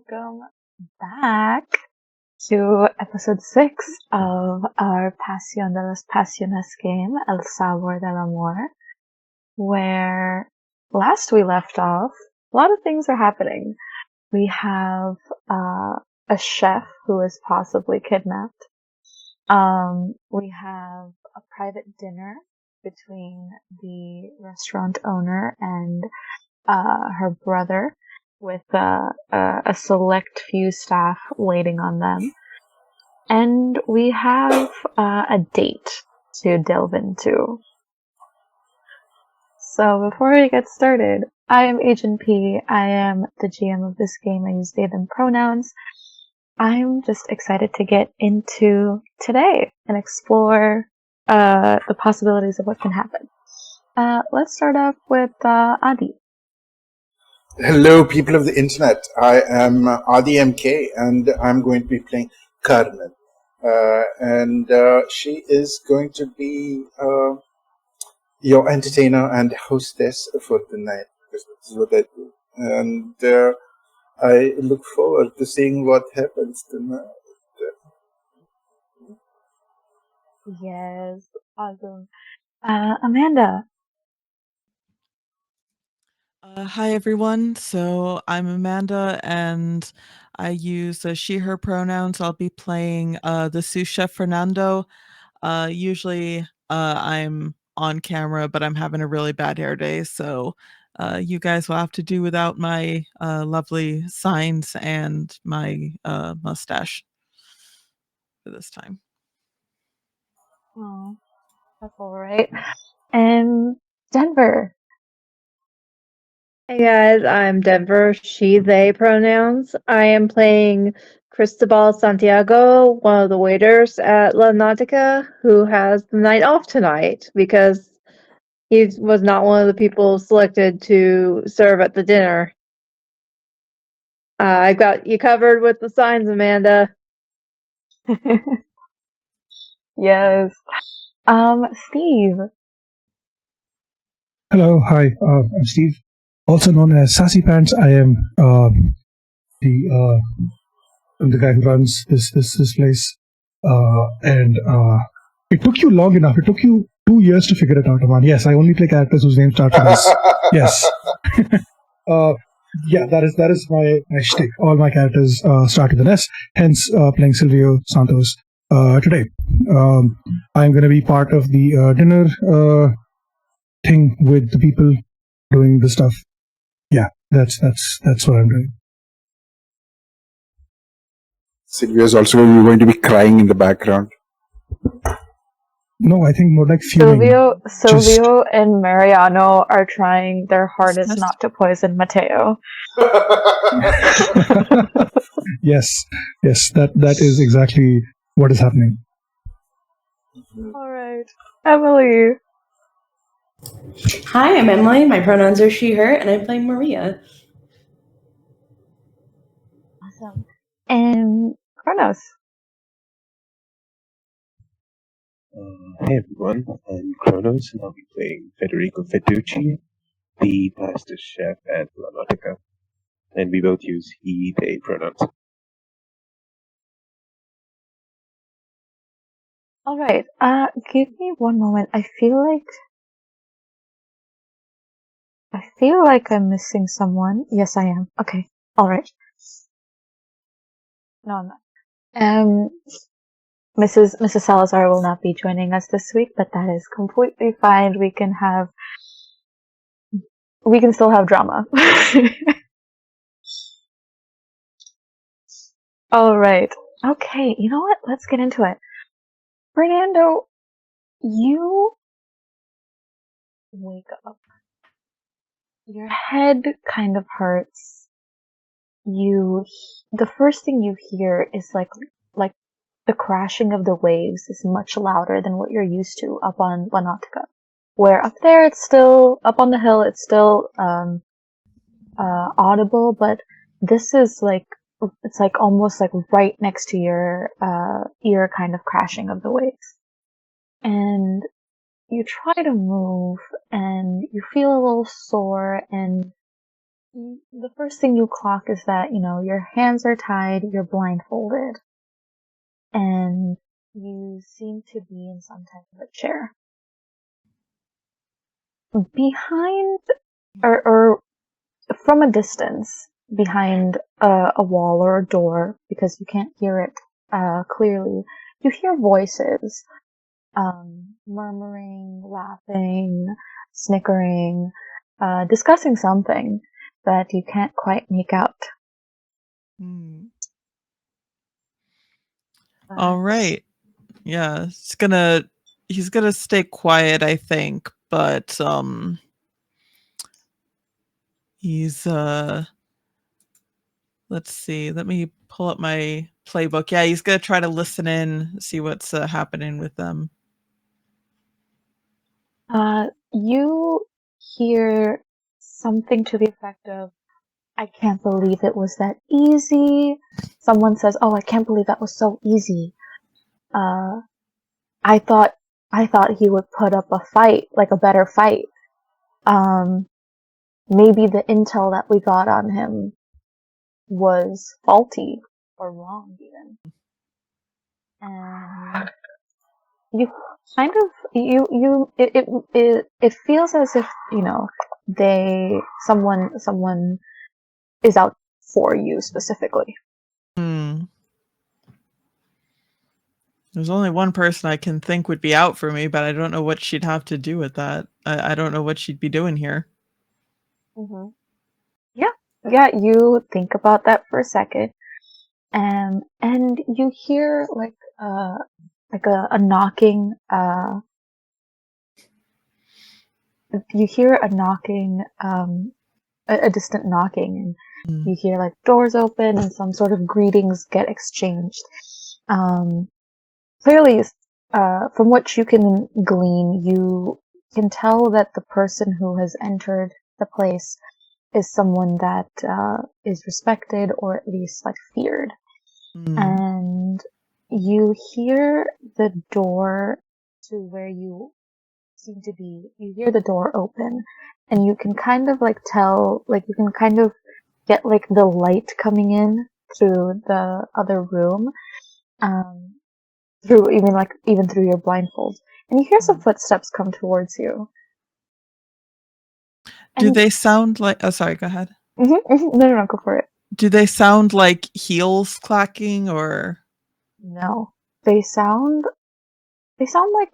welcome back to episode 6 of our Pasión de las Pasiones game, El Sabor del Amor, where last we left off, a lot of things are happening. We have a chef who is possibly kidnapped. We have a private dinner between the restaurant owner and her brother, with a select few staff waiting on them. And we have a date to delve into. So before we get started, I am Agent P. I am the GM of this game. I use they, them pronouns. I'm just excited to get into today and explore the possibilities of what can happen. Let's start off with Adi. Hello, people of the internet. I am Adi MK, and I'm going to be playing Carmen. And she is going to be your entertainer and hostess for the night, because this is what I do. And I look forward to seeing what happens tonight. Yes, awesome. Amanda. Hi, everyone. So I'm Amanda, and I use she, her pronouns. I'll be playing the sous chef Fernando. Usually I'm on camera, but I'm having a really bad hair day, so you guys will have to do without my lovely signs and my mustache for this time. Oh, that's all right. And Denver. Hey guys, I'm Denver, she, they pronouns. I am playing Cristobal Santiago, one of the waiters at La Náutica, who has the night off tonight because he was not one of the people selected to serve at the dinner. I got you covered with the signs, Amanda. Yes. Steve. Hello, hi, I'm Steve, also known as Sassy Pants. I am the guy who runs this place, and it took you long enough. It took you 2 years to figure it out, Aman. Yes, I only play characters whose names start with S. Yes. Yeah, that is my shtick. All my characters start with an S. Hence, playing Silvio Santos today. I'm going to be part of the dinner thing with the people doing the stuff. Yeah, that's what I'm doing. Sylvia is also going to be crying in the background. No, I think more like fuming. Silvio and Mariano are trying their hardest not to poison Mateo. Yes, that is exactly what is happening. All right, Emily. Hi, I'm Emily. My pronouns are she, her, and I'm playing Maria. Awesome. And Kronos. Hey everyone, I'm Kronos, and I'll be playing Federico Fettucci, the pasta chef at La Náutica. And we both use he, they pronouns. All right. Give me one moment. I feel like I'm missing someone. Yes, I am. Okay. All right. No, I'm not. Mrs. Salazar will not be joining us this week, but that is completely fine. We can still have drama. All right. Okay. You know what? Let's get into it. Fernando, you wake up. Your head kind of hurts. The first thing you hear is like the crashing of the waves is much louder than what you're used to up on La Náutica. Where up there it's still, up on the hill, it's still audible, but this is it's like almost like right next to your ear kind of crashing of the waves. And you try to move, and you feel a little sore, and the first thing you clock is that, your hands are tied, you're blindfolded, and you seem to be in some type of a chair. Behind, or from a distance, behind a wall or a door, because you can't hear it clearly, you hear voices, murmuring, laughing, snickering, discussing something that you can't quite make out. All right. Yeah, he's gonna stay quiet, I think, but he's let's see. Let me pull up my playbook. Yeah, he's gonna try to listen in, see what's happening with them. You hear something to the effect of, "I can't believe it was that easy." Someone says, "Oh, I can't believe that was so easy. I thought he would put up a fight, like a better fight. Maybe the intel that we got on him was faulty or wrong even." And you kind of it feels as if someone is out for you specifically. There's only one person I can think would be out for me, but I don't know what she'd have to do with that. I don't know what she'd be doing here. Yeah, you think about that for a second, and you hear like a knocking. You hear a knocking, a distant knocking, and you hear like doors open and some sort of greetings get exchanged. Clearly, from what you can glean, you can tell that the person who has entered the place is someone that is respected or at least like feared. And you hear the door to where you seem to be, you hear the door open, and you can kind of like tell, like you can kind of get like the light coming in through the other room, through even through your blindfold, and you hear some footsteps come towards you. Do they sound like? Oh, sorry. Go ahead. No, go for it. Do they sound like heels clacking or? No, they sound like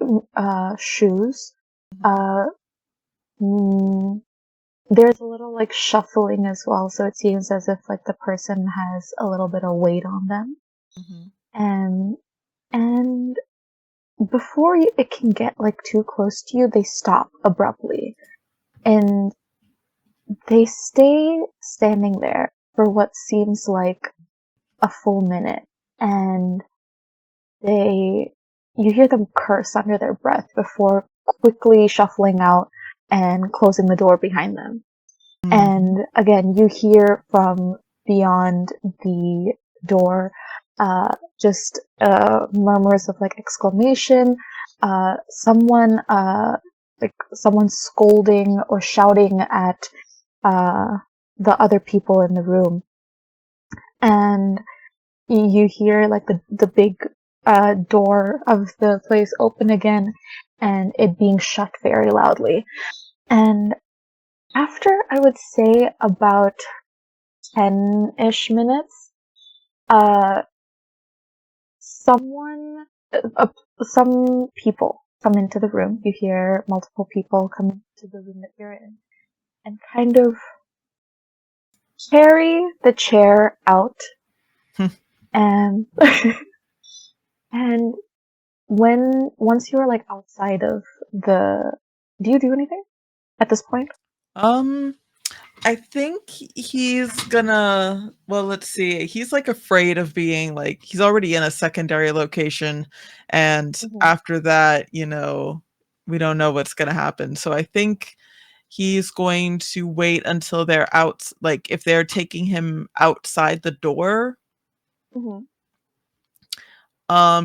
shoes. There's a little like shuffling as well, so it seems as if like the person has a little bit of weight on them. And before it can get like too close to you, they stop abruptly, and they stay standing there for what seems like a full minute, and you hear them curse under their breath before quickly shuffling out and closing the door behind them. And again, you hear from beyond the door just murmurs of like exclamation, someone scolding or shouting at the other people in the room, and you hear like the big door of the place open again, and it being shut very loudly. And after, I would say, about 10-ish minutes, some people come into the room. You hear multiple people come into the room that you're in, and kind of carry the chair out. And and once you're like outside of do you do anything at this point? I think he's gonna, well, let's see. He's like afraid of being like, he's already in a secondary location, and after that, we don't know what's gonna happen. So I think he's going to wait until they're out, like if they're taking him outside the door.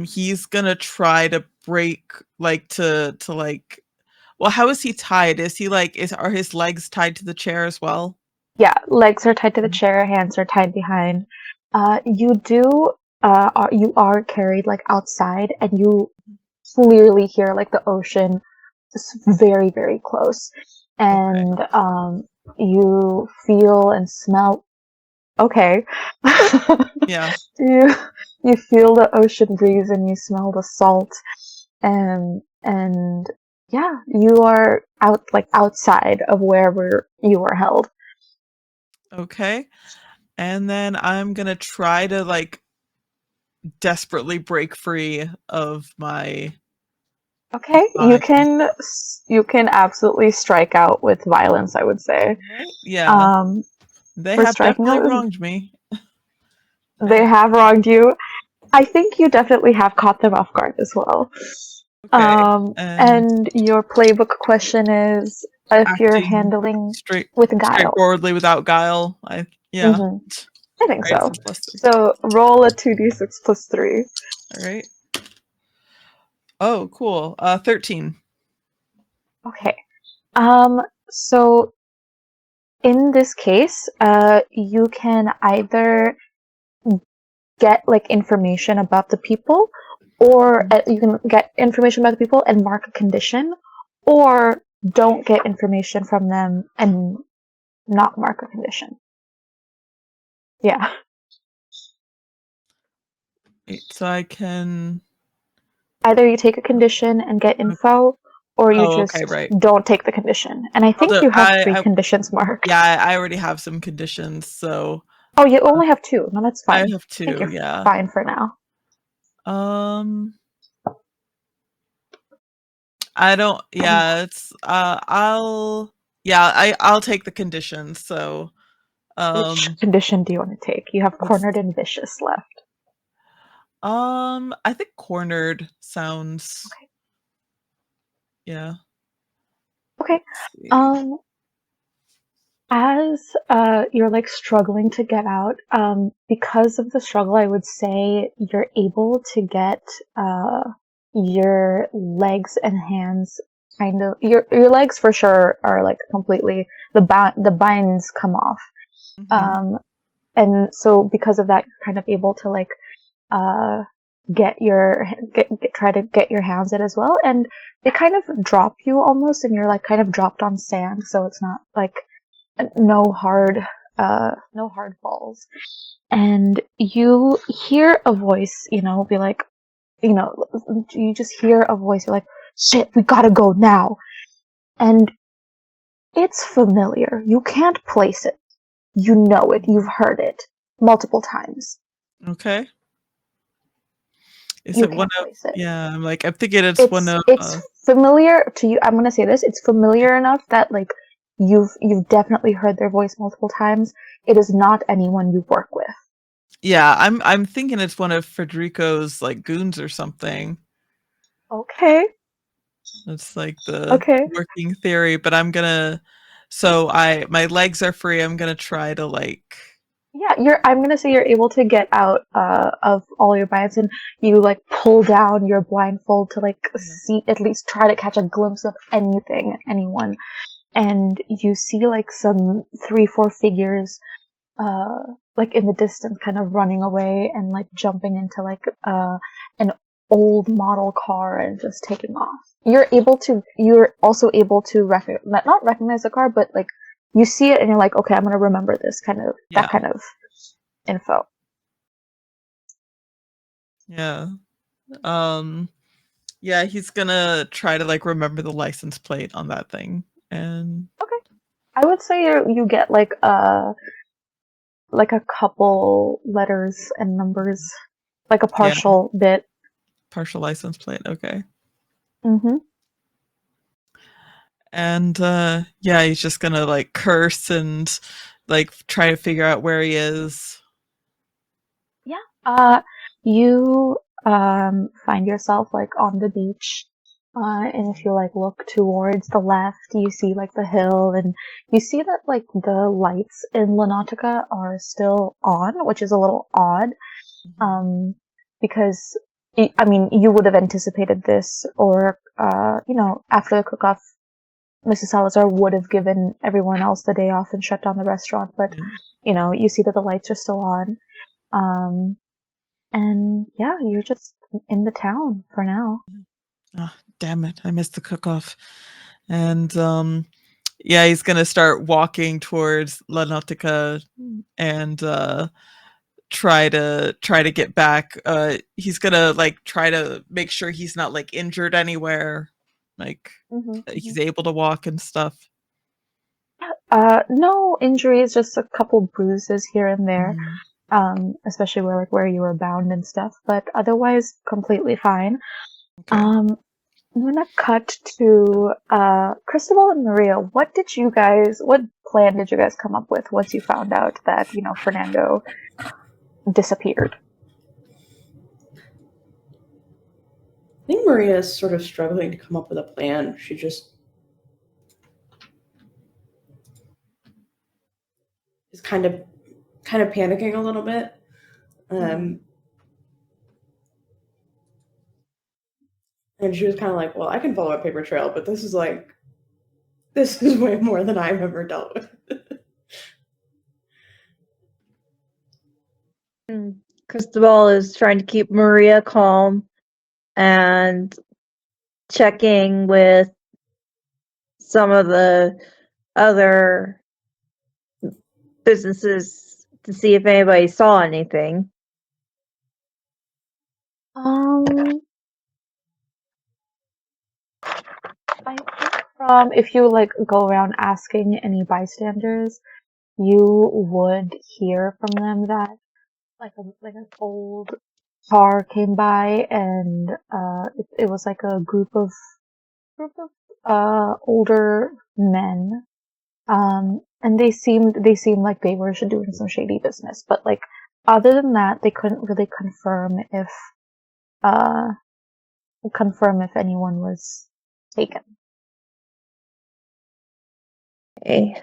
He's gonna try to break, like to like, well, how is he tied? Is he like, are his legs tied to the chair as well? Yeah, legs are tied to the chair, hands are tied behind. You are carried like outside, and you clearly hear like the ocean very, very close. And you feel and smell okay. Yeah. You feel the ocean breeze and you smell the salt, and yeah, you are outside of wherever you are held. Okay. And then I'm gonna try to like desperately break free of my. Okay, you can absolutely strike out with violence, I would say. Right? Yeah. They For have striking definitely out, wronged me. they have wronged you. I think you definitely have caught them off guard as well. Okay. And your playbook question is if you're Acting handling with guile. straightforwardly without guile. Yeah. Mhm. I think Right, so. so +3. So roll a 2d6 plus 3. All right. Oh, cool. 13. Okay. So in this case, you can either get like information about the people, or you can get information about the people and mark a condition, or don't get information from them and not mark a condition. Yeah. So I can Either you take a condition and get info, or you just don't take the condition. And I think you have 3 conditions marked. Yeah, I already have some conditions, so. Oh, you only have 2. No, that's fine. I have 2, I think you're yeah. fine for now. I don't. Yeah, it's. I'll take the conditions. So. Which condition do you want to take? You have cornered and vicious left. I think cornered sounds. Okay. Yeah. Okay. As you're like struggling to get out, because of the struggle, I would say you're able to get your legs and hands kind of your legs for sure are like completely the binds come off. And so because of that, you're kind of able to like try to get your hands in as well, and they kind of drop you almost, and you're like kind of dropped on sand, so it's not like no hard falls. And you hear a voice, be like, you just hear a voice, you're like, shit, we gotta go now. And it's familiar. You can't place it. You know it. You've heard it multiple times. Okay. Is you it can't one of? place it. Yeah, I'm thinking it's one of. It's familiar to you. I'm gonna say this. It's familiar enough that like you've definitely heard their voice multiple times. It is not anyone you work with. Yeah, I'm thinking it's one of Federico's like goons or something. Okay. That's like the working theory, but I'm gonna. So my legs are free. I'm gonna try to like. Yeah, I'm gonna say you're able to get out of all your binds, and you like pull down your blindfold to like see, at least try to catch a glimpse of anyone, and you see like some 3-4 figures like in the distance kind of running away and like jumping into like an old model car and just taking off. You're also able to not recognize the car, but like you see it and you're like, okay, I'm gonna remember this that kind of info. Yeah. Yeah, he's gonna try to like remember the license plate on that thing. And okay. I would say you get like a couple letters and numbers, like a partial bit. Partial license plate, okay. Mm-hmm. And he's just gonna like curse and like try to figure out where he is. Yeah. You find yourself like on the beach, and if you like look towards the left, you see like the hill, and you see that like the lights in Náutica are still on, which is a little odd, because I mean you would have anticipated this, or after the cook-off, Mrs. Salazar would have given everyone else the day off and shut down the restaurant, but you see that the lights are still on. And yeah, you're just in the town for now. Oh, damn it. I missed the cook-off. And he's gonna start walking towards La Nautica and try to get back. He's gonna try to make sure he's not injured anywhere. He's able to walk and stuff. No injuries, just a couple bruises here and there. Especially where you were bound and stuff, but otherwise completely fine. Okay. I'm gonna cut to Cristobal and Maria. What plan did you guys come up with once you found out that Fernando disappeared? I think Maria is sort of struggling to come up with a plan. She just is kind of panicking a little bit. And she was kind of like, well, I can follow a paper trail, but this is way more than I've ever dealt with. Cristobal is trying to keep Maria calm and checking with some of the other businesses to see if anybody saw anything. I think if you go around asking any bystanders, you would hear from them that an old car came by, and it was a group of older men, and they seemed like they were doing some shady business, but other than that, they couldn't really confirm if anyone was taken. Okay.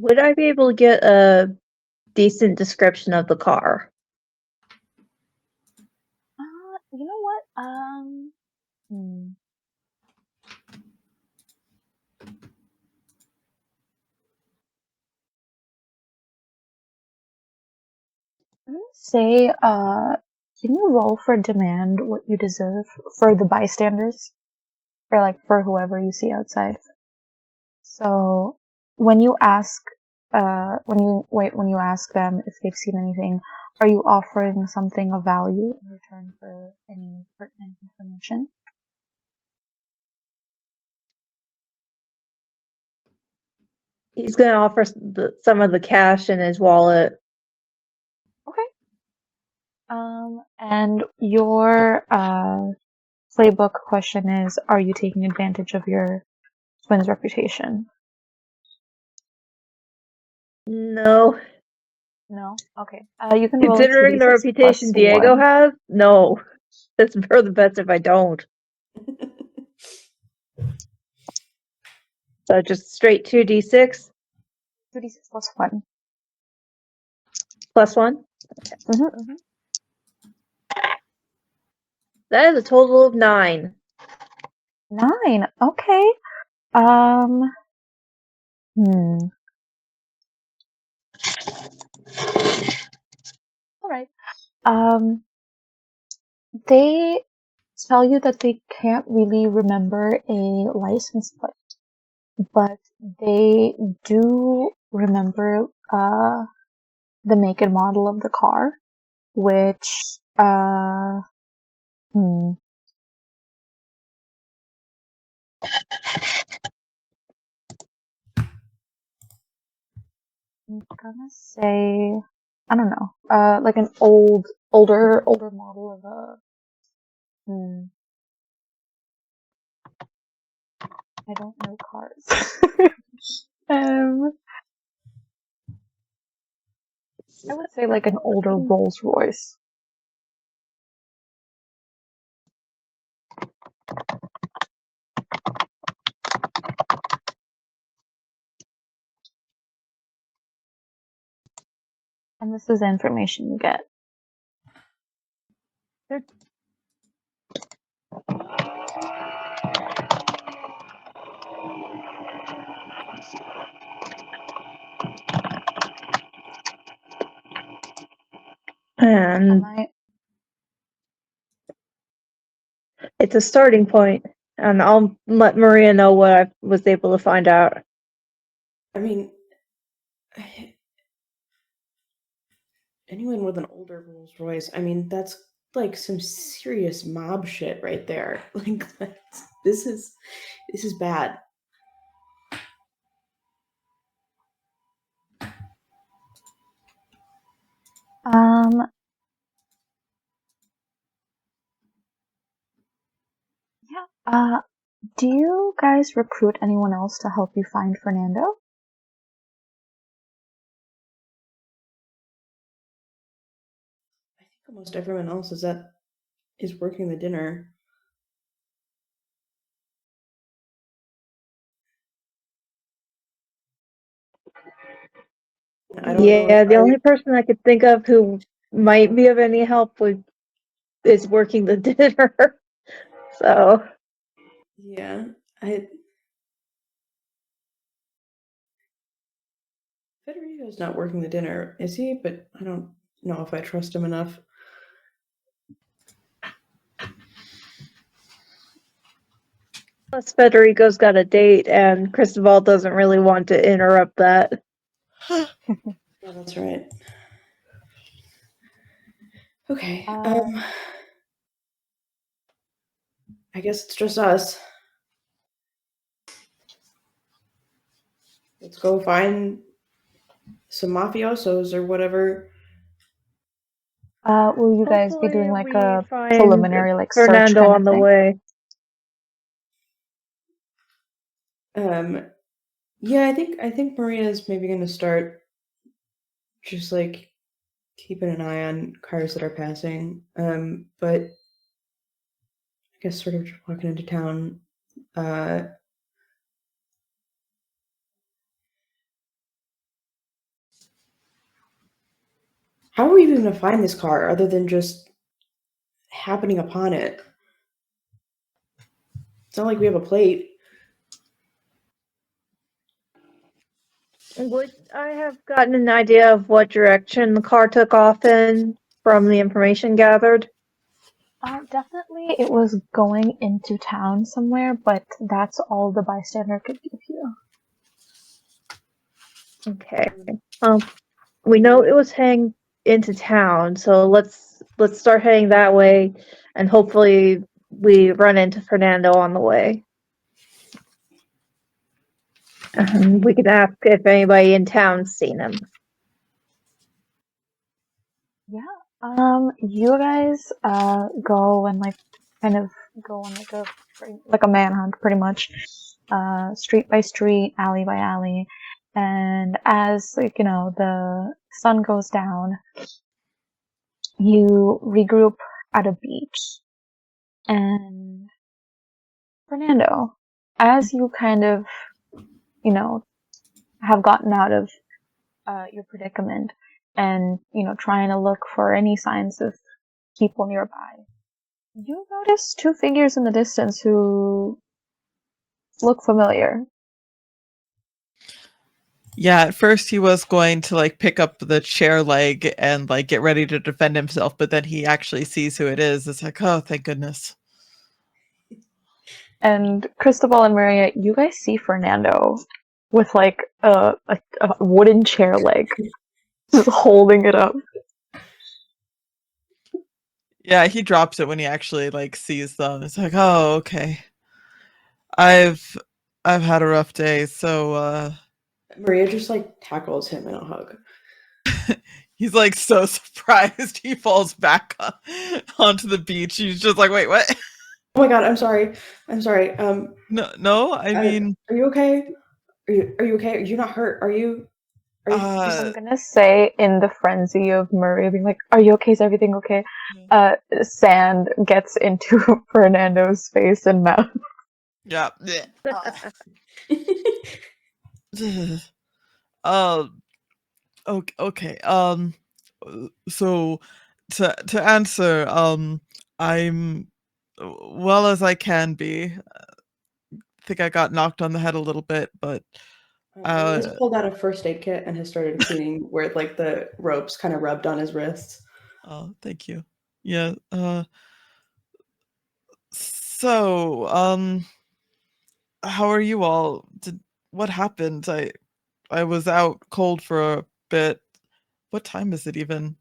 Would I be able to get a decent description of the car? You know what? I'm gonna say, can you roll for demand what you deserve for the bystanders? Or for whoever you see outside. So when you ask when you ask them if they've seen anything, are you offering something of value in return for any pertinent information? He's going to offer some of the cash in his wallet. Okay. And your playbook question is, are you taking advantage of your twin's reputation? No. No? Okay. You can roll Considering the reputation Diego has, no. It's for the best if I don't. So just straight 2d6? 2d6 plus 1. Plus 1? Okay. That is a total of 9. 9. Okay. All right. They tell you that they can't really remember a license plate, but they do remember the make and model of the car, which I'm gonna say, I don't know, an older model of a. I don't know cars. I would say an older Rolls Royce. And this is the information you get. And it's a starting point, and I'll let Maria know what I was able to find out. I mean, anyone with an older Rolls Royce, I mean, that's like some serious mob shit right there. Like, this is bad. Yeah. Do you guys recruit anyone else to help you find Fernando? I think almost everyone else is working the dinner. I don't know. Yeah, the only person I could think of who might be of any help is working the dinner. So Yeah, Federico's not working the dinner, is he? But I don't know if I trust him enough. plus Federico's got a date, and Cristobal doesn't really want to interrupt that. Yeah, that's right. Okay. I guess it's just us. Let's go find some mafiosos or whatever. Will you guys be doing like a preliminary like search Fernando kind on of the thing? way? Yeah, I think Maria is maybe going to start just like keeping an eye on cars that are passing. But I guess sort of just walking into town. How are we even going to find this car other than just happening upon it? It's not like we have a plate. Would I have gotten an idea of what direction the car took off in from the information gathered? Definitely it was going into town somewhere, but that's all the bystander could give you. Okay. We know it was heading into town, so let's start heading that way, and hopefully we run into Fernando on the way. We can ask if anybody in town's seen him. Yeah. You guys go and like kind of go on like a manhunt pretty much. Street by street, alley by alley. And as like, the sun goes down, you regroup at a beach. And Fernando, as you kind of, have gotten out of your predicament and, trying to look for any signs of people nearby, you notice two figures in the distance who look familiar. Yeah, at first he was going to like pick up the chair leg and like get ready to defend himself, but then he actually sees who it is. It's like, oh, thank goodness. And Cristobal and Maria, you guys see Fernando with like a wooden chair leg, just holding it up. Yeah, he drops it when he actually like sees them. It's like, oh, okay. I've had a rough day, so Maria just like tackles him in a hug. he's like so surprised he falls back onto the beach. He's just like, wait, what? Oh my god, I'm sorry. No, I mean, are you okay? Are you okay? Are you not hurt? Are you I'm gonna say in the frenzy of Maria being like, "Are you okay? Is everything okay?" Sand gets into Fernando's face and mouth. Yeah. Okay. So to answer, I'm well as I can be. I think I got knocked on the head a little bit, but He's pulled out a first aid kit and has started cleaning where like the ropes kind of rubbed on his wrists. oh, thank you. Yeah. So, how are you all? What happened? I was out cold for a bit. What time is it even?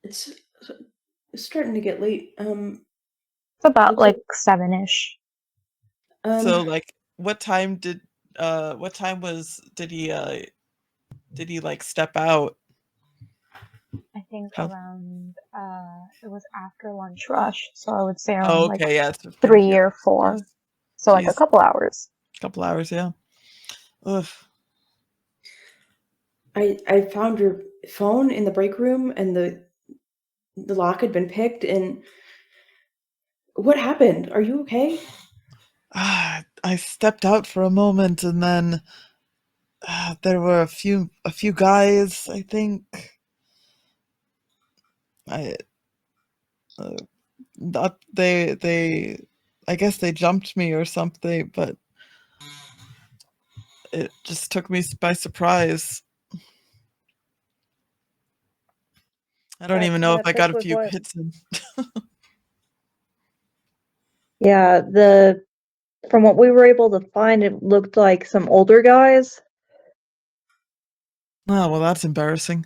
It's starting to get late. It's about Looks like- like 7-ish. So like what time did he like step out? I think How- around it was after lunch rush, so I would say Oh, around like okay, yeah. It's 3 or 4. Yes. So like a Jeez. couple hours. Couple hours, yeah. Ugh. I found your phone in the break room and the lock had been picked. And what happened? Are you okay? I stepped out for a moment, and then there were a few guys. I think they I guess they jumped me or something, but it just took me by surprise. I don't even know if I got a few hits in. Yeah, from what we were able to find, it looked like some older guys. Oh, well, that's embarrassing.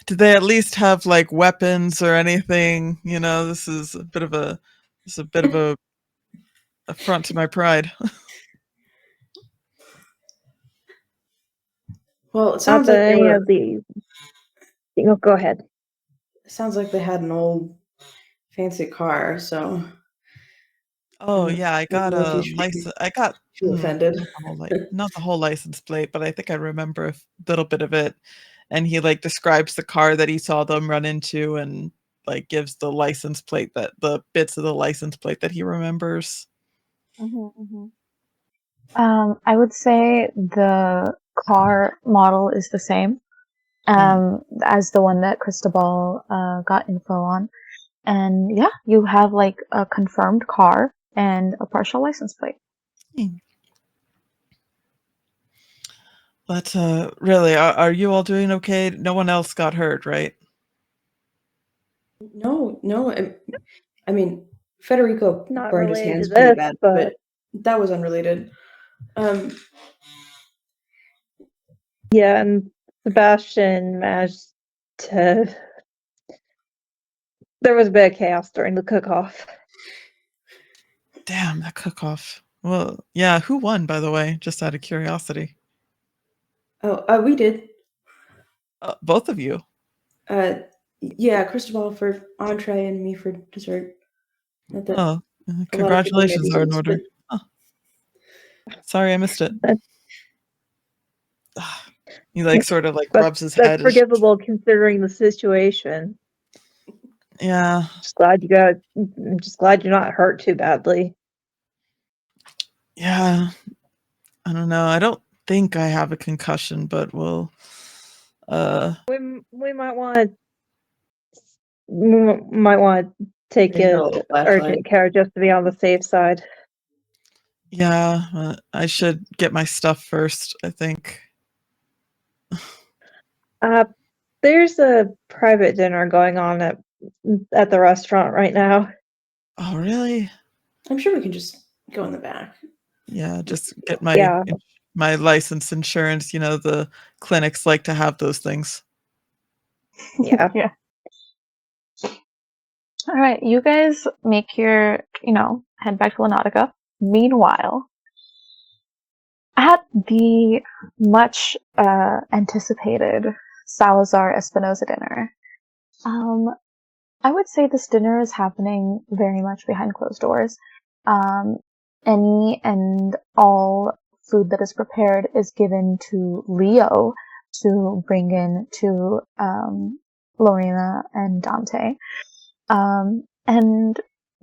Did they at least have like weapons or anything? You know, this is a bit of a affront to my pride. Well, it sounds like any of these. Go ahead. It sounds like they had an old fancy car, so. Oh yeah, I got a license. I got offended. Not the whole license plate, but I think I remember a little bit of it. And he like describes the car that he saw them run into, and like gives the license plate the bits of the license plate that he remembers. I would say the car model is the same as the one that Cristobal got info on. And yeah, you have like a confirmed car and a partial license plate. But really, are you all doing okay? No one else got hurt, right? No. I mean, Federico Not burned his related hands to pretty this, bad, but that was unrelated. yeah, and Sebastian managed to. There was a bit of chaos during the cook-off. Damn, that cook-off. Well, yeah, who won, by the way? Just out of curiosity. Oh, we did. Both of you? Yeah, Cristobal for entree and me for dessert. Oh, congratulations are in order. Oh. Sorry, I missed it. He like sort of like rubs his head. That's forgivable considering the situation. Yeah. I'm just glad you're not hurt too badly. Yeah. I don't know. I don't think I have a concussion, but we'll we might want to take it urgent care just to be on the safe side. Yeah, I should get my stuff first, I think. There's a private dinner going on at the restaurant right now. Oh, really? I'm sure we can just go in the back. Yeah, just get my license insurance. You know, the clinics like to have those things. Yeah. Yeah. All right, you guys make your, head back to Náutica. Meanwhile, at the much anticipated Salazar Espinosa dinner, I would say this dinner is happening very much behind closed doors. Any and all food that is prepared is given to Leo to bring in to Lorena and Dante. And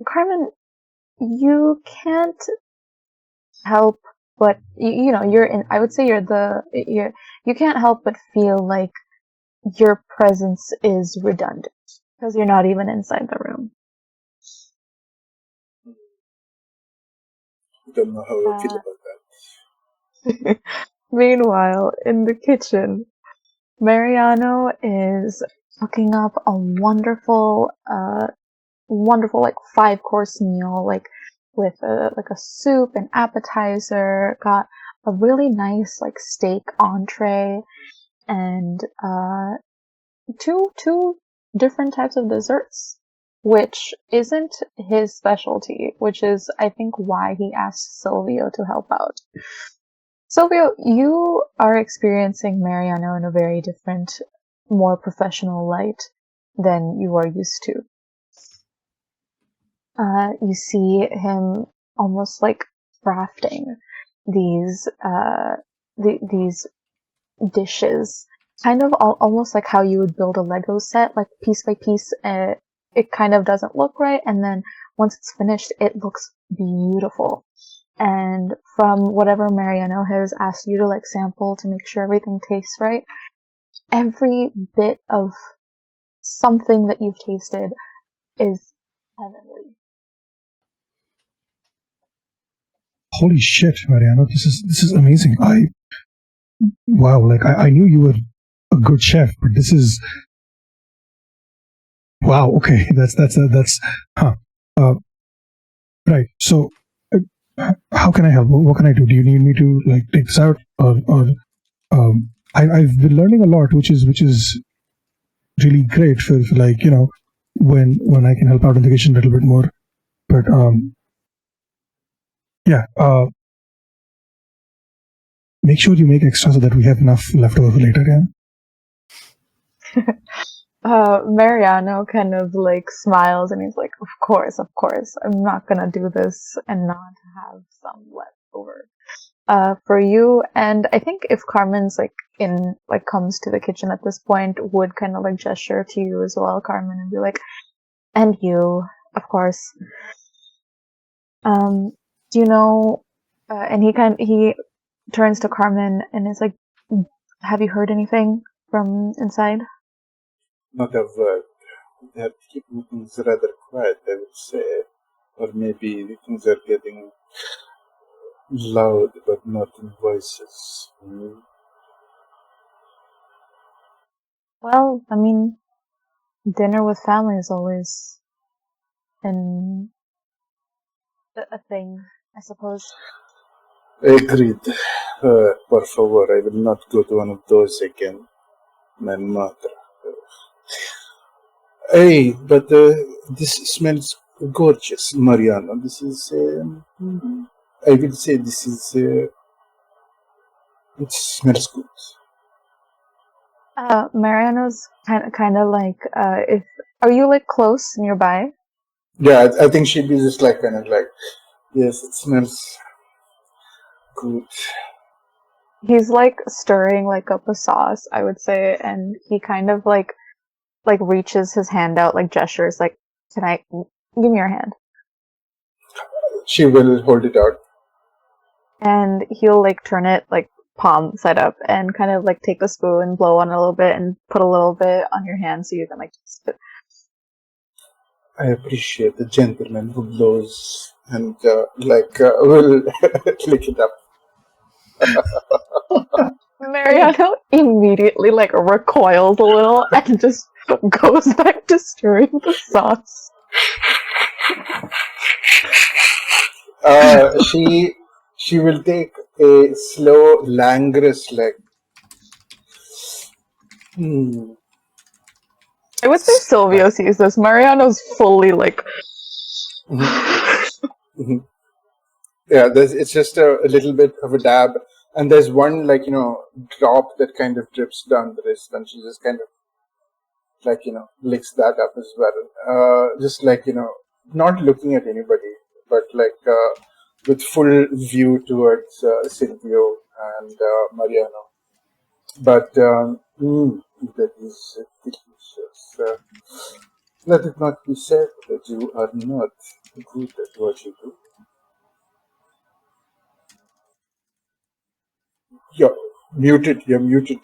Carmen, you can't help but you know, you're in. I would say you can't help but feel like your presence is redundant because you're not even inside the room. Don't know how I feel about that. Meanwhile, in the kitchen, Mariano is cooking up a wonderful, wonderful like 5-course meal, like with a soup, an appetizer, got a really nice like steak entree, and two different types of desserts, which isn't his specialty, which is I think why he asked Silvio to help out. Silvio, you are experiencing Mariano in a very different, more professional light than you are used to. You see him almost like crafting these these dishes, kind of almost like how you would build a Lego set, like piece by piece. It kind of doesn't look right, and then once it's finished, it looks beautiful. And from whatever Mariano has asked you to like sample to make sure everything tastes right, every bit of something that you've tasted is heavenly. Holy shit, Mariano, this is amazing. Wow, like I knew you were a good chef, but this is wow. Okay, that's huh. Right. So, how can I help? What can I do? Do you need me to like take this out, or I've been learning a lot, which is really great for like when I can help out in the kitchen a little bit more. But yeah, make sure you make extra so that we have enough left over for later. Yeah. Mariano kind of like smiles and he's like, of course, I'm not gonna do this and not have some left over for you. And I think if Carmen's comes to the kitchen at this point, would kind of like gesture to you as well, Carmen, and be like, and you, of course. Do you know? And he turns to Carmen and is like, have you heard anything from inside? Not a word. They have to keep things rather quiet, I would say. Or maybe the things are getting loud, but not in voices. Well, I mean, dinner with family is always a thing, I suppose. Agreed. Por favor, I will not go to one of those again. My mother. Hey, but this smells gorgeous, Mariano. This is, I will say this is, it smells good. Mariano's kind of like, are you like close nearby? Yeah, I think she'd be just like kind of like, yes, it smells good. He's like stirring like up a sauce, I would say, and he kind of like reaches his hand out, like gestures, like, can I give me your hand? She will hold it out. And he'll like turn it like palm side up and kind of like take the spoon, blow on it a little bit, and put a little bit on your hand so you can like spit. I appreciate the gentleman who blows and will lick it up. Mariano immediately like recoils a little and just goes back to stirring the sauce. She will take a slow, languorous I would say Silvio sees this. Mariano's fully like. Mm-hmm. Yeah, it's just a little bit of a dab, and there's one drop that kind of drips down the wrist, and she just kind of licks that up as well. Just not looking at anybody, but with full view towards Silvio and Mariano. But that is delicious. Let it not be said that you are not good at what you do. You're muted. You're muted.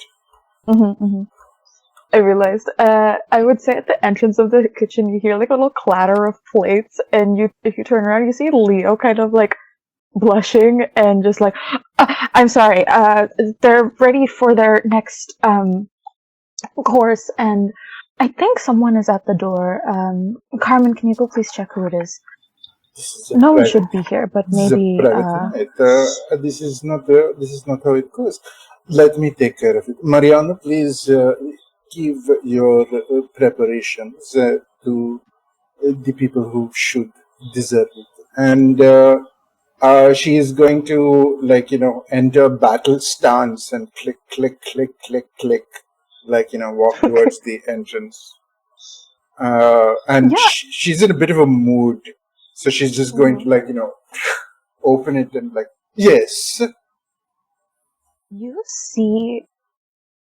I realized. I would say at the entrance of the kitchen, you hear like a little clatter of plates, and if you turn around, you see Leo kind of like blushing and just like, I'm sorry. They're ready for their next course, and I think someone is at the door. Carmen, can you go please check who it is? No one should be here, but This is a maybe. private night. This is not how it goes. Let me take care of it. Mariana, please give your preparations to the people who should deserve it. And she is going to, enter battle stance and click, click, click, click, click, walk towards the entrance. And Yeah. she's in a bit of a mood. So she's just going to, open it and yes. You see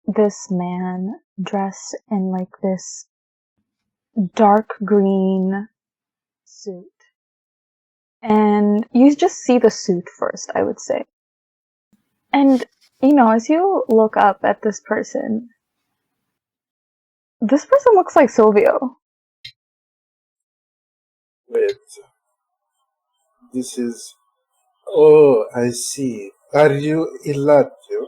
this man dressed in like this dark green suit. And you just see the suit first, I would say. And, as you look up at this person looks like Silvio. Wait. This is... Oh, I see. Are you Ilatio?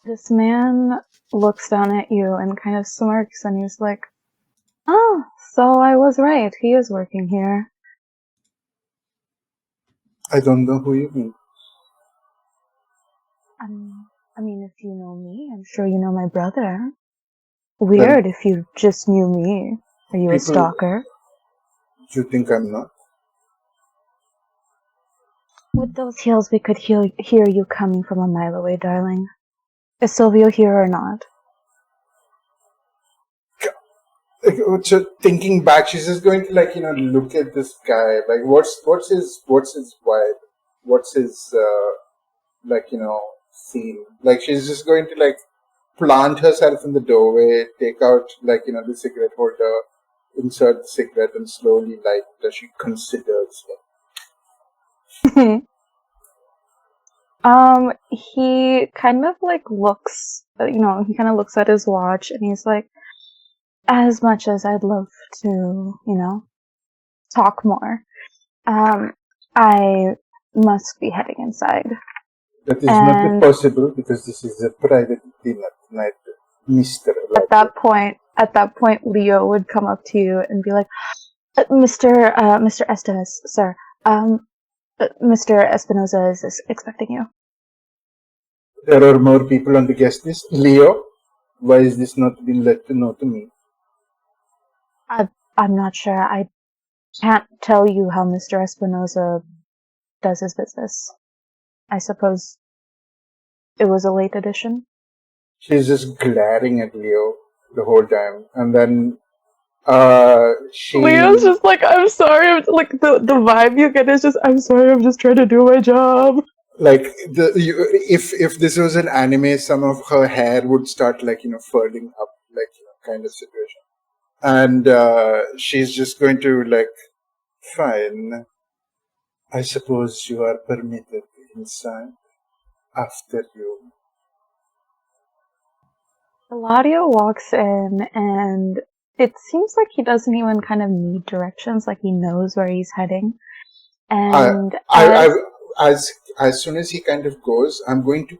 This man looks down at you and kind of smirks, and he's like, "Oh, so I was right. He is working here." I don't know who you mean. I mean, if you know me, I'm sure you know my brother. Weird if you just knew me. Are you a stalker? You think I'm not? With those heels, we could hear you coming from a mile away, darling. Is Silvio here or not? So thinking back, she's just going to look at this guy. Like, what's his vibe? What's his scene? Like, she's just going to plant herself in the doorway, take out the cigarette holder, insert the cigarette, and slowly light it as she considers it. He kind of looks, he kind of looks at his watch and he's like, as much as I'd love to, talk more, I must be heading inside. That is not possible because this is a private dinner tonight, Mr. At that point, Leo would come up to you and be like, Mr. Esteves, sir, Mr. Espinosa is expecting you. There are more people on the guest list. Leo, why is this not been let to know to me? I'm not sure. I can't tell you how Mr. Espinosa does his business. I suppose it was a late edition. She's just glaring at Leo the whole time, and then Leo's just like, I'm sorry. Like the vibe you get is just, I'm sorry. I'm just trying to do my job. If this was an anime, some of her hair would start furling up, kind of situation. And she's just going to fine. I suppose you are permitted inside after you. Eladio walks in, and it seems like he doesn't even kind of need directions. Like he knows where he's heading. And as soon as he kind of goes, I'm going to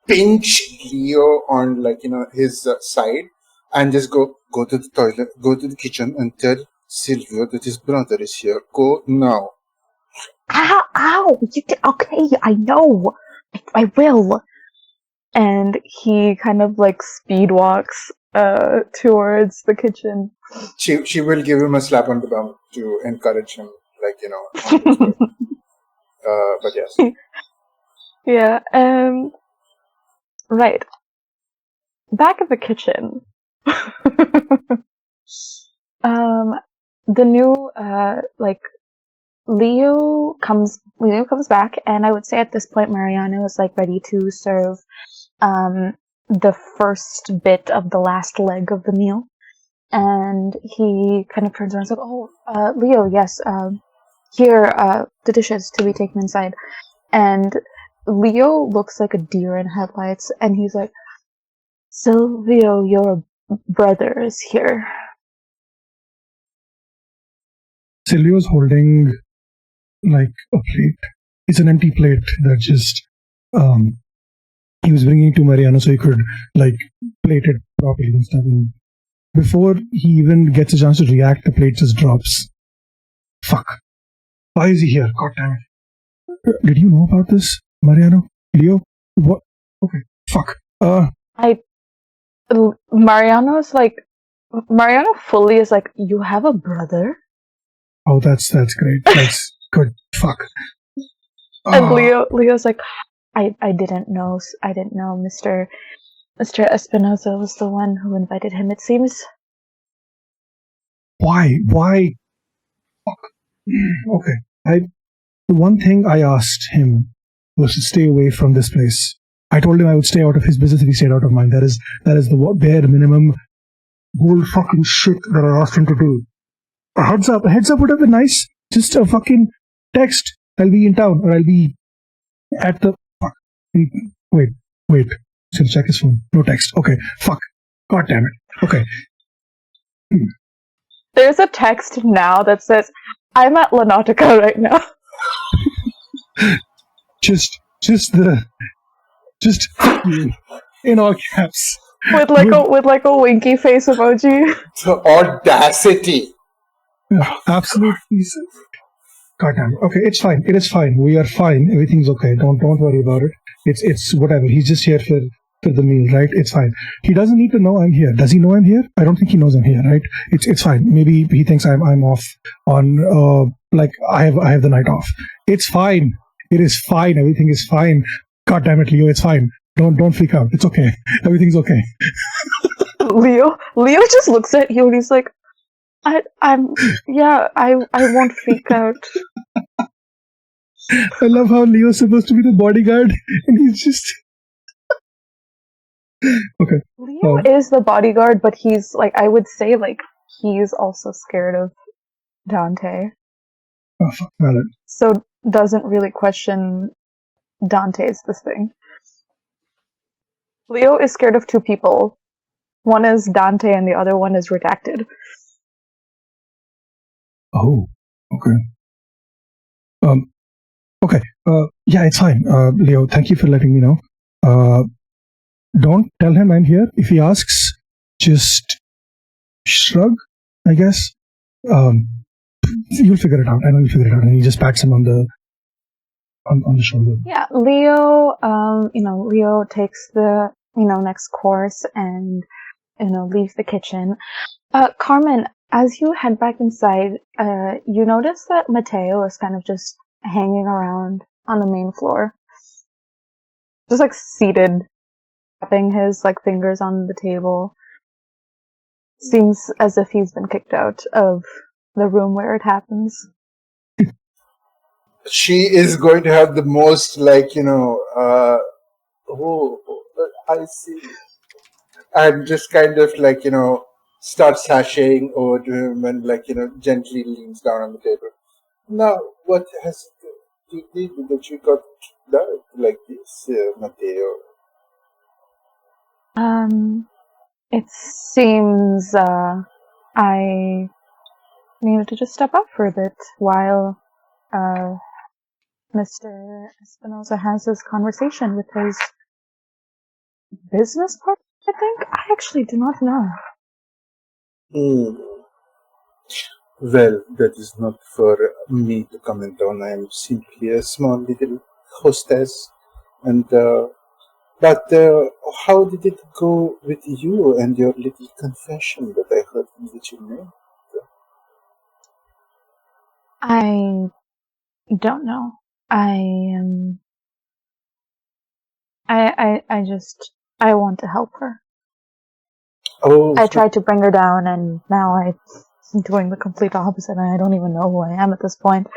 pinch Leo on his side and just go to the toilet, go to the kitchen and tell Silvio that his brother is here. Go now. Ow! Okay, I know. I will. And he kind of speed walks towards the kitchen. She will give him a slap on the bum to encourage him, but yes. Yeah. Right. Back at the kitchen. The new Leo comes back, and I would say at this point Mariano is ready to serve the first bit of the last leg of the meal. And he kind of turns around and says, "Oh, Leo, yes, here, the dishes to be taken inside." And Leo looks like a deer in headlights, and he's like, Silvio, your brother is here. Silvio's holding like a plate. It's an empty plate that just he was bringing it to Mariano so he could like plate it properly and stuff. And before he even gets a chance to react, the plate just drops. Fuck. Why is he here? God damn it. Did you know about this, Mariano? Leo? What? Okay. Fuck. Mariano fully is like, you have a brother? Oh, that's great. That's good. Fuck. And Leo's like, I didn't know. I didn't know Mr. Espinosa was the one who invited him, it seems. Why? Fuck. Okay. The one thing I asked him was to stay away from this place. I told him I would stay out of his business if he stayed out of mine. That is the bare minimum whole fucking shit that I asked him to do. A heads up would have been nice. Just a fucking text. I'll be in town, or I'll be at the... Fuck. Wait. Still check his phone. No text. Okay. Fuck. God damn it. Okay. There's a text now that says, I'm at La Náutica right now. Just in all caps. With like a winky face emoji. The audacity. Absolute piece. God damn it. Okay, it's fine. It is fine. We are fine. Everything's okay. Don't worry about it. It's whatever. He's just here for the meal, right? It's fine. He doesn't need to know I'm here. Does he know I'm here? I don't think he knows I'm here, right? It's fine. Maybe he thinks I'm off on like I have the night off. It's fine. It is fine. Everything is fine. God damn it, Leo. It's fine. Don't freak out. It's okay. Everything's okay. Leo just looks at you and he's like, I won't freak out. I love how Leo's supposed to be the bodyguard and he's just... Okay. Leo is the bodyguard, but he's like, I would say like, he's also scared of Dante. Oh, fuck, valid. So doesn't really question Dante's this thing. Leo is scared of two people. One is Dante and the other one is Redacted. Oh, okay. Okay. Yeah, it's fine. Leo, thank you for letting me know. Don't tell him I'm here. If he asks, just shrug, I guess. You'll figure it out. I know you'll figure it out. And he just pats him on the shoulder. Yeah, Leo, Leo takes the, next course and, leaves the kitchen. Carmen, as you head back inside, you notice that Mateo is kind of just hanging around on the main floor. Just like seated, tapping his like fingers on the table. Seems as if he's been kicked out of the room where it happens. She is going to have the most I see. And just kind of start sashaying over to him and gently leans down on the table. Now, what has you did that you got done like this, Mateo? It seems I needed to just step out for a bit while Mr. Espinosa has his conversation with his business partner, I think? I actually do not know. Well, that is not for me to comment on. I am simply a small little hostess. And but how did it go with you and your little confession that I heard that you made? I don't know. I want to help her. Oh, I tried to bring her down, and now I'm doing the complete opposite, and I don't even know who I am at this point.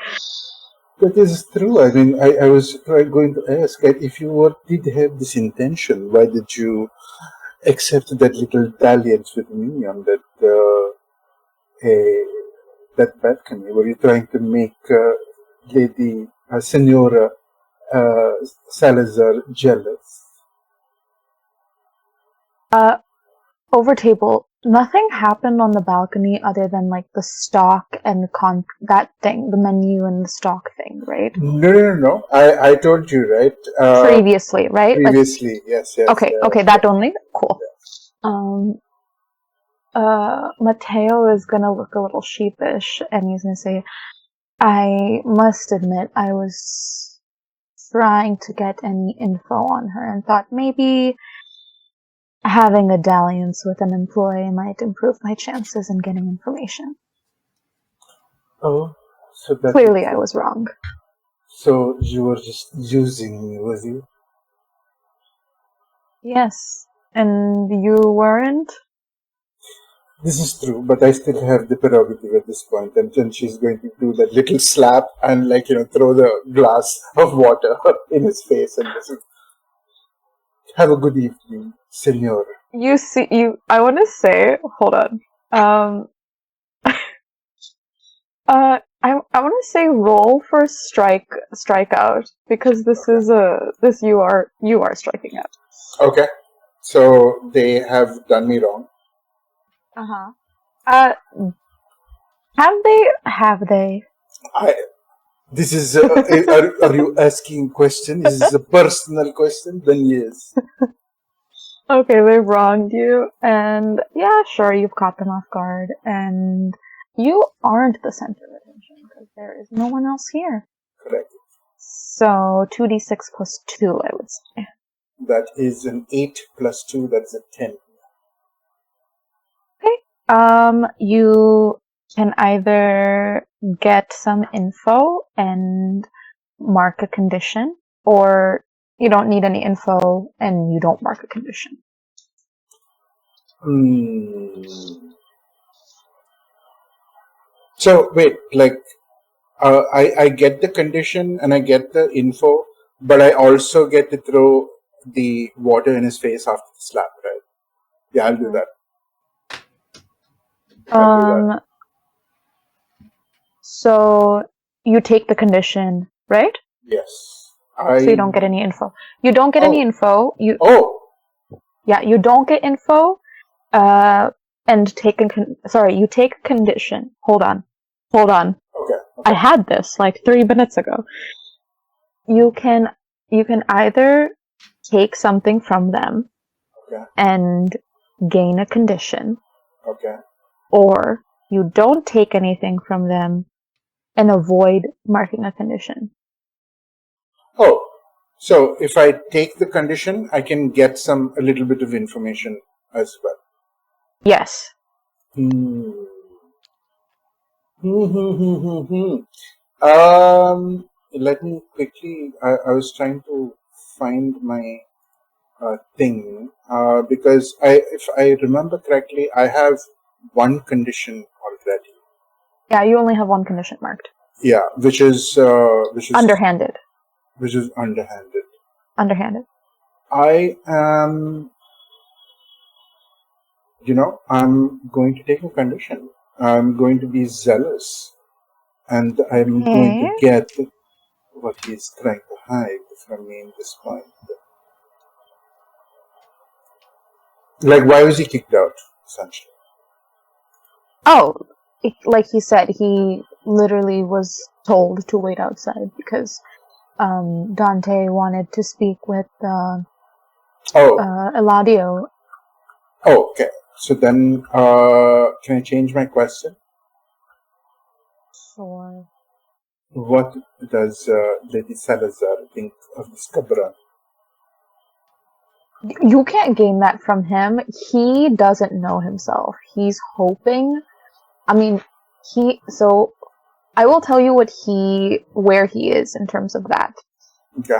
that is true. I mean, I was going to ask, if you did have this intention, why did you accept that little dalliance with me on that balcony? Were you trying to make Senora Salazar jealous? Over table, nothing happened on the balcony other than like the stock and that thing, the menu and the stock thing, right? No. I told you, right? Previously, right? Previously, yes. Okay, that only? Cool. Mateo is gonna look a little sheepish and he's gonna say, I must admit I was trying to get any info on her and thought maybe having a dalliance with an employee might improve my chances in getting information. Oh, so that Clearly I was wrong. So you were just using me, was you? Yes, and you weren't? This is true, but I still have the prerogative at this point, and then she's going to do that little slap and throw the glass of water in his face and listen. Have a good evening, senor. I want to say, hold on. I want to say roll for strikeout because you are striking out. Okay, so they have done me wrong. Have they? This is are you asking question? Is this a personal question? Then yes. Okay, they wronged you, and yeah, sure, you've caught them off guard, and you aren't the center of attention because there is no one else here. Correct. So 2d6 plus 2, I would say. That is an 8 plus 2. That's a 10. Okay. You can either get some info and mark a condition, or you don't need any info and you don't mark a condition. So wait, I get the condition and I get the info, but I also get to throw the water in his face after the slap, right? Yeah, I'll do that. So you take the condition, right? Yes. So you don't get any info. You don't get any info. You don't get info. And you take condition. Hold on. Okay. I had this like 3 minutes ago. You can either take something from them and gain a condition. Okay. Or you don't take anything from them and avoid marking a condition. Oh, so if I take the condition, I can get a little bit of information as well. Yes. Let me quickly. I was trying to find my thing because if I remember correctly, I have one condition already. Yeah, you only have one condition marked. Yeah, which is underhanded. Which is underhanded. Underhanded. I am. I'm going to take a condition. I'm going to be zealous, and I'm going to get what he's trying to hide from me in this point. Why was he kicked out, essentially? Oh, like he said, he literally was told to wait outside because Dante wanted to speak with Eladio. Oh, okay. So then, can I change my question? Sure. What does Lady Salazar think of this cabra? You can't gain that from him. He doesn't know himself. He's hoping. So I will tell you where he is in terms of that. Okay.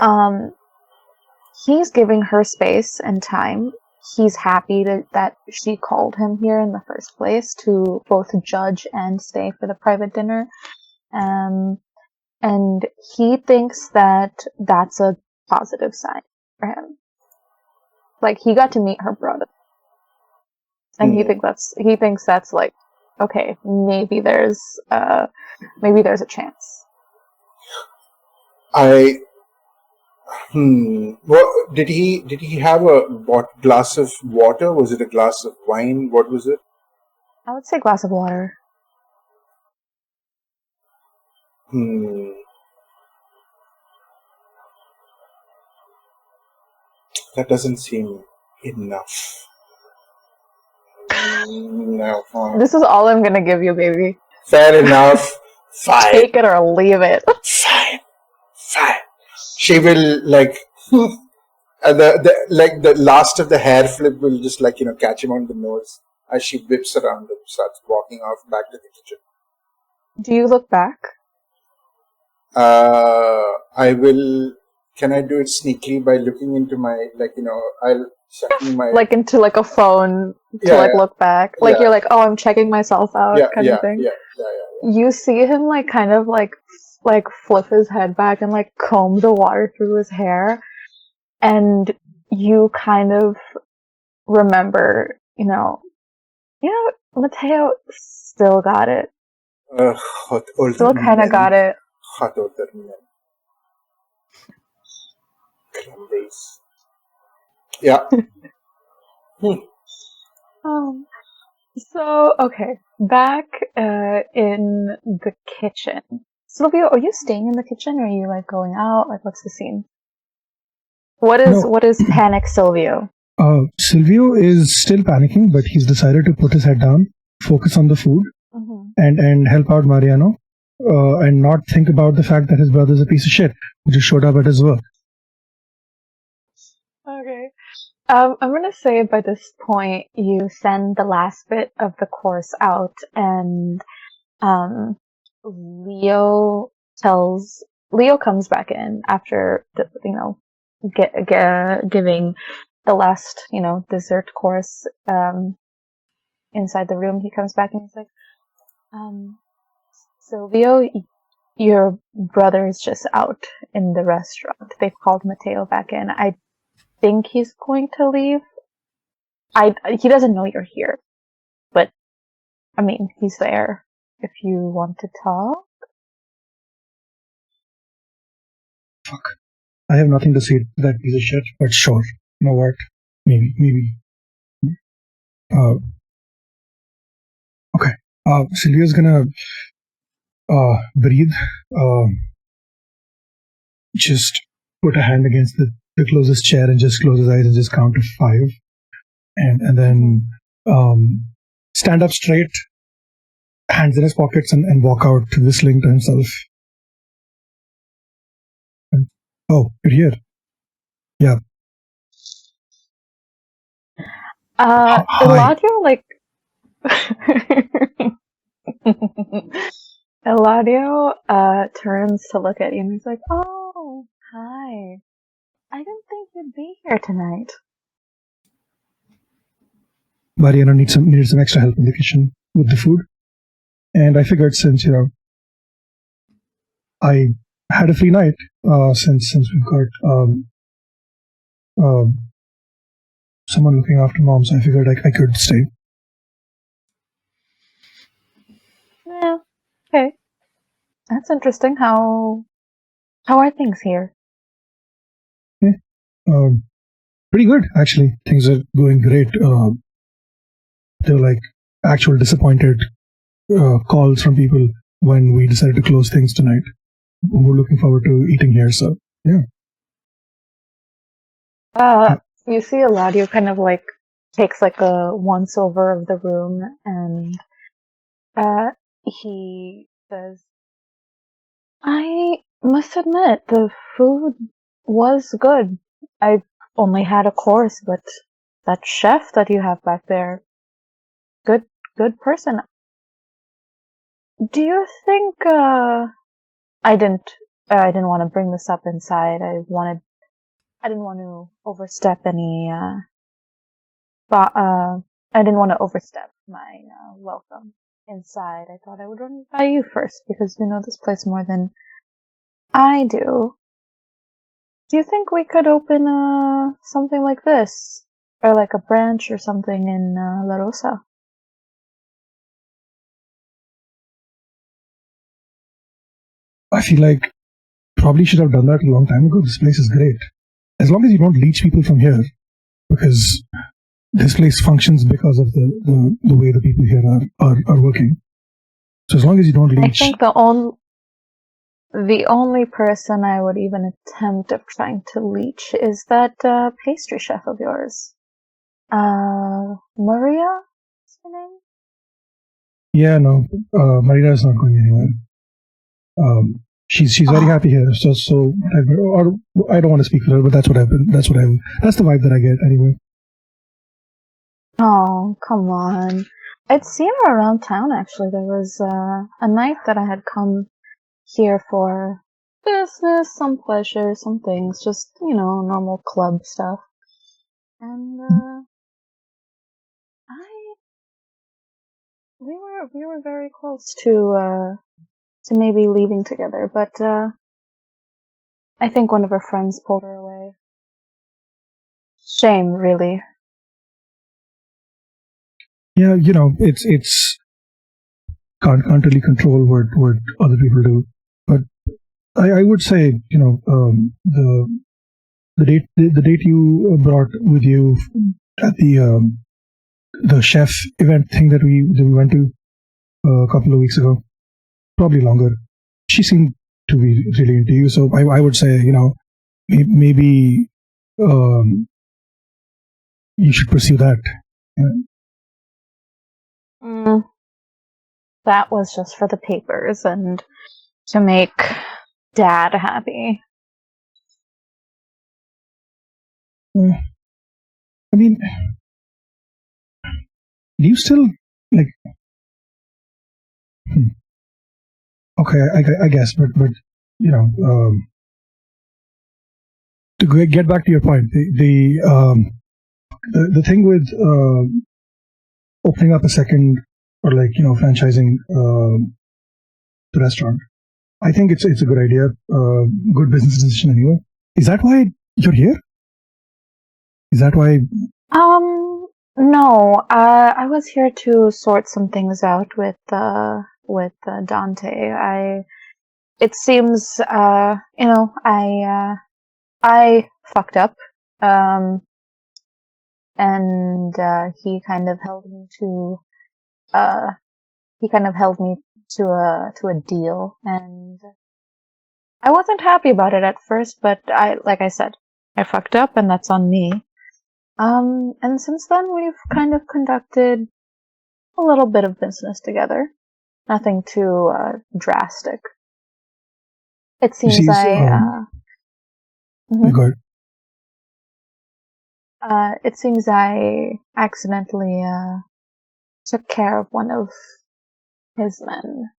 He's giving her space and time. He's happy that she called him here in the first place to both judge and stay for the private dinner. And he thinks that that's a positive sign for him. Like, he got to meet her brother. And he thinks that's like, okay, maybe there's a chance. What did he have a glass of water? Was it a glass of wine? What was it? I would say glass of water. That doesn't seem enough. No, fine. This is all I'm gonna give you, baby. Fair enough. Fine. Take it or leave it. Fine. She will the last of the hair flip will just catch him on the nose as she whips around and starts walking off back to the kitchen. Do you look back? I will. Can I do it sneakily by looking into my I'll checking my into a phone to look back. You're like, oh, I'm checking myself out kind of thing. Yeah. You see him kind of flip his head back and comb the water through his hair, and you kind of remember, Mateo still got it. Still kind of got it. Yeah. So, okay, back in the kitchen. Silvio, are you staying in the kitchen, or are you going out? What's the scene? What is panic Silvio? Silvio is still panicking, but he's decided to put his head down, focus on the food, and help out Mariano, and not think about the fact that his brother's a piece of shit who just showed up at his work. Okay. I'm gonna say by this point you send the last bit of the course out, and Leo comes back in after giving the last dessert course inside the room. He comes back and he's like, Silvio, your brother is just out in the restaurant. They've called Mateo back in. I think he's going to leave. He doesn't know you're here, but he's there if you want to talk. Fuck. I have nothing to say to that piece of shit, but sure. You know what? Maybe. Okay. Sylvia's gonna breathe. Just put a hand against the closest chair and just close his eyes and just count to 5. And then stand up straight, hands in his pockets, and walk out whistling to himself. And, oh, you're here. Yeah. Eladio, Eladio turns to look at you and he's like, oh, hi. I didn't think you'd be here tonight. Mariano needed some extra help in the kitchen with the food. And I figured since, I had a free night, since we've got someone looking after mom, so I figured I could stay. Yeah, okay. That's interesting. How are things here? Yeah. Pretty good, actually. Things are going great. There were actual disappointed calls from people when we decided to close things tonight. We're looking forward to eating here, so yeah. You see Eladio kind of takes a once over of the room, and he says, I must admit the food was good. I only had a course, but that chef that you have back there, good person. Do you think I didn't want to bring this up inside. I didn't want to overstep any I didn't want to overstep my welcome inside. I thought I would run by you first because you know this place more than I do. Do you think we could open something like this? Or a branch or something in La Rosa? I feel like probably should have done that a long time ago. This place is great. As long as you don't leech people from here, because this place functions because of the way the people here are working. So as long as you don't leech... I think the only person I would even attempt of trying to leech is that pastry chef of yours. Maria? What's her name? Yeah, no. Marina is not going anywhere. She's very happy here. So I don't want to speak for her, but that's the vibe that I get anyway. Oh, come on. I'd seen her around town, actually. There was a night that I had come here for business, some pleasure, some things, just, normal club stuff. And, we were very close to maybe leaving together, but, I think one of her friends pulled her away. Shame, really. Yeah, it's can't really control what other people do, but I would say, the date you brought with you at the chef event thing that we went to a couple of weeks ago, probably longer. She seemed to be really into you, so I would say, maybe you should pursue that. That was just for the papers and to make Dad happy. I mean, do you still like? Okay, I guess, but to get back to your point, the thing with opening up a second or franchising the restaurant, I think it's a good idea, good business decision anyway. Is that why you're here? Is that why? No. I was here to sort some things out with Dante. It seems, I fucked up, and he kind of held me to a deal, and I wasn't happy about it at first, but like I said, I fucked up, and that's on me. And since then we've kind of conducted a little bit of business together. Nothing too drastic. It seems it seems I accidentally took care of one of his men.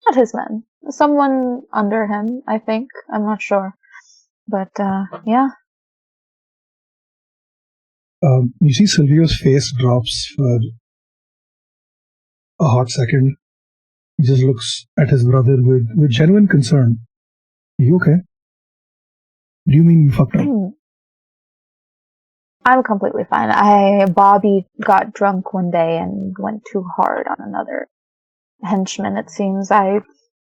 Not his men. Someone under him, I think. I'm not sure. But, yeah. You see Silvio's face drops for a hot second. He just looks at his brother with genuine concern. Are you okay? Do you mean you fucked up? I'm completely fine. Bobby got drunk one day and went too hard on another henchman, it seems. I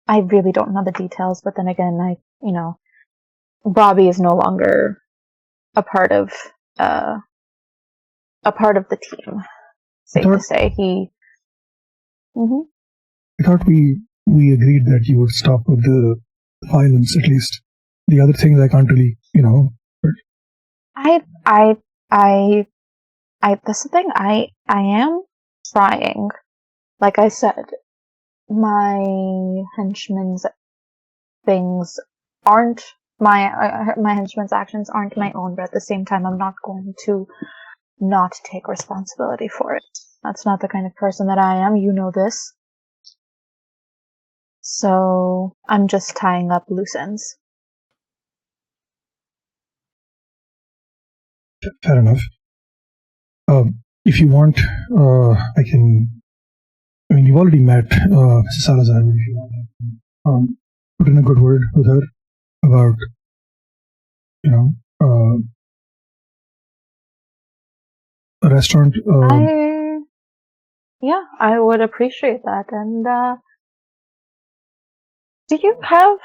really don't know the details, but then again, Bobby is no longer a part of the team. Safe to say, he. I thought we agreed that you would stop with the violence, at least. The other things I can't really, That's the thing. I am trying. Like I said, my henchmen's things aren't my henchmen's actions aren't my own, but at the same time, I'm not going to not take responsibility for it. That's not the kind of person that I am. You know this. So I'm just tying up loose ends. Fair enough. If you want, I can. I mean, you've already met Mrs. Salazar. If you want, put in a good word with her about, a restaurant. I would appreciate that. And do you have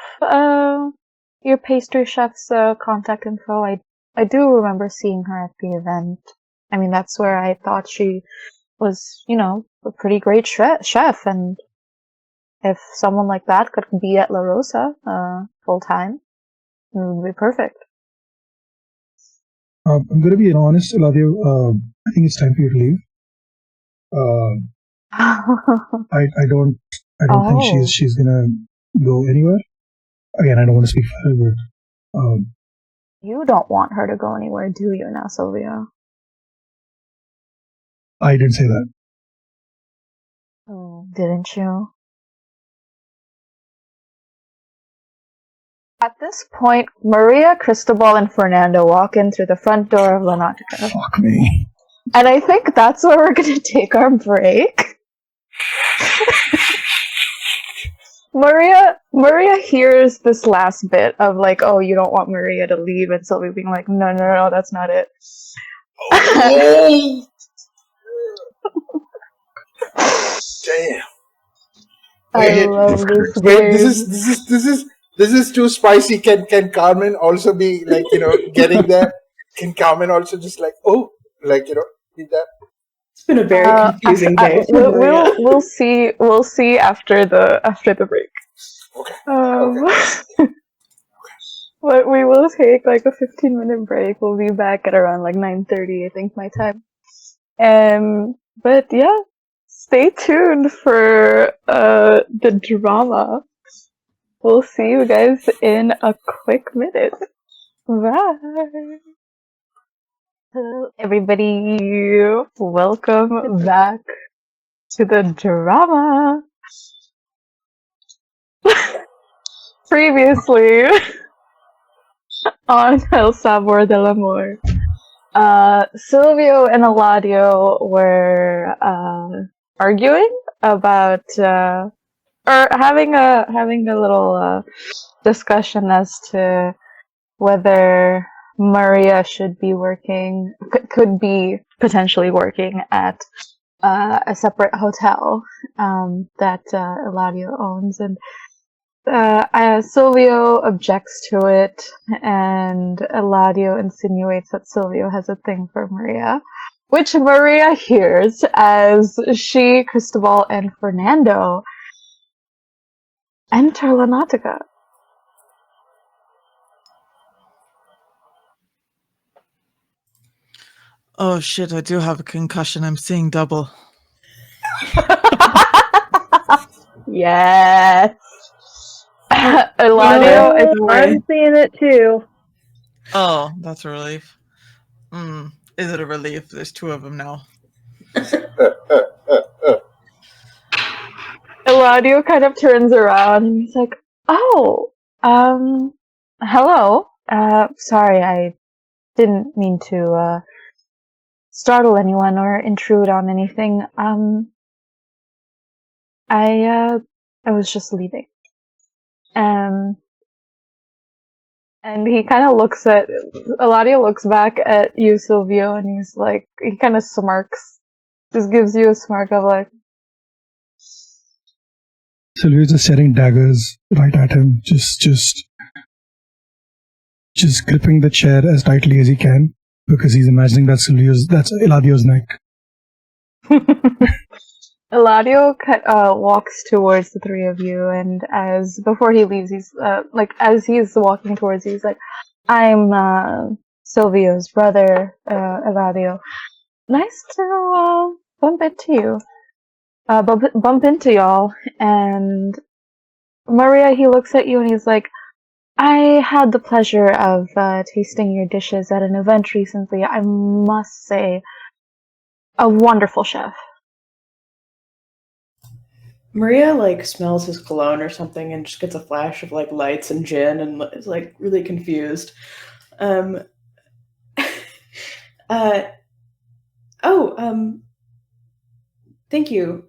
your pastry chef's contact info. I do remember seeing her at the event. I mean, that's where I thought she was, a pretty great chef, and if someone like that could be at La Rosa full time, it would be perfect. I'm going to be honest, Eladio. I think it's time for you to leave. I don't think she's gonna go anywhere. Again, I don't want to speak for her, but You don't want her to go anywhere, do you now, Silvio? I didn't say that. Oh, didn't you? At this point, Maria, Cristobal, and Fernando walk in through the front door of La Náutica. Fuck me. And I think that's where we're going to take our break. Maria hears this last bit of like, oh, you don't want Maria to leave, and Sylvie being like, no, that's not it. Oh. Damn. I love this Wait, game. this is too spicy. Can Carmen also be like, getting there? Can Carmen also just like, be that? It's been a very confusing day. We'll see after the break. Okay. But we will take like a 15-minute break. We'll be back at around like 9:30, I think, my time. But yeah, stay tuned for the drama. We'll see you guys in a quick minute. Bye. Hello, everybody. Welcome back to the drama. Previously on El Sabor del Amor, Silvio and Eladio were arguing about or having a little discussion as to whether Maria should be could be potentially working at a separate hotel that Eladio owns, and Silvio objects to it, and Eladio insinuates that Silvio has a thing for Maria, which Maria hears as she, Cristobal, and Fernando enter La Náutica. Oh shit, I do have a concussion. I'm seeing double. Yes. Eladio is I'm seeing it too. Oh, that's a relief. Is it a relief? There's two of them now. Eladio kind of turns around and he's like, "Oh, hello. Sorry, I didn't mean to startle anyone or intrude on anything. I was just leaving." And he kind of Eladio looks back at you, Silvio, and he's like, he kind of smirks. Just gives you a smirk of like... Silvio's just setting daggers right at him, just gripping the chair as tightly as he can, because he's imagining that's Eladio's neck. Eladio walks towards the three of you, and before he leaves, he's as he's walking towards you, he's like, "I'm Silvio's brother, Eladio. Nice to bump into y'all." And Maria, he looks at you and he's like, "I had the pleasure of tasting your dishes at an event recently. I must say, a wonderful chef." Maria smells his cologne or something and just gets a flash of lights and gin and is really confused. Thank you.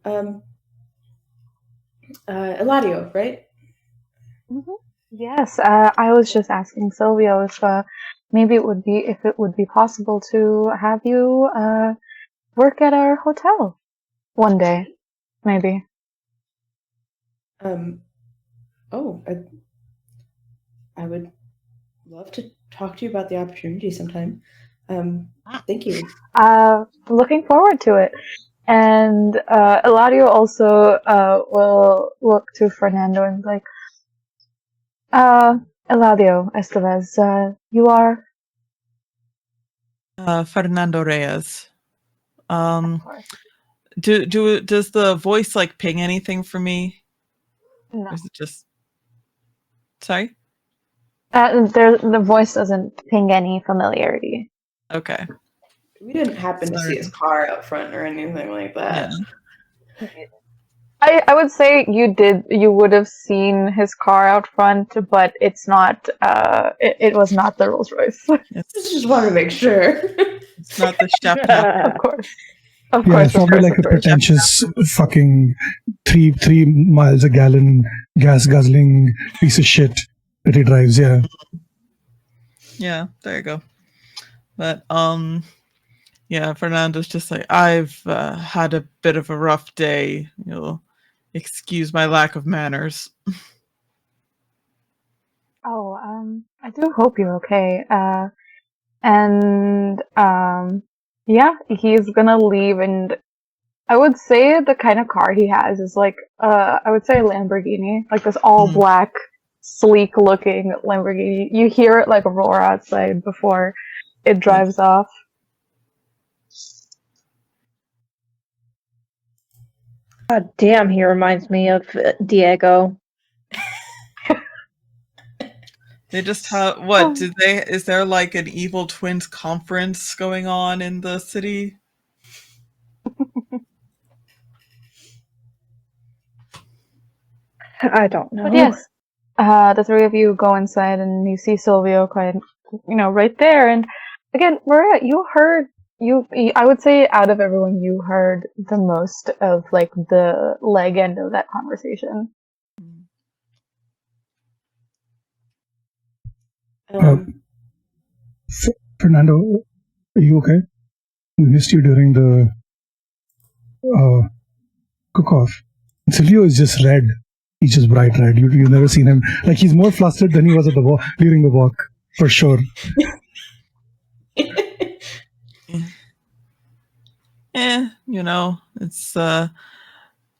Eladio, right? Mm-hmm. Yes, I was just asking Silvio if maybe it would be possible to have you work at our hotel one day, maybe. I would love to talk to you about the opportunity sometime. Thank you. Looking forward to it. And Eladio also will look to Fernando and be like, Eladio Estevez, you are? Fernando Reyes. Of course. Does the voice like ping anything for me? No. Or is it just... Sorry? The voice doesn't ping any familiarity. Okay. We didn't happen to see his car out front or anything like that. Yeah. I would say you would have seen his car out front, but it's not it was not the Rolls Royce. Just want to make sure. It's not the chef now. Of course. Of Yeah, course, it's probably like a pretentious fucking 3 miles a gallon gas guzzling piece of shit that he drives. Yeah. Yeah, there you go. But yeah, Fernando's just like, I've had a bit of a rough day. You'll excuse my lack of manners. Oh, I do hope you're okay. And yeah, he's gonna leave, and I would say the kind of car he has is like I would say a Lamborghini, like this all black, sleek looking Lamborghini. You hear it like roar outside before it drives off. God damn, he reminds me of Diego. They just have what? Is there like an evil twins conference going on in the city? I don't know. But yes, the three of you go inside and you see Silvio quite, right there. And again, Maria, you heard, I would say out of everyone, you heard the most of like the leg end of that conversation. Fernando, are you okay? We missed you during the cook-off. Silvio is just red. He's just bright red. You've never seen him. Like, he's more flustered than he was at during the walk, for sure. It's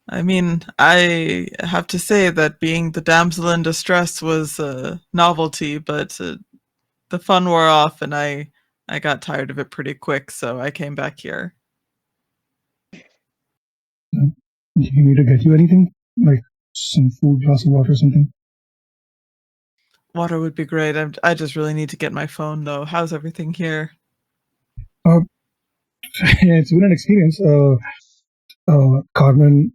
I mean, I have to say that being the damsel in distress was a novelty, but the fun wore off and I got tired of it pretty quick, so I came back here. You need me to get you anything? Like some food, glass of water or something? Water would be great. I just really need to get my phone, though. How's everything here? Yeah, it's been an experience. Carmen,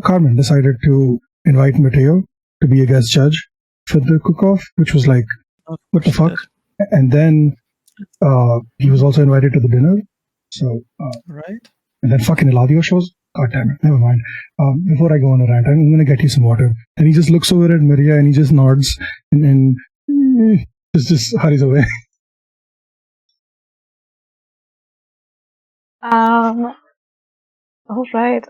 Carmen decided to invite Mateo to be a guest judge for the cook-off, which was like, what the fuck? And then he was also invited to the dinner. So, right. And then fucking Eladio shows. God damn it, never mind. Before I go on a rant, I'm going to get you some water. And he just looks over at Maria and he just nods and just hurries away. All right.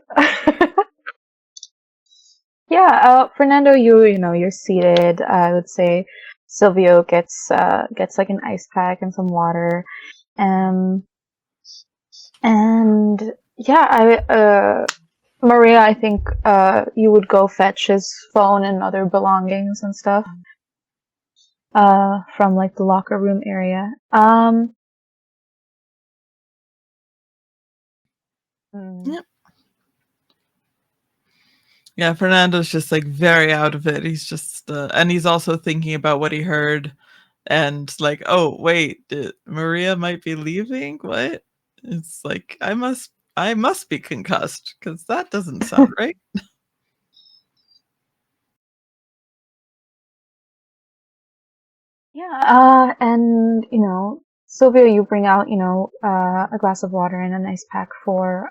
Yeah, Fernando, you're seated. I would say Silvio gets like an ice pack and some water. And yeah, Maria, I think you would go fetch his phone and other belongings and stuff from like the locker room area. Yep. Yeah, Fernando's just like very out of it. He's just and he's also thinking about what he heard and like, oh wait, Maria might be leaving? What? It's like I must be concussed because that doesn't sound right. Yeah, and Silvio, you bring out a glass of water and an ice pack for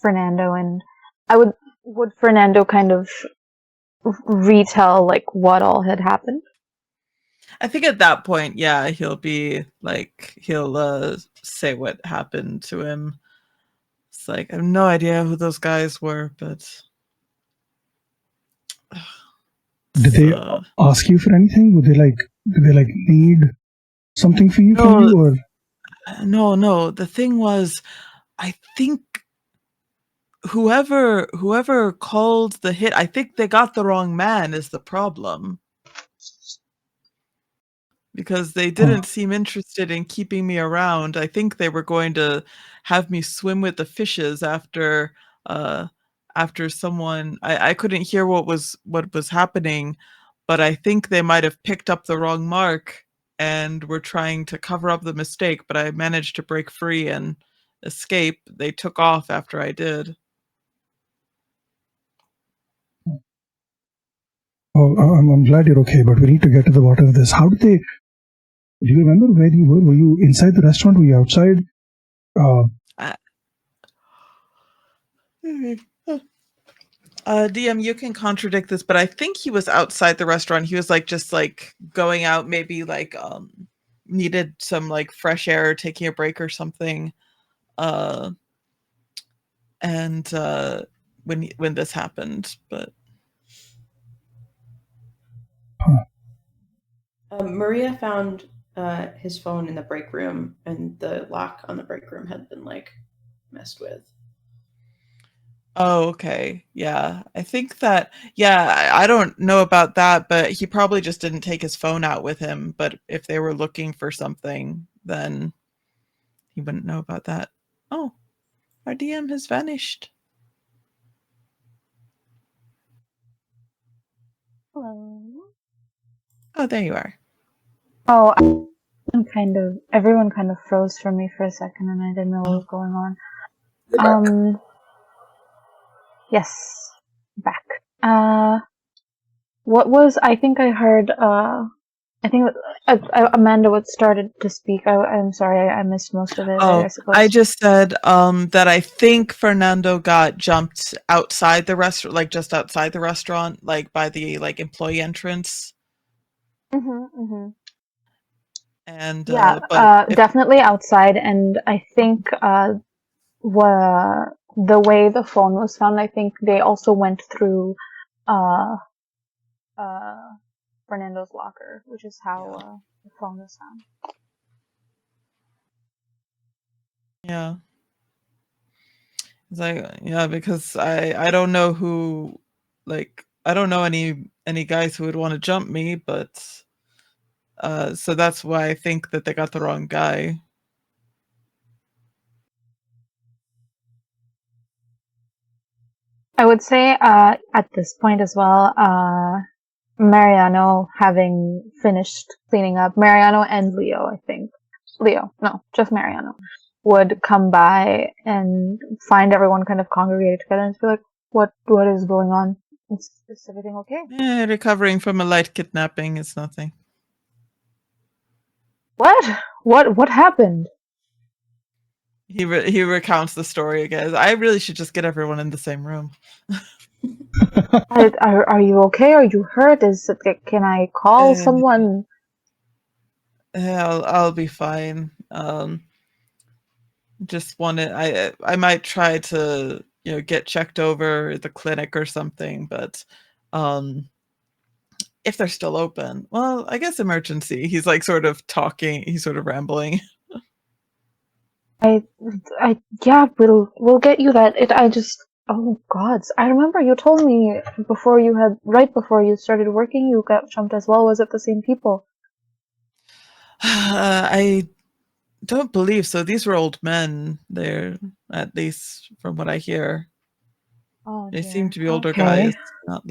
Fernando, and would Fernando kind of retell like what all had happened? I think at that point, yeah, he'll be like he'll say what happened to him. It's like I have no idea who those guys were, but Did they ask you for anything? Did they need something from you, or? No. The thing was, I think whoever called the hit, I think they got the wrong man is the problem. Because they didn't seem interested in keeping me around. I think they were going to have me swim with the fishes after someone. I couldn't hear what was happening, but I think they might have picked up the wrong mark and were trying to cover up the mistake, but I managed to break free and escape. They took off after I did. Oh, I'm glad you're okay, but we need to get to the bottom of this. How did they... Do you remember where you were? Were you inside the restaurant? Were you outside? DM, you can contradict this, but I think he was outside the restaurant. He was just going out, maybe needed some fresh air, taking a break or something. And when this happened, but Maria found his phone in the break room, and the lock on the break room had been messed with. Oh, okay. Yeah. I think that, I don't know about that, but he probably just didn't take his phone out with him. But if they were looking for something, then he wouldn't know about that. Oh, our DM has vanished. Hello. Oh, there you are. Oh, everyone kind of froze for me for a second, and I didn't know what was going on. Yes, back. What was? I think I heard. I think Amanda would started to speak. I'm sorry, I missed most of it. Oh, I suppose. I just said that I think Fernando got jumped outside the restaurant, just outside the restaurant, by the employee entrance. And but definitely outside, and I think the way the phone was found, I think they also went through Fernando's locker, which is how the phone was found. Yeah. Because I don't know who, I don't know any guys who would want to jump me, but so that's why I think that they got the wrong guy. I would say at this point as well, Mariano, having finished cleaning up, Mariano and Leo, I think. Just Mariano, would come by and find everyone kind of congregated together and be like, what is going on? Is everything okay? Recovering from a light kidnapping is nothing. What happened? He recounts the story again. I really should just get everyone in the same room. Are you okay? Are you hurt? Can I call someone? I'll be fine. Just wanted I might try to get checked over at the clinic or something, but if they're still open, well, I guess emergency. He's sort of talking. He's sort of rambling. We'll get you that. Oh gods, I remember you told me right before you started working, you got jumped as well. Was it the same people? I don't believe so. These were old men. They're, at least from what I hear. Oh, they dear. seem to be older Okay. guys, not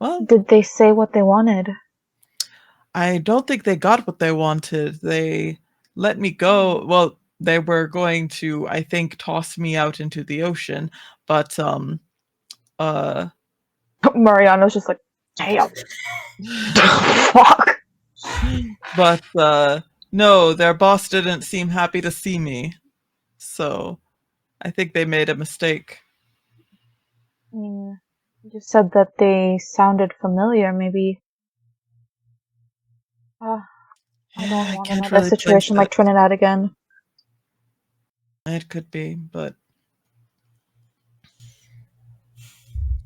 well. Did they say what they wanted? I don't think they got what they wanted. They let me go. Well, they were going to, I think, toss me out into the ocean, but Mariano's just like, damn. Fuck. But no, their boss didn't seem happy to see me, so I think they made a mistake. I mean, you said that they sounded familiar. Maybe. I don't want another really situation like Trinidad again. It could be, but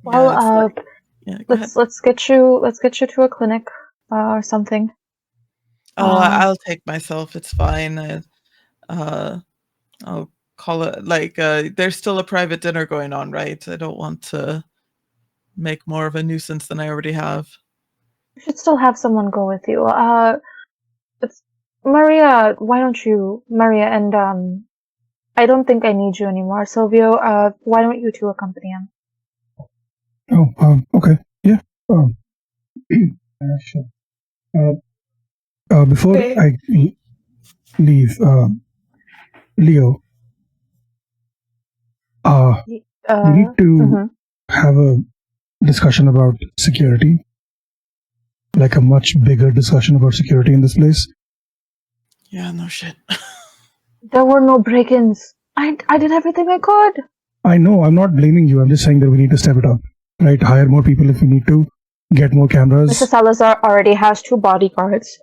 well, Yeah, go ahead. let's get you to a clinic or something. Oh, I'll take myself. It's fine. I'll call it like there's still a private dinner going on, right? I don't want to make more of a nuisance than I already have. You should still have someone go with you. It's Maria. Why don't you, Maria? And I don't think I need you anymore, Silvio. Why don't you two accompany him? Oh, okay. Yeah. Sure. Before Okay. I leave, Leo, we need to mhm. have a discussion about security, like a much bigger discussion about security in this place. Yeah, no shit. There were no break-ins. I did everything I could. I know, I'm not blaming you. I'm just saying that we need to step it up, right? Hire more people if we need to, get more cameras. Mr. Salazar already has 2 bodyguards,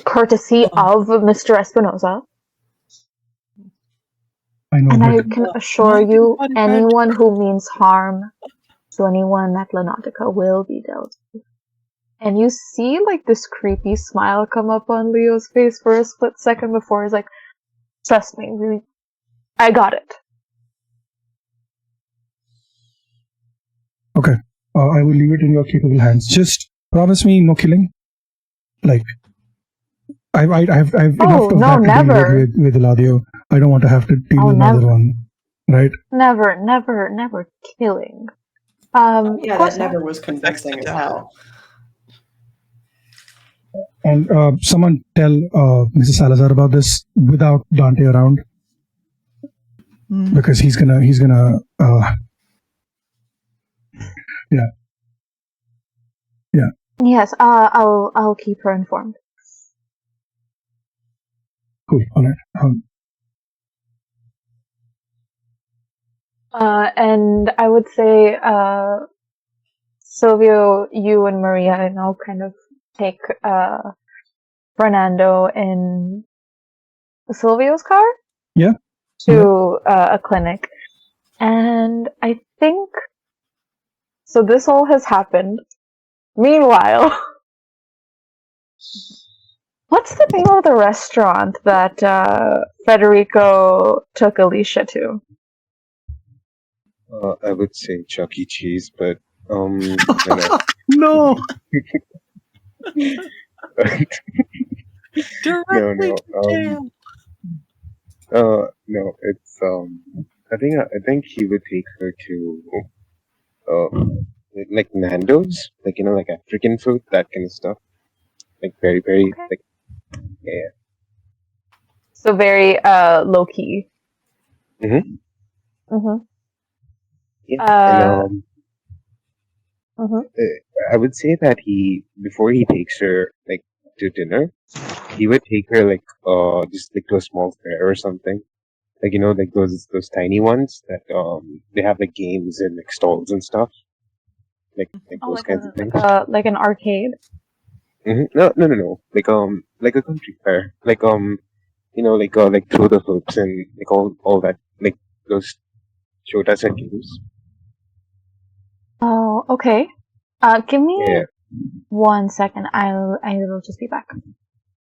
courtesy of Mr. Espinosa. I know, And but I can assure you, anyone who means harm to anyone at Náutica will be dealt with. And you see, like, this creepy smile come up on Leo's face for a split second before he's like, trust me, I got it. okay. I will leave it in your capable hands. Just promise me no killing. Like, I've enough of no, that to never. deal with Eladio. I don't want to have to deal with another one, right? Never killing. Yeah, that never was convincing as hell. And someone tell Mrs. Salazar about this without Dante around, because he's gonna yeah. Yes, I'll keep her informed. Cool. All right. And I would say, Silvio, you and Maria, and I'll kind of take Fernando in Silvio's car. Yeah. To a clinic, and I think so. This all has happened. Meanwhile, what's the name of the restaurant that Federico took Alicia to? I would say Chuck E. Cheese, but No. no, Directly to jail. No, it's I think he would take her to like Nando's, like like African food, that kind of stuff, like very Okay. like yeah. So very low key. Mhm. Mhm. Yeah, and Mhm. I would say that before he takes her like to dinner, he would take her like just like to a small fair or something, like like those tiny ones that they have like games and like stalls and stuff, like those kinds of things. Like an arcade. No, like a country fair, like like throw the hoops and like all that, like those shota set games. Oh, okay. Give me Yeah. 1 second. I will just be back.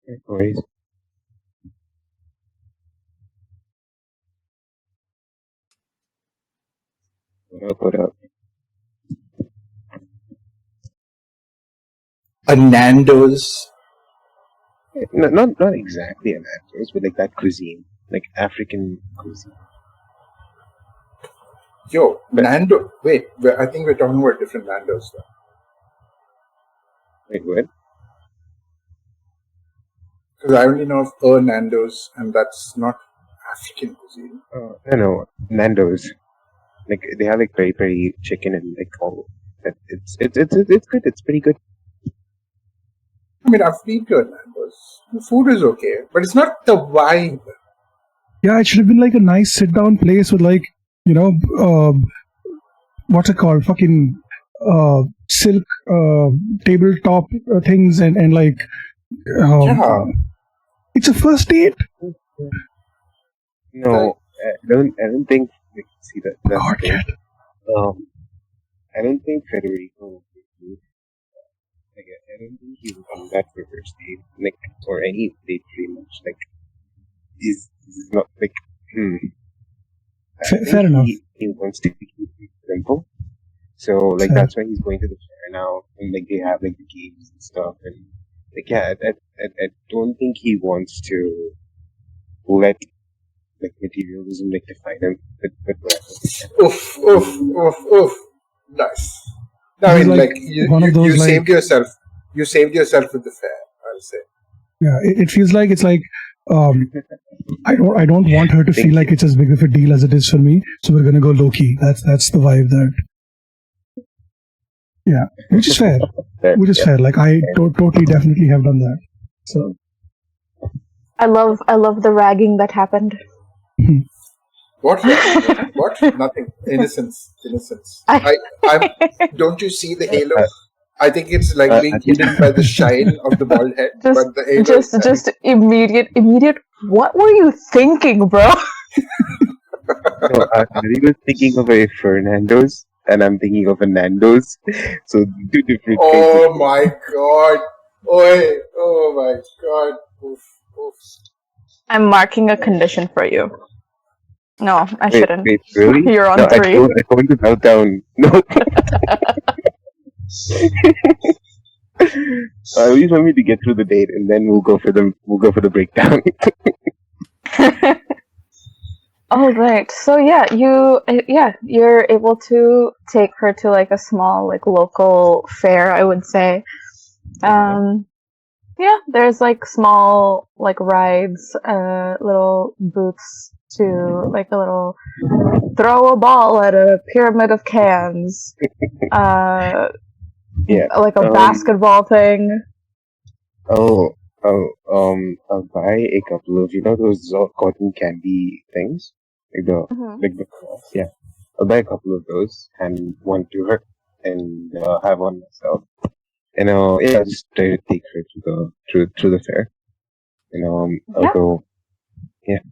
No worries. What up? A Nando's. No, not exactly a Nando's, but like that cuisine, like African cuisine. Yo, Nando. Wait, I think we're talking about different Nando's though. Wait, what? Because I only know of a Nando's, and that's not African cuisine. No, Nando's. Like they have like very chicken and like all that. It's good. It's pretty good. I mean, I've been to a Nando's. The food is okay, but it's not the vibe. Yeah, it should have been like a nice sit-down place with like, what's it called? Fucking silk tabletop things and like. Yeah. It's a first date. No, I don't think. See that. God, thing. I don't think Federico will do like I don't think he will do that for first date, like or any date pretty much. Like he's not like I think Fair enough. he wants to keep it simple. So like Fair. that's why he's going to the fair now, and like they have like the games and stuff, and like yeah, I don't think he wants to let like materialism like define him, but whatever. Oof, oof, oof, oof. Nice. I He's mean, like like one of those, you like- saved yourself. You saved yourself with the fair. I'll say. Yeah, it feels like it's like I don't want her to Thank feel like it's as big of a deal as it is for me. So we're gonna go low key. That's the vibe that. Yeah, which is fair. Which is fair. Like I totally definitely have done that. So I love the ragging that happened. What? What? Nothing. Innocence. Don't you see the halo? I think it's like being hidden by the shine of the bald head. But the halo Just immediate. What were you thinking, bro? No, I was thinking of a Fernando's, and I'm thinking of a Nando's. So two different. Oh my god! Oi! Oh my god! Oof, oof. I'm marking a condition for you. No, I shouldn't. Wait, really? You're on no, 3. I told you to melt down. No. At least want me to get through the date, and then we'll go for the breakdown. Oh right. So you're able to take her to like a small like local fair, I would say. Yeah, there's like small like rides, little booths to like a little throw a ball at a pyramid of cans. Yeah. Like a basketball thing. I'll buy a couple of those cotton candy things, like the yeah. I'll buy a couple of those and one to her, and have one myself. And I'll just try to take her through the fair. I'll Yeah. go. Yeah.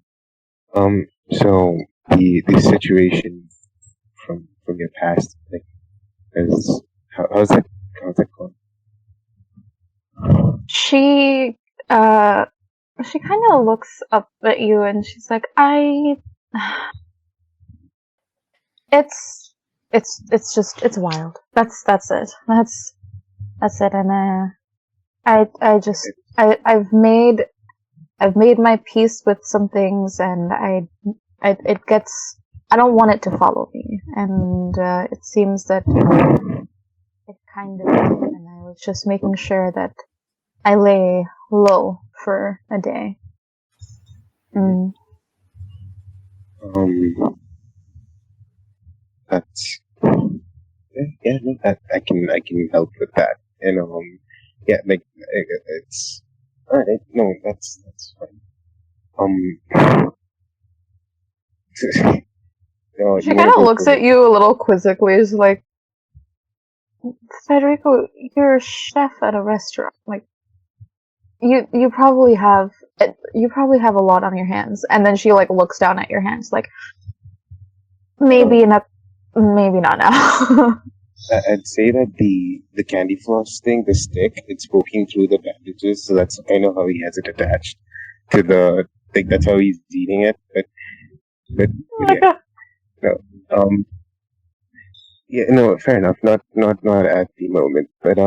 So the situation from your past, like, is how's that going? She kind of looks up at you and she's like, it's wild. That's it. That's it. And I've made my peace with some things, and I don't want it to follow me, and it seems that it kind of did, and I was just making sure that I lay low for a day. That's no, that I can help with that. And like it's all right. No, that's fine. No, She kind of looks at you a little quizzically. Is like, Federico, you're a chef at a restaurant. Like, you probably have a lot on your hands. And then she like looks down at your hands, like, maybe not now. I'd say that the candy floss thing, the stick, it's poking through the bandages, so that's kind of how he has it attached to the. Like that's how he's eating it, but yeah. No, yeah, no, fair enough. Not at the moment, but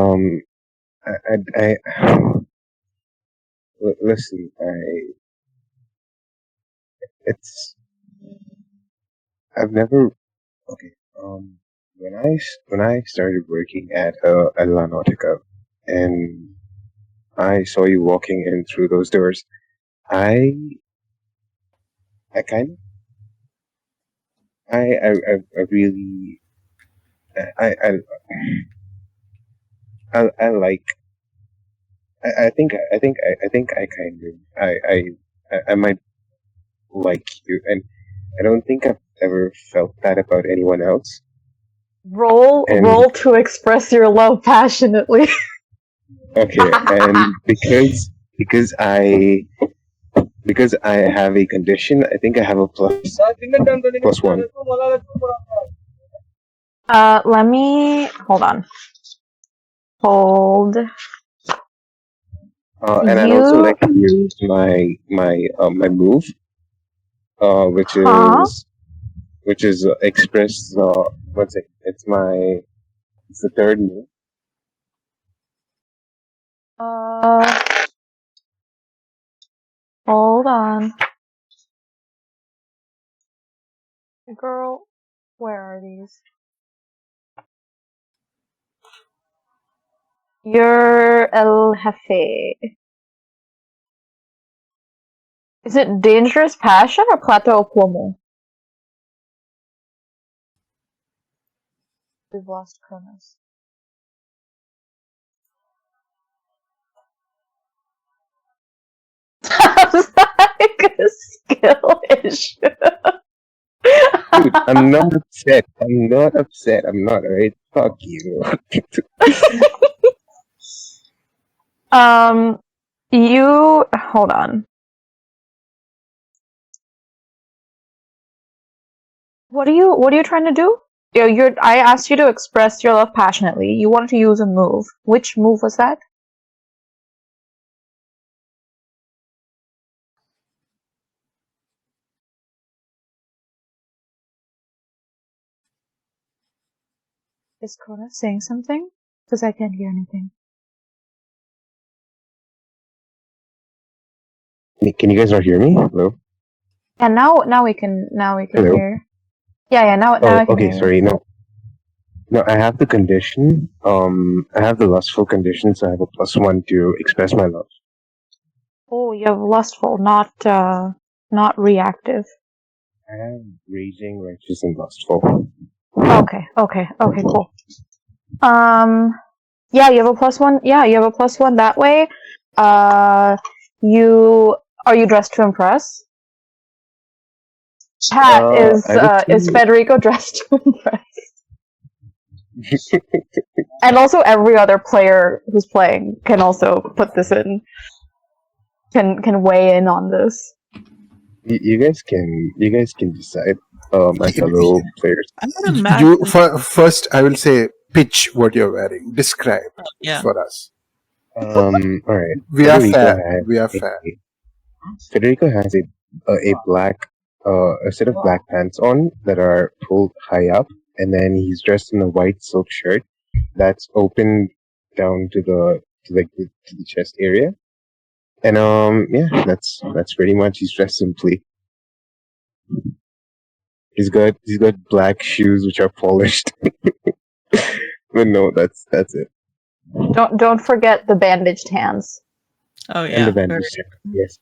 listen, I've never, okay, when I started working at La Náutica, and I saw you walking in through those doors, I kind of, I really, I like. I think I kind of I might like you, and I don't think I've ever felt that about anyone else. Roll to express your love passionately. Okay, and because I have a condition, I think I have a plus one. Let me hold on. Hold. And I'd also like to use my move, which is express. What's it? It's the third move. Hold on. Girl, where are these? You're El Jefe. Is it Dangerous Passion or Plata o Plomo? We've lost Kronos. Sounds like a skill issue. Dude, I'm not upset. I'm not, alright? Fuck you. You hold on. What are you trying to do? I asked you to express your love passionately. You wanted to use a move. Which move was that? Is Kronos saying something? Because I can't hear anything. Can you guys not hear me? Hello? And now we can Hello? hear. Yeah, now I can okay, hear sorry, you. No, I have the condition. I have the lustful condition, so I have a +1 to express my love. Oh, you have lustful, not reactive. I have raging, righteous, and lustful. Okay, cool. Yeah, you have a +1. Yeah, you have a +1 that way. Are you dressed to impress? Is Federico dressed to impress? And also every other player who's playing can also put this in. Can weigh in on this. You guys can decide, my fellow players. I'm gonna imagine. First, I will say, pitch what you're wearing. Describe for us. All right. We are fair. Federico has a black, a set of black pants on that are pulled high up, and then he's dressed in a white silk shirt that's open down to the chest area. And yeah, that's pretty much. He's dressed simply. He's got black shoes which are polished. But no, that's it. Don't forget the bandaged hands. Oh yeah. And the bandaged hands, yes.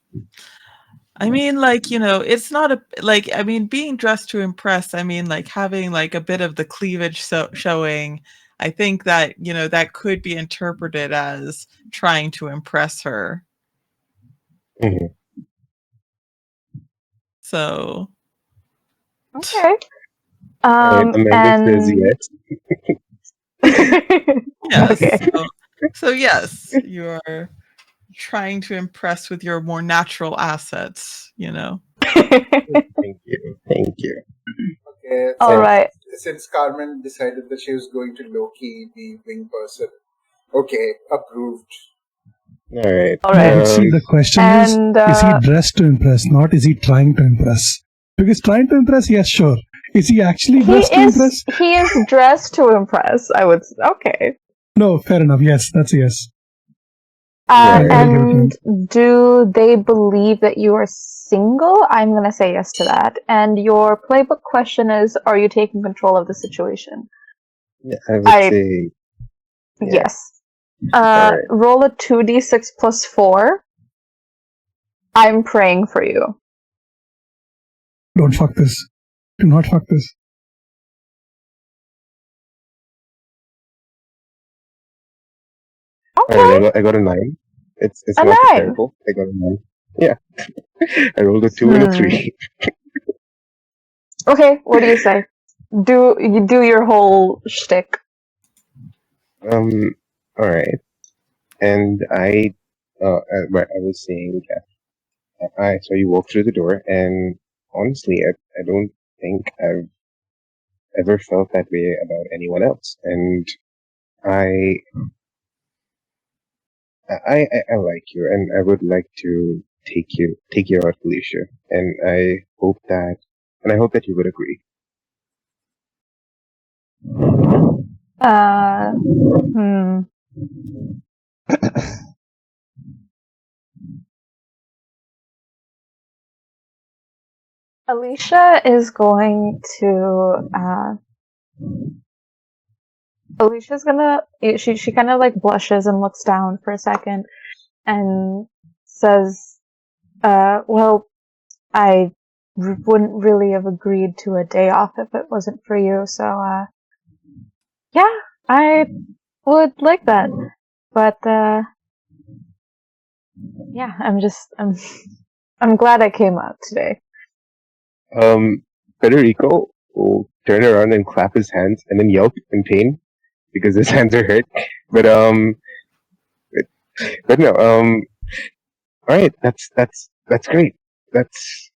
I mean, like, it's not being dressed to impress. I mean, like having like a bit of the cleavage showing. I think that, that could be interpreted as trying to impress her. Mm-hmm. So. Okay. Amanda says yes. Yes. Okay. So yes, you're trying to impress with your more natural assets, Thank you. Okay. All right. Since Carmen decided that she was going to low-key be wing person, okay, approved. All right. See, the question is he dressed to impress, not is he trying to impress? Because trying to impress, yes, sure. Is he actually dressed to impress? He is dressed to impress, I would say. Okay. No, fair enough. Yes, that's a yes. And do they believe that you are single? I'm going to say yes to that. And your playbook question is, are you taking control of the situation? Yeah, I would say yes. Roll a 2d6 plus 4. I'm praying for you. Don't fuck this. Do not fuck this. Okay. Alright, I got a 9. It's not terrible. I got a 9. Yeah. I rolled a 2 and a 3. Okay, what do you say? Do your whole shtick. Alright. And I was saying that I saw you walk through the door, and honestly, I don't think I've ever felt that way about anyone else, and I like you, and I would like to take you out, Felicia, and I hope that you would agree. Hmm. Alicia is going to, Alicia's gonna, she kind of like blushes and looks down for a second and says, well, I wouldn't really have agreed to a day off if it wasn't for you, so, yeah, I would like that. But, yeah, I'm glad I came out today. Federico will turn around and clap his hands and then yelp in pain because his hands are hurt. But no. All right, that's great. That's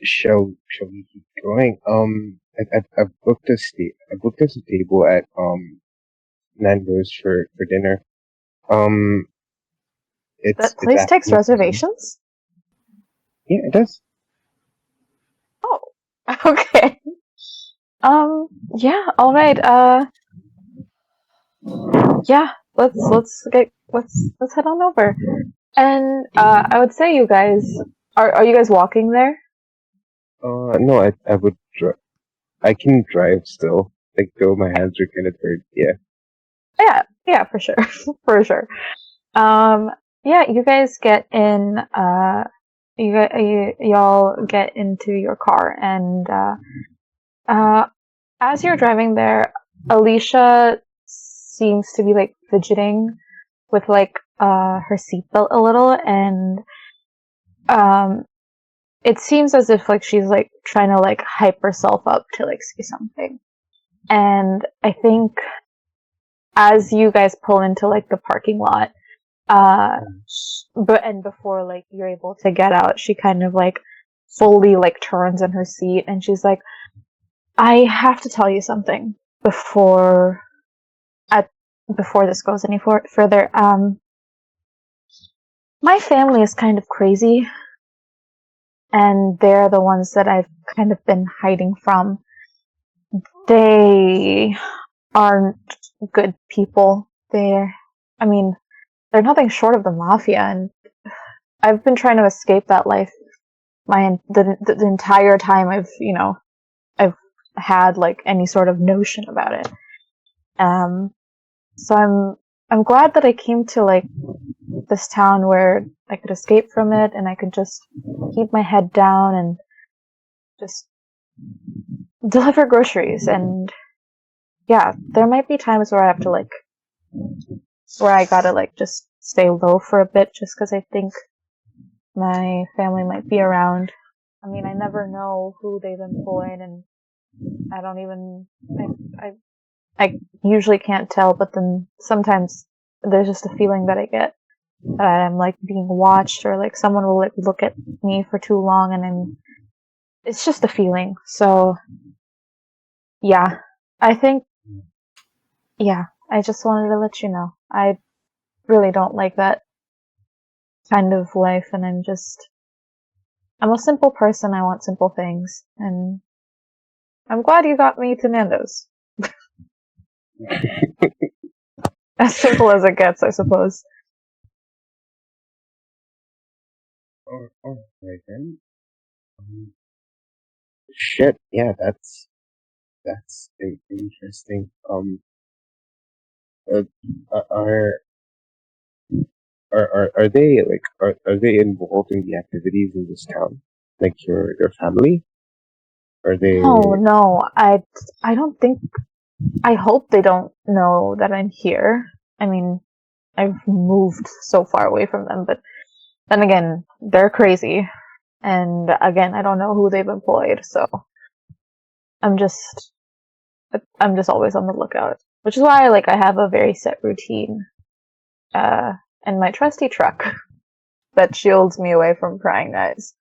shall we keep going? I've booked us a table at Nando's for dinner. That place takes reservations? Yeah, it does. Oh, okay. Yeah, all right. Yeah, let's head on over. And I would say you guys are you guys walking there? No, I would. I can drive still. Like though my hands are kind of hurt. Yeah. Yeah, for sure, for sure. Yeah, you guys get in. Y'all get into your car, and as you're driving there, Alicia seems to be like fidgeting with like her seatbelt a little, and it seems as if like she's like trying to like hype herself up to like say something. And I think as you guys pull into like the parking lot, but before like you're able to get out, she kind of like fully like turns in her seat and she's like, I have to tell you something before this goes any further. My family is kind of crazy, and they're the ones that I've kind of been hiding from. They aren't good people. They're nothing short of the mafia, and I've been trying to escape that life the entire time I've had like any sort of notion about it. So I'm glad that I came to like this town where I could escape from it and I could just keep my head down and just deliver groceries. And yeah, there might be times where I have to like, where I gotta like just stay low for a bit just because I think my family might be around. I mean, I never know who they've employed, and I don't even, I usually can't tell, but then sometimes there's just a feeling that I get that I'm like being watched, or like someone will like look at me for too long, and it's just a feeling. So yeah, I just wanted to let you know. I really don't like that kind of life, and I'm a simple person. I want simple things, and I'm glad you got me to Nando's. As simple as it gets, I suppose. All right then. Shit. Yeah, that's interesting. Uh, are they like are they involved in the activities in this town? Like your family? Are they? No, I don't think. I hope they don't know that I'm here. I mean, I've moved so far away from them, but then again, they're crazy. And again, I don't know who they've employed, so I'm just always on the lookout. Which is why I have a very set routine. And my trusty truck that shields me away from prying eyes.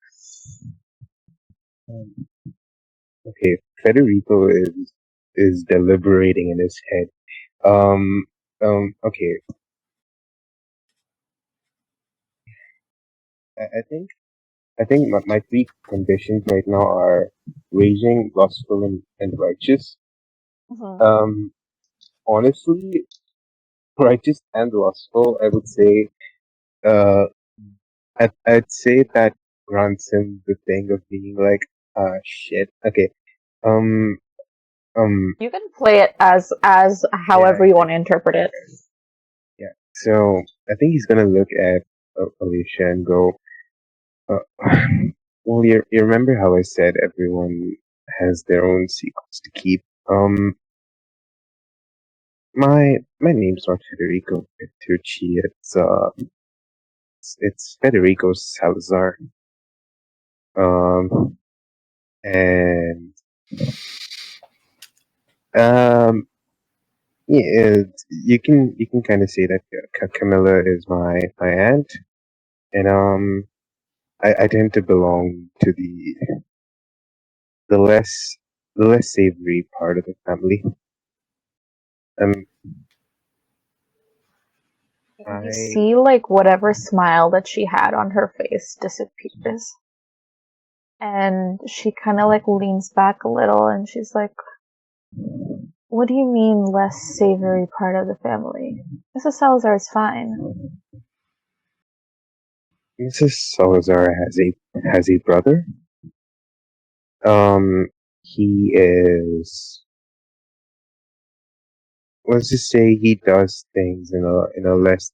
Okay, Federico is deliberating in his head. Okay. I think my three conditions right now are raging, lustful, and righteous. Um, honestly, righteous and lustful, I would say. Uh, I'd say that grants him the thing of being like, shit. Okay. Um, You can play it as however you want to interpret it. Yeah. So I think he's gonna look at Alicia and go, uh, well, you remember how I said everyone has their own secrets to keep? My name's not Federico Petrucci. It's Federico Salazar. And yeah, you can kind of say that Camilla is my aunt, and I tend to belong to the less savory part of the family. You see, like, whatever smile that she had on her face disappears. And she kind of, like, leans back a little and she's like, what do you mean less savory part of the family? Mrs. Salazar is fine. Mrs. Salazar has a brother. He is. Let's just say he does things in a less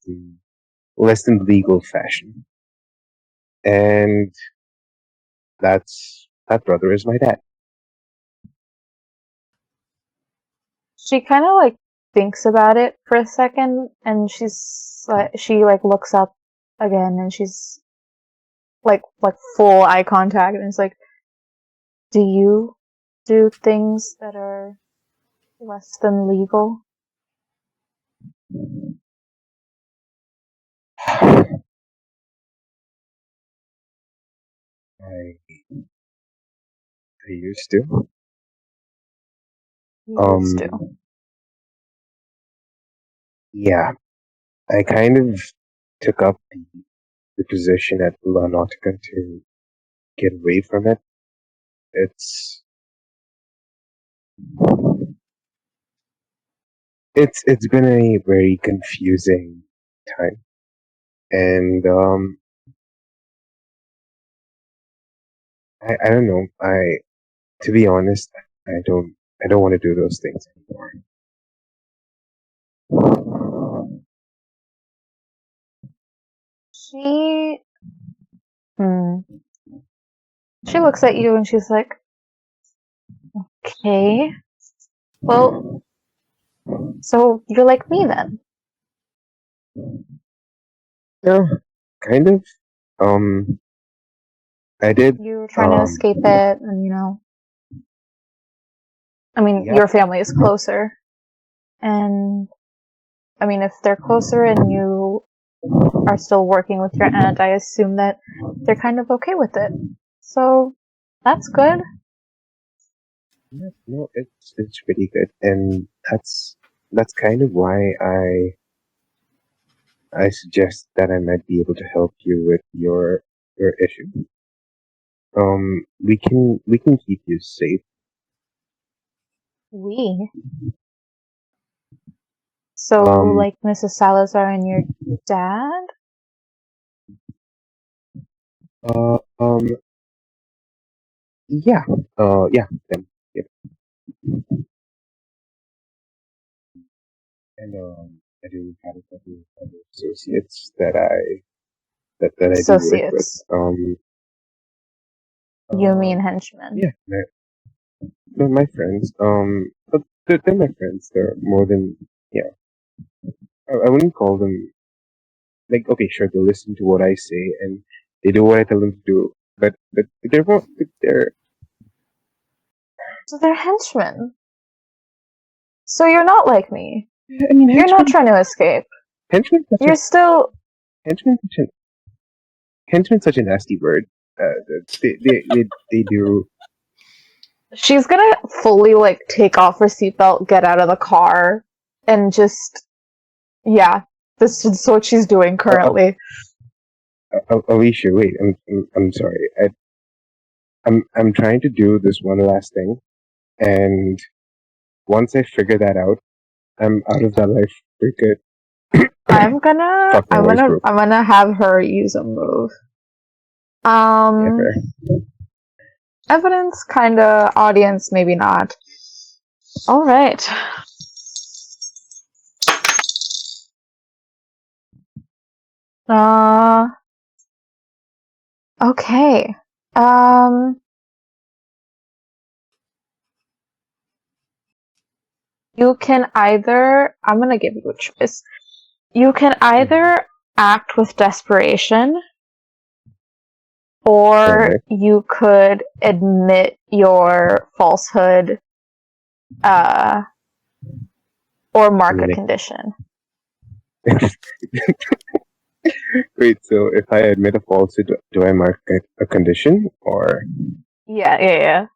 than legal fashion, and that brother is my dad. She kind of, like, thinks about it for a second, and she looks up again, and she's like full eye contact, and it's like, do you do things that are less than legal? I used to. You used to. Yeah, I kind of took up the position at La Náutica to get away from it. It's been a very confusing time, and I don't know. To be honest, I don't want to do those things anymore. She looks at you and she's like, okay, well, so you're like me then. Yeah, kind of. I did. You were trying to escape it, and I mean, Yep. your family is closer, and I mean, if they're closer and you are still working with your aunt, I assume that they're kind of okay with it. So that's good. Yeah, no, it's pretty good, and that's kind of why I suggest that I might be able to help you with your issue. We can keep you safe. So, like Mrs. Salazar and your dad? Yeah, them, yep. And I do have a couple of other associates that I do work with. Associates. You mean henchmen? Yeah, they're my friends. But they're my friends. They're more than I wouldn't call them like, okay, sure, they listen to what I say and they do what I tell them to do. But they're more they're So they're henchmen. So you're not like me. I mean, you're not trying to escape. Henchmen. You're still. Henchman's such a nasty word. They do. she's gonna fully like take off her seatbelt, get out of the car, and just this is what she's doing currently. Alicia, wait. I'm sorry. I'm trying to do this one last thing, and once I figure that out, I'm out of that life for good. I'm gonna have her use a move. Yeah, fair. Evidence, kinda. Audience, maybe not. All right. Okay. You can either. I'm gonna give you a choice. You can either act with desperation, or Okay. you could admit your falsehood, or mark a condition. Wait, so if I admit a falsehood, do I mark a condition, or? Yeah.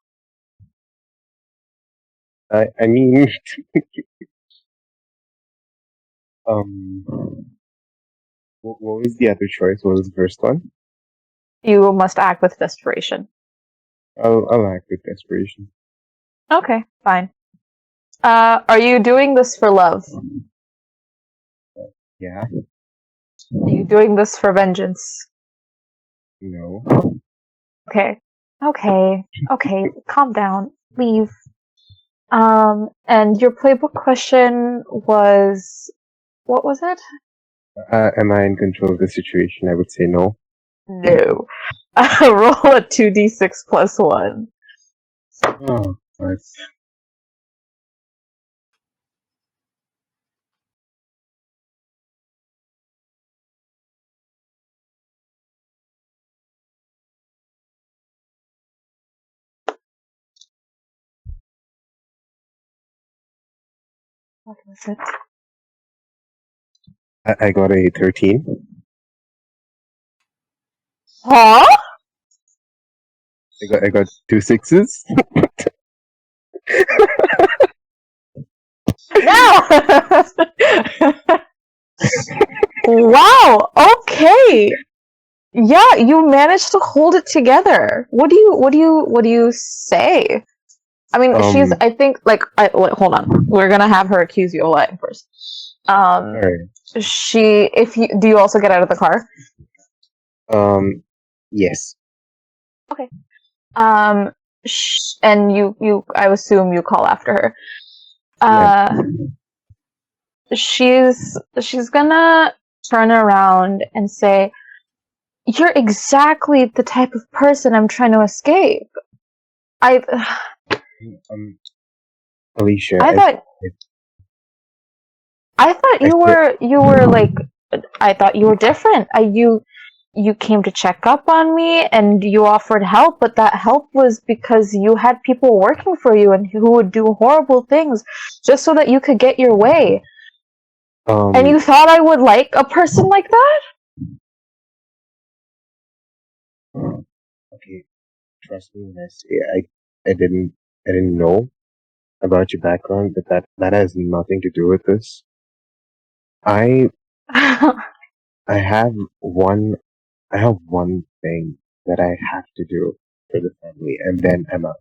I mean, what was the other choice? What was the first one? You must act with desperation. I'll act with desperation. Okay, fine. Are you doing this for love? Yeah. Are you doing this for vengeance? No. Okay. Calm down. Leave. And your playbook question was, what was it? Am I in control of the situation? I would say no. No. Roll a 2d6 plus 1. Oh, nice. What was it? I got a 13. Huh? I got 2 6s. No! Wow, okay. Yeah, you managed to hold it together. What do you say? I mean, I think, wait, hold on. We're gonna have her accuse you of lying first. Alright. Do you also get out of the car? Yes. Okay. And I assume you call after her. Yeah. She's gonna turn around and say, "You're exactly the type of person I'm trying to escape." Alicia, I thought you were like, I thought you were different. You came to check up on me and you offered help, but that help was because you had people working for you and who would do horrible things just so that you could get your way. And you thought I would like a person like that? Okay, trust me when I say I didn't know about your background, but that has nothing to do with this. I have one thing that I have to do for the family, and then I'm out.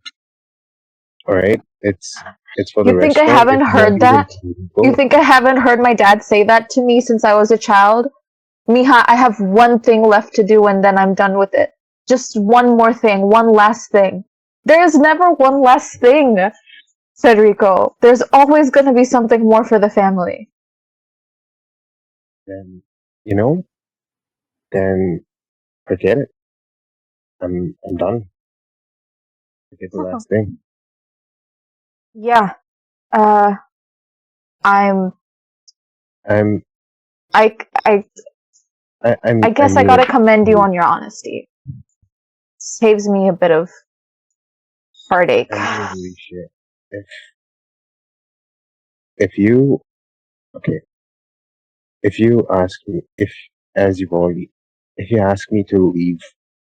All right, it's for the You think restaurant. I haven't heard that? You think I haven't heard my dad say that to me since I was a child? Mija, I have one thing left to do and then I'm done with it. Just one more thing, one last thing. There's never one last thing, Federico. There's always going to be something more for the family. Then then forget it. I'm done. Forget the last thing. Yeah. I guess I gotta commend you on your honesty. Saves me a bit of heartache. If you ask me, if you ask me to leave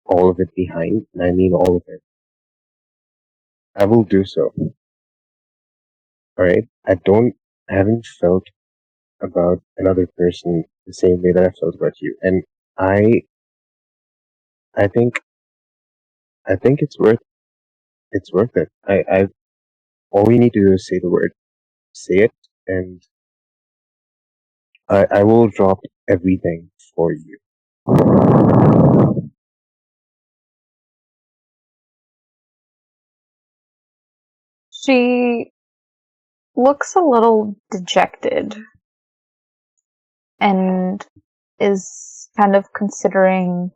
all of it behind, and I mean all of it, I will do so. Alright? I haven't felt about another person the same way that I felt about you. And I think it's worth it. All we need to do is say the word. Say it, and I will drop everything for you. She looks a little dejected and is kind of considering,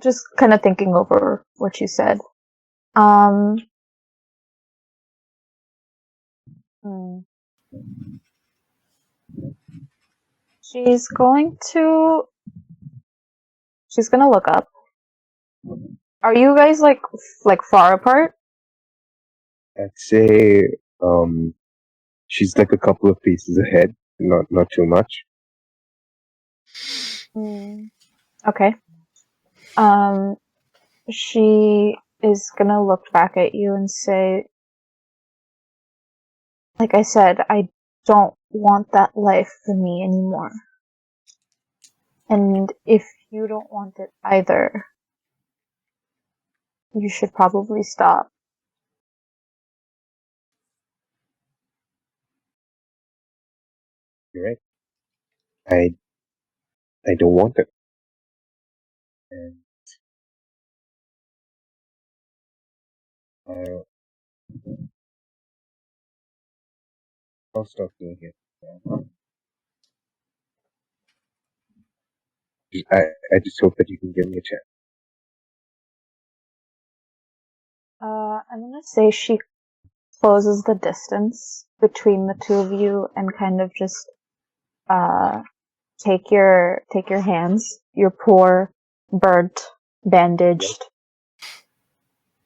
just kind of thinking over what you said. She's gonna look up. Are you guys like far apart? I'd say she's like a couple of paces ahead, not too much. Okay. She is gonna look back at you and say, like I said, I don't want that life for me anymore. And if you don't want it either, you should probably stop. You're right. I don't want it. And I'll stop doing it. I just hope that you can give me a chance. I'm gonna say she closes the distance between the two of you and kind of just take your hands, your poor, burnt, bandaged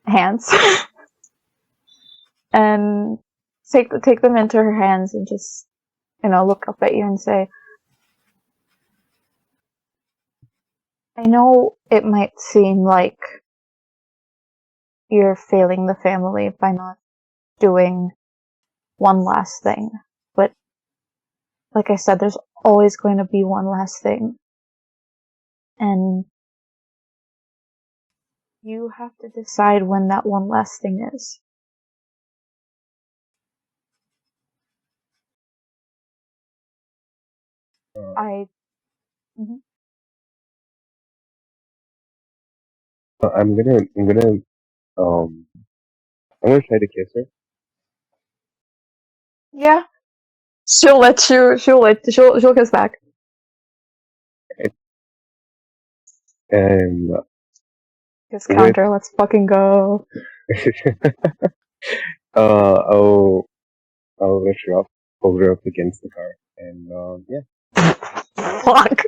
hands, and take them into her hands and just, look up at you and say, I know it might seem like you're failing the family by not doing one last thing, but like I said, there's always going to be one last thing. And you have to decide when that one last thing is. I'm gonna try to kiss her. Yeah. She'll kiss back. And Kiss counter, let's fucking go. I'll rush her up, hold her up against the car, and yeah. Fuck.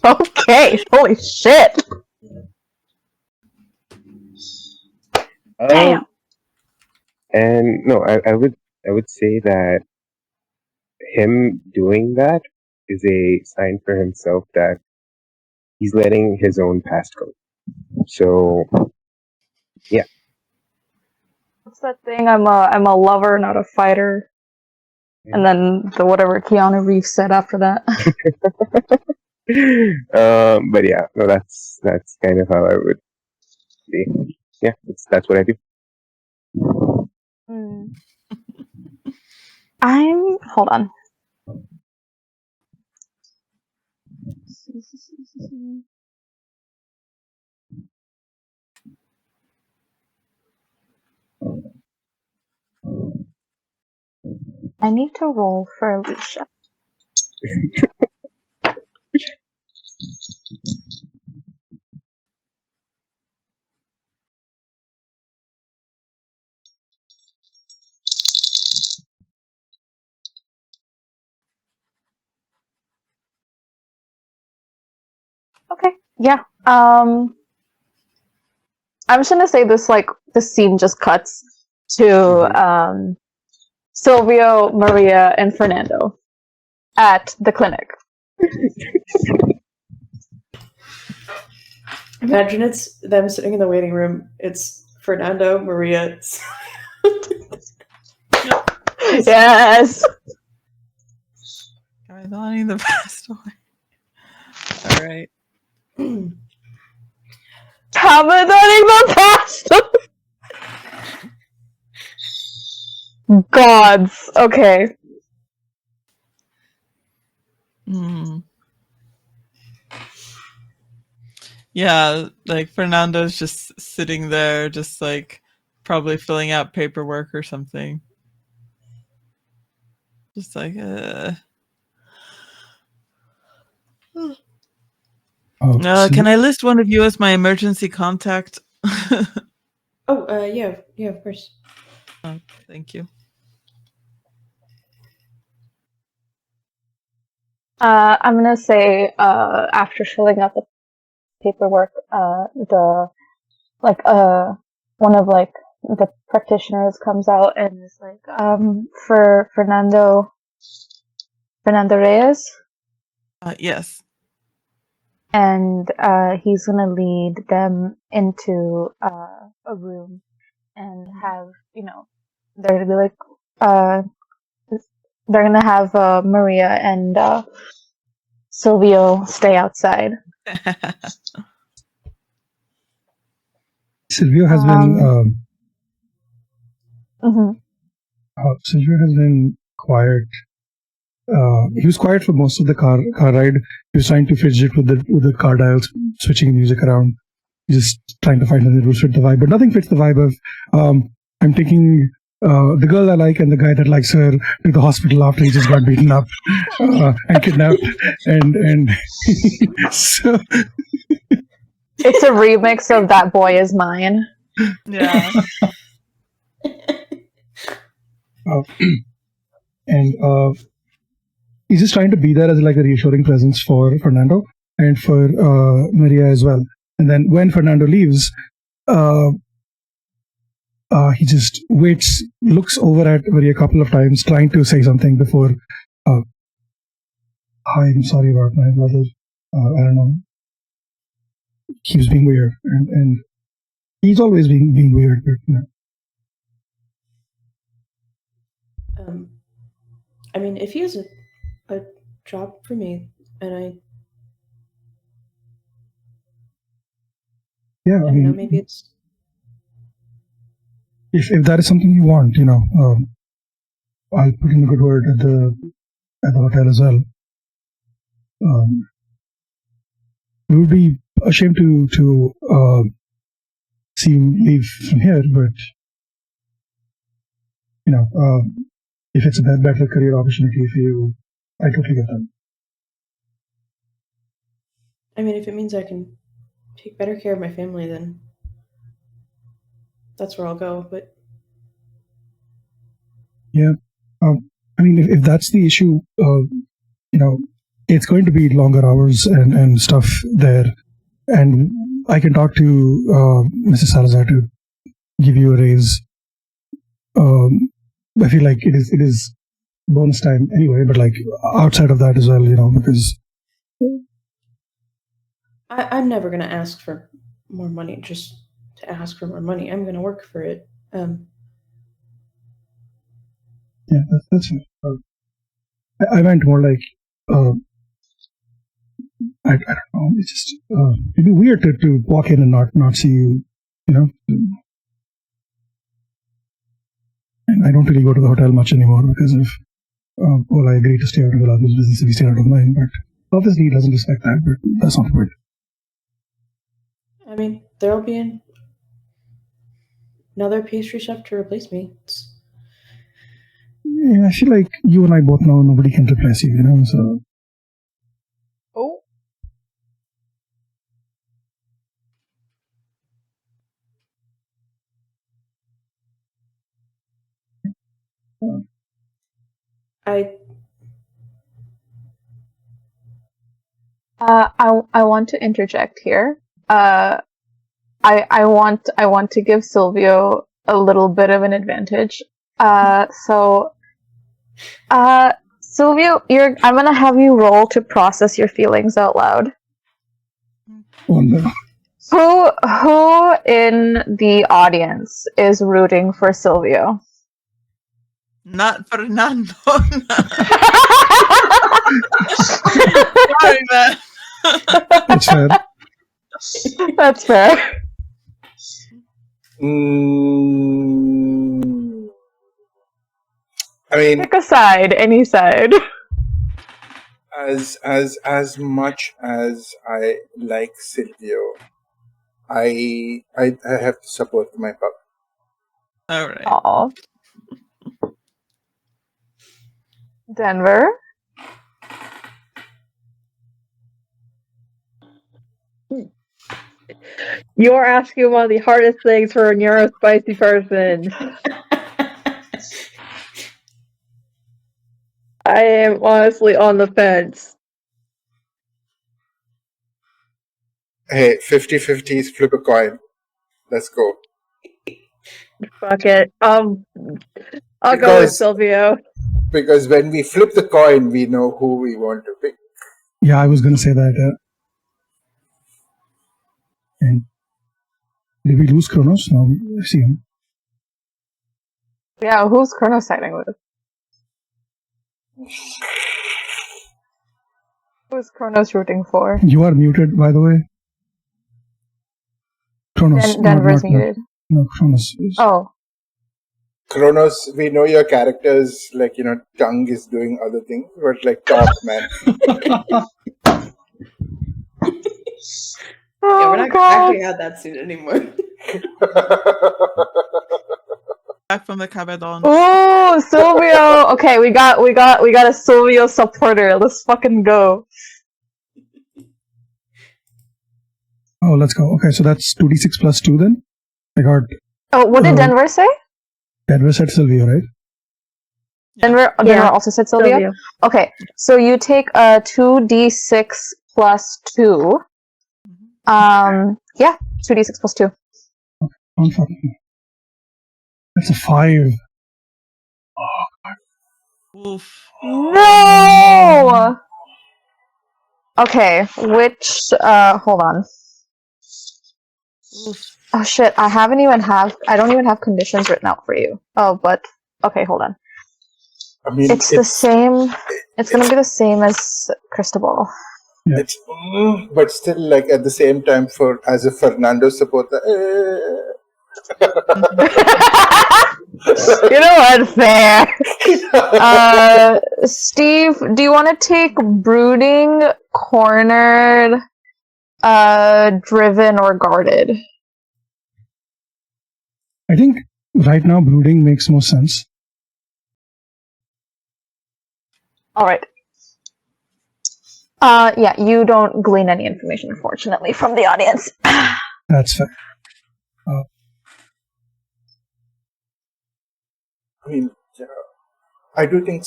Okay, holy shit. Damn. And no, I would say that him doing that is a sign for himself that he's letting his own past go. So yeah. What's that thing? I'm a lover, not a fighter. And then the whatever Keanu Reeves said after that. But yeah, no, that's kind of how I would be. Yeah, that's what I do. Hold on. I need to roll for Alicia. Okay, yeah. I'm just gonna say this scene just cuts to Silvio, Maria, and Fernando at the clinic. Imagine it's them sitting in the waiting room. It's Fernando, Maria. Yes. Gaidani the passed away. All right. Tamadani the past. Gods. Okay. Yeah, like Fernando's just sitting there, just like probably filling out paperwork or something. Just like, can I list one of you as my emergency contact? Yeah, of course. Oh, thank you. I'm gonna say after filling out the paperwork, one of like the practitioners comes out and is like, for Fernando Reyes. Yes. And he's gonna lead them into a room and have, they're gonna be like, they're gonna have Maria and Silvio stay outside. Silvio has been Silvio has been quiet. He was quiet for most of the car ride. He was trying to fidget with the car dials, switching music around, just trying to find something that will fit the vibe. But nothing fits the vibe of I'm taking the girl I like and the guy that likes her to the hospital after he just got beaten up and kidnapped, and so it's a remix of That Boy Is Mine. Yeah. And he's just trying to be there as like a reassuring presence for Fernando and for Maria as well. And then when Fernando leaves, he just waits, looks over at Maria a couple of times, trying to say something before. I'm sorry about my brother. I don't know. He was being weird, and he's always being weird. But, I mean, if he has a job for me, and I don't know, maybe it's if that is something you want, I'll put in a good word at the hotel as well. It would be a shame to see you leave from here, but if it's a better career opportunity for you, I totally get that. I mean, if it means I can take better care of my family, then that's where I'll go. But yeah, I mean, if that's the issue, it's going to be longer hours and stuff there, and I can talk to Mrs. Salazar to give you a raise. I feel like it is bonus time anyway, but like outside of that as well, because I'm never going to ask for more money just to ask for more money. I'm going to work for it. Yeah, that's it. I meant more like I don't know. It's just it'd be weird to walk in and not see you, And I don't really go to the hotel much anymore because of I agreed to stay out of the other's business if he stayed out of mine. But obviously he doesn't respect that. But that's not the point. I mean, there'll be another pastry chef to replace me. Yeah, I feel like you and I both know nobody can replace you, so. Oh. I want to interject here. I want to give Silvio a little bit of an advantage. Silvio, I'm gonna have you roll to process your feelings out loud. Oh no. Who in the audience is rooting for Silvio? Not Fernando. Sorry, man. That's fair. That's fair. I mean, Pick a side, any side. as much as I like Silvio, I have to support my pup. All right. Aw. Denver? You're asking one of the hardest things for a neurospicy person. I am honestly on the fence. Hey, 50-50s, flip a coin. Let's go. Fuck it. I'll go with Because- Silvio. Because when we flip the coin, we know who we want to pick. Yeah, I was going to say that. And did we lose Kronos? No, I see him. Yeah, who's Kronos siding with? Who's Kronos rooting for? You are muted, by the way. Kronos. Denver's muted. No, Kronos is. Oh. Kronos, we know your character's tongue is doing other things, but talk, man. Yeah, we're not God. acting out that soon anymore. Back from the Cabedon. Ooh, Silvio. Okay, we got a Silvio supporter. Let's fucking go. Oh, let's go. Okay, so that's 2d6 plus 2 then? I got. Oh, what did Denver say? Denver said Silvio, right? Denver also said Silvio? Okay, so you take a 2d6 plus 2. Yeah, 2d6 plus 2. One fucking. That's a 5. Oof. No! Okay, which, hold on. Oof. Oh shit, I don't even have conditions written out for you. Oh, but, okay, hold on. I mean, It's the same, it's gonna be the same as Cristobal. Yeah. It's, but still, at the same time, as a Fernando supporter, You know what? Fair. Steve, do you want to take brooding, cornered, driven, or guarded? I think right now brooding makes more sense. Alright. Yeah, you don't glean any information, unfortunately, from the audience. That's fair. I mean, I do think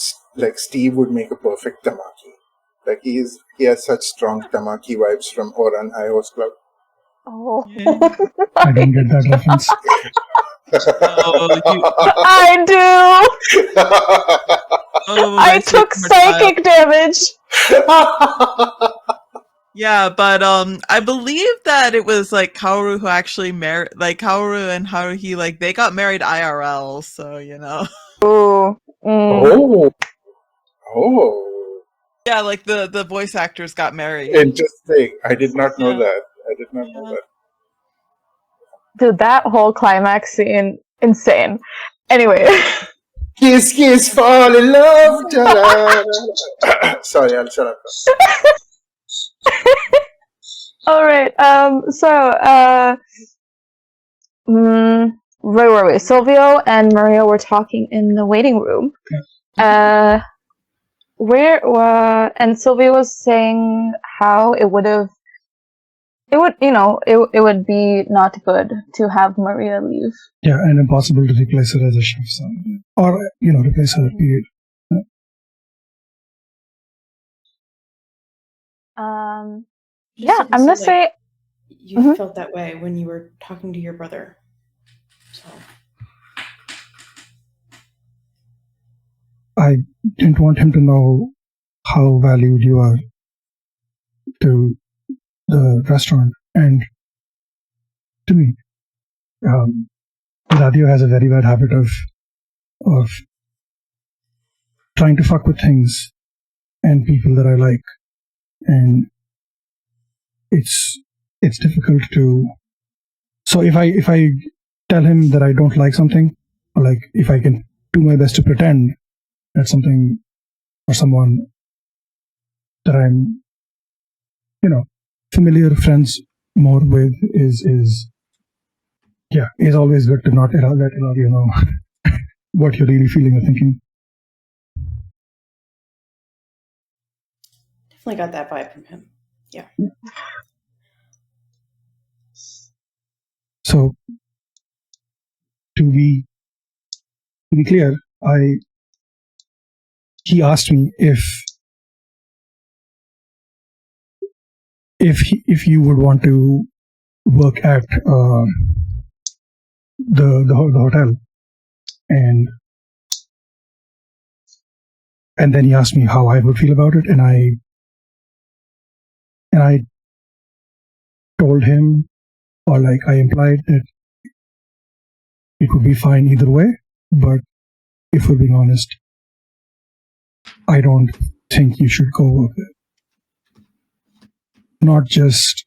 Steve would make a perfect Tamaki. He has such strong Tamaki vibes from Oran High Horse Club. Oh. I don't get that reference. I do! Oh, I took psychic damage! Yeah, but I believe that it was Kaoru who actually married, Kaoru and Haruhi, they got married IRL, so Ooh. Oh. Yeah, the voice actors got married. Interesting. I did not know Yeah. that. I did not know that. Dude, that whole climax scene, insane. Anyway. Kiss, kiss, fall in love. Sorry, I'll shut up. Alright, where were we? Silvio and Maria were talking in the waiting room. And Silvio was saying how it would be not good to have Maria leave. Yeah, and impossible to replace her as a chef, so, or replace her. Period. Yeah, I'm gonna say you felt that way when you were talking to your brother. So I didn't want him to know how valued you are to the restaurant, and to me. Radio has a very bad habit of trying to fuck with things and people that I like, and it's difficult to. So if I tell him that I don't like something, or like if I can do my best to pretend that something or someone that I'm, familiar, friends more with is always good to not let you know what you're really feeling or thinking. Definitely got that vibe from him. Yeah. So to be clear, he asked me if you would want to work at the hotel, and then he asked me how I would feel about it, and I told him, or like I implied that it would be fine either way, but if we're being honest, I don't think you should go work there. Not just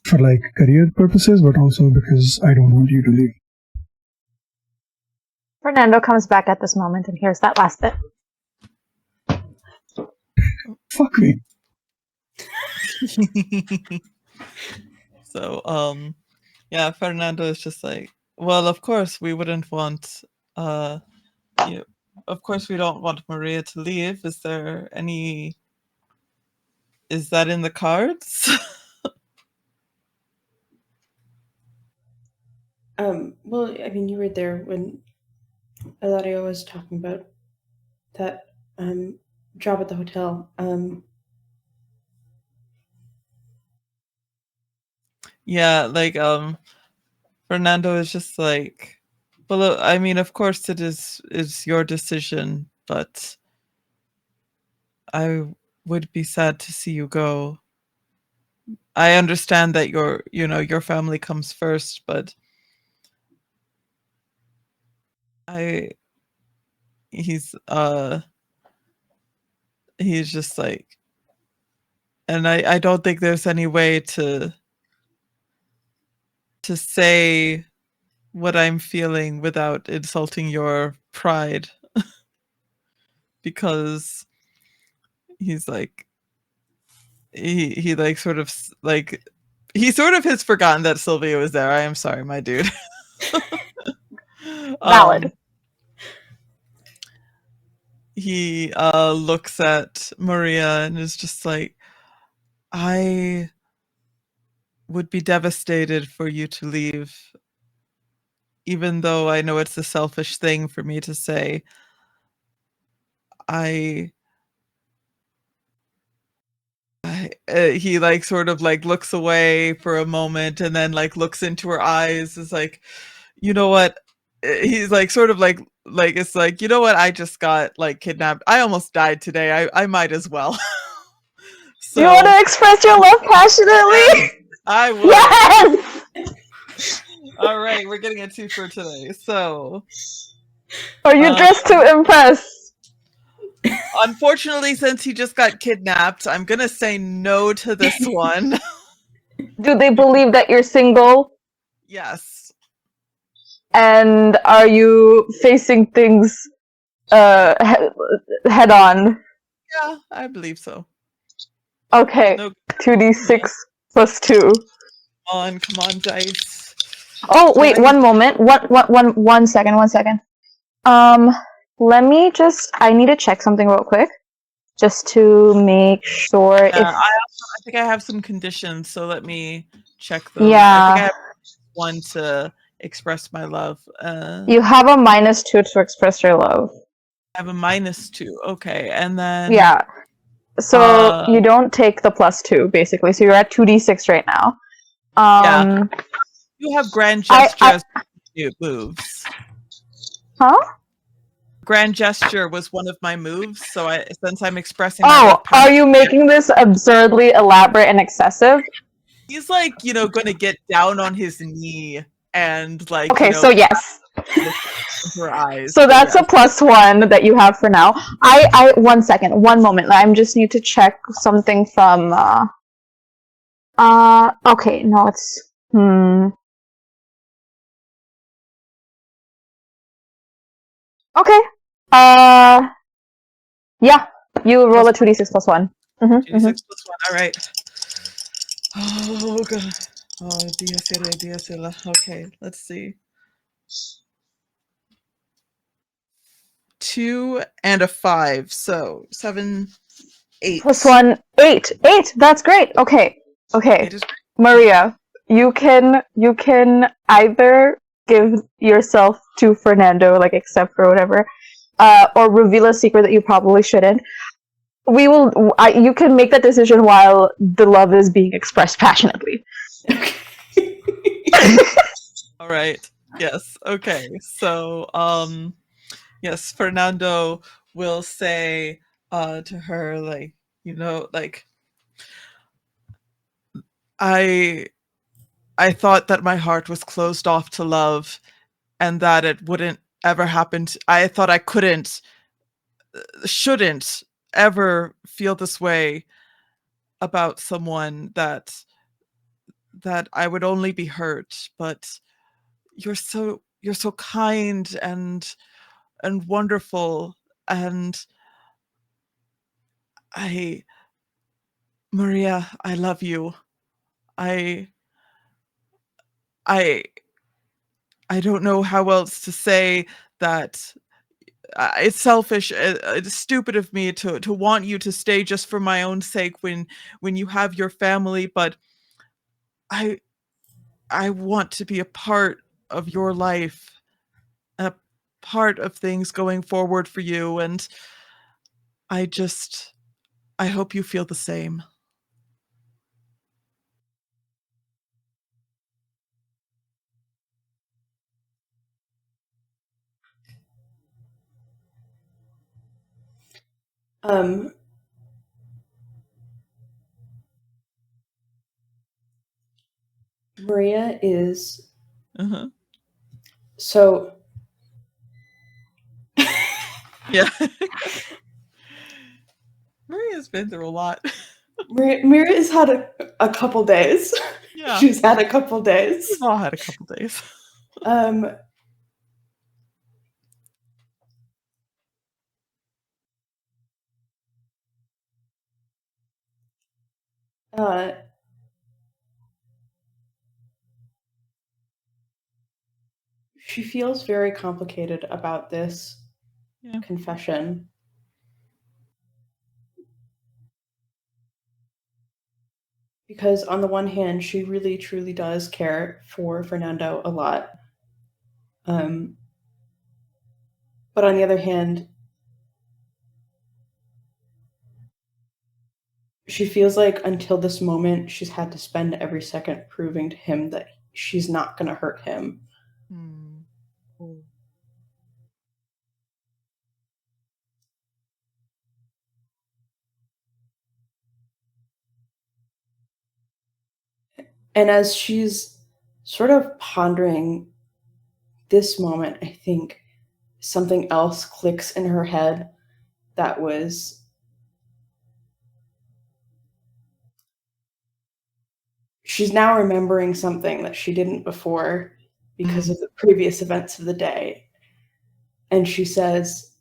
for like career purposes, but also because I don't want you to leave. Fernando comes back at this moment and hears that last bit. Fuck me. So, yeah, Fernando is just like, well, of course we wouldn't want, of course we don't want Maria to leave. Is that in the cards? Well, I mean, you were there when Eladio was talking about that job at the hotel. Yeah, like Fernando is just like, well, I mean, of course it is your decision, but I would be sad to see you go. I understand that your family comes first, but he's just like, and I don't think there's any way to say what I'm feeling without insulting your pride. Because he's like, he like sort of like, he sort of has forgotten that Sylvia was there. I am sorry, my dude. Valid. He looks at Maria and is just like, I would be devastated for you to leave, even though I know it's a selfish thing for me to say. He like sort of like looks away for a moment and then like looks into her eyes, is like, you know what? He's like sort of like it's like, you know what? I just got like kidnapped. I almost died today. I might as well. So, you want to express your love passionately? I would. Yes! All right, we're getting a 2 for today. So, Are you dressed to impress? Unfortunately, since he just got kidnapped, I'm gonna say no to this one. Do they believe that you're single? Yes. And are you facing things head on? Yeah, I believe so. Okay. No. 2d6 plus 2. Come on, dice. Oh, wait, one moment. One second. Let me I need to check something real quick. Just to make sure if... I think I have some conditions, so let me check those. Yeah. I think I have one to express my love. You have a -2 to express your love. I have a -2. Okay, and then... Yeah. So you don't take the +2, basically. So you're at 2d6 right now. Yeah. You have grand gesture as moves. Huh? Grand gesture was one of my moves, so since I'm expressing are you making this absurdly elaborate and excessive? He's like, gonna get down on his knee and like. Okay, so yes. Her eyes. So that's a +1 that you have for now. I 1 second, 1 moment. I just need to check something from. Okay, no, it's. Okay. Yeah, you roll a 2d6 +1. 2d6 +1. All right. Oh god. Oh, Dios. Okay, let's see. 2 and a 5, so 7, 8. +1, 8. 8. That's great. Okay. Maria, you can either give yourself to Fernando, like accept or whatever, or reveal a secret that you probably shouldn't. You can make that decision while the love is being expressed passionately. All right. Yes. Okay. So, yes, Fernando will say to her, like, I thought that my heart was closed off to love and that it wouldn't ever happen. I thought I shouldn't ever feel this way about someone, that I would only be hurt, but you're so kind and wonderful, and Maria, I love you. I don't know how else to say that. It's selfish. It's stupid of me to want you to stay just for my own sake when you have your family, but I want to be a part of your life, a part of things going forward for you, and I hope you feel the same. Maria is so yeah. Maria's been through a lot. Maria's had a couple days. Yeah. She's had a couple days. We've all had a couple days. She feels very complicated about this confession. Because on the one hand, she really truly does care for Fernando a lot. But on the other hand, she feels like until this moment, she's had to spend every second proving to him that she's not going to hurt him. And as she's sort of pondering this moment, I think something else clicks in her head that was she's now remembering something that she didn't before because of the previous events of the day. And she says,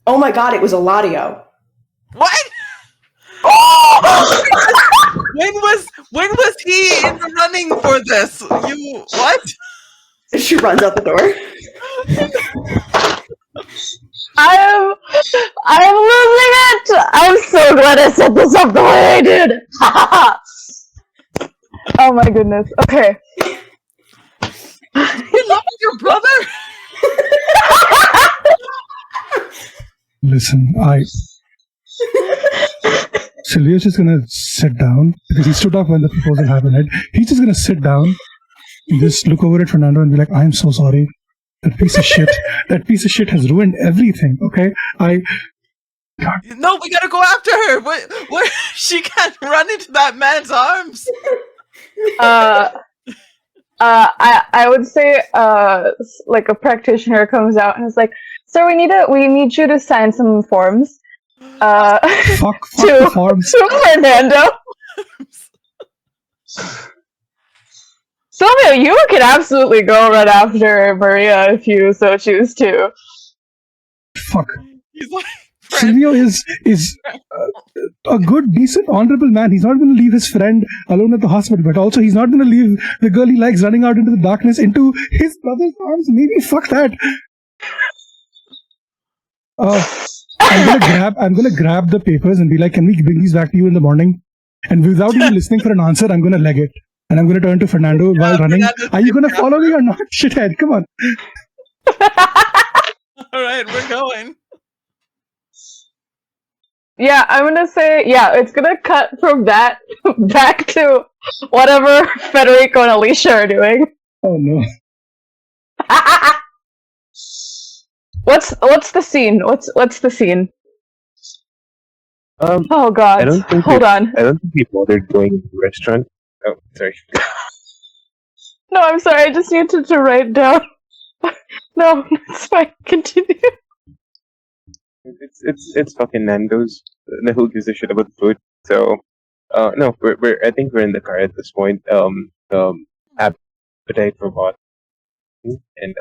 "Oh my God, it was Eladio." What? When was he in the running for this? You what? She runs out the door. I'm losing it. I'm so glad I set this up the way I did. Oh my goodness. Okay. You love your brother? Listen, Sylvia's just gonna sit down because he stood up when the proposal happened, right? He's just gonna sit down and just look over at Fernando and be like, "I'm so sorry. That piece of shit has ruined everything, okay? No, we gotta go after her. What? She can't run into that man's arms. I would say like a practitioner comes out and is like, "Sir, we need you to sign some forms." Fuck the forms. To Fernando. Sylvia, you could absolutely go right after Maria if you so choose to. Fuck. He's like, Silvio is a good, decent, honorable man. He's not going to leave his friend alone at the hospital, but also he's not going to leave the girl he likes running out into the darkness into his brother's arms. Maybe fuck that. I'm gonna grab the papers and be like, "Can we bring these back to you in the morning?" And without even listening for an answer, I'm gonna leg it. And I'm going to turn to Fernando while running. Are you going to follow me or not? Shithead, come on. All right, we're going. Yeah, I'm going to say, it's going to cut from that back to whatever Federico and Alicia are doing. Oh, no. What's the scene? What's the scene? Oh, God. Hold on. I don't think we bothered going to the restaurant. Oh, sorry. No, I'm sorry. I just needed to write down. No, it's fine. Continue. It's fucking Nando's. Who gives a shit about the food? So, no, I think we're in the car at this point. Appetite for what? And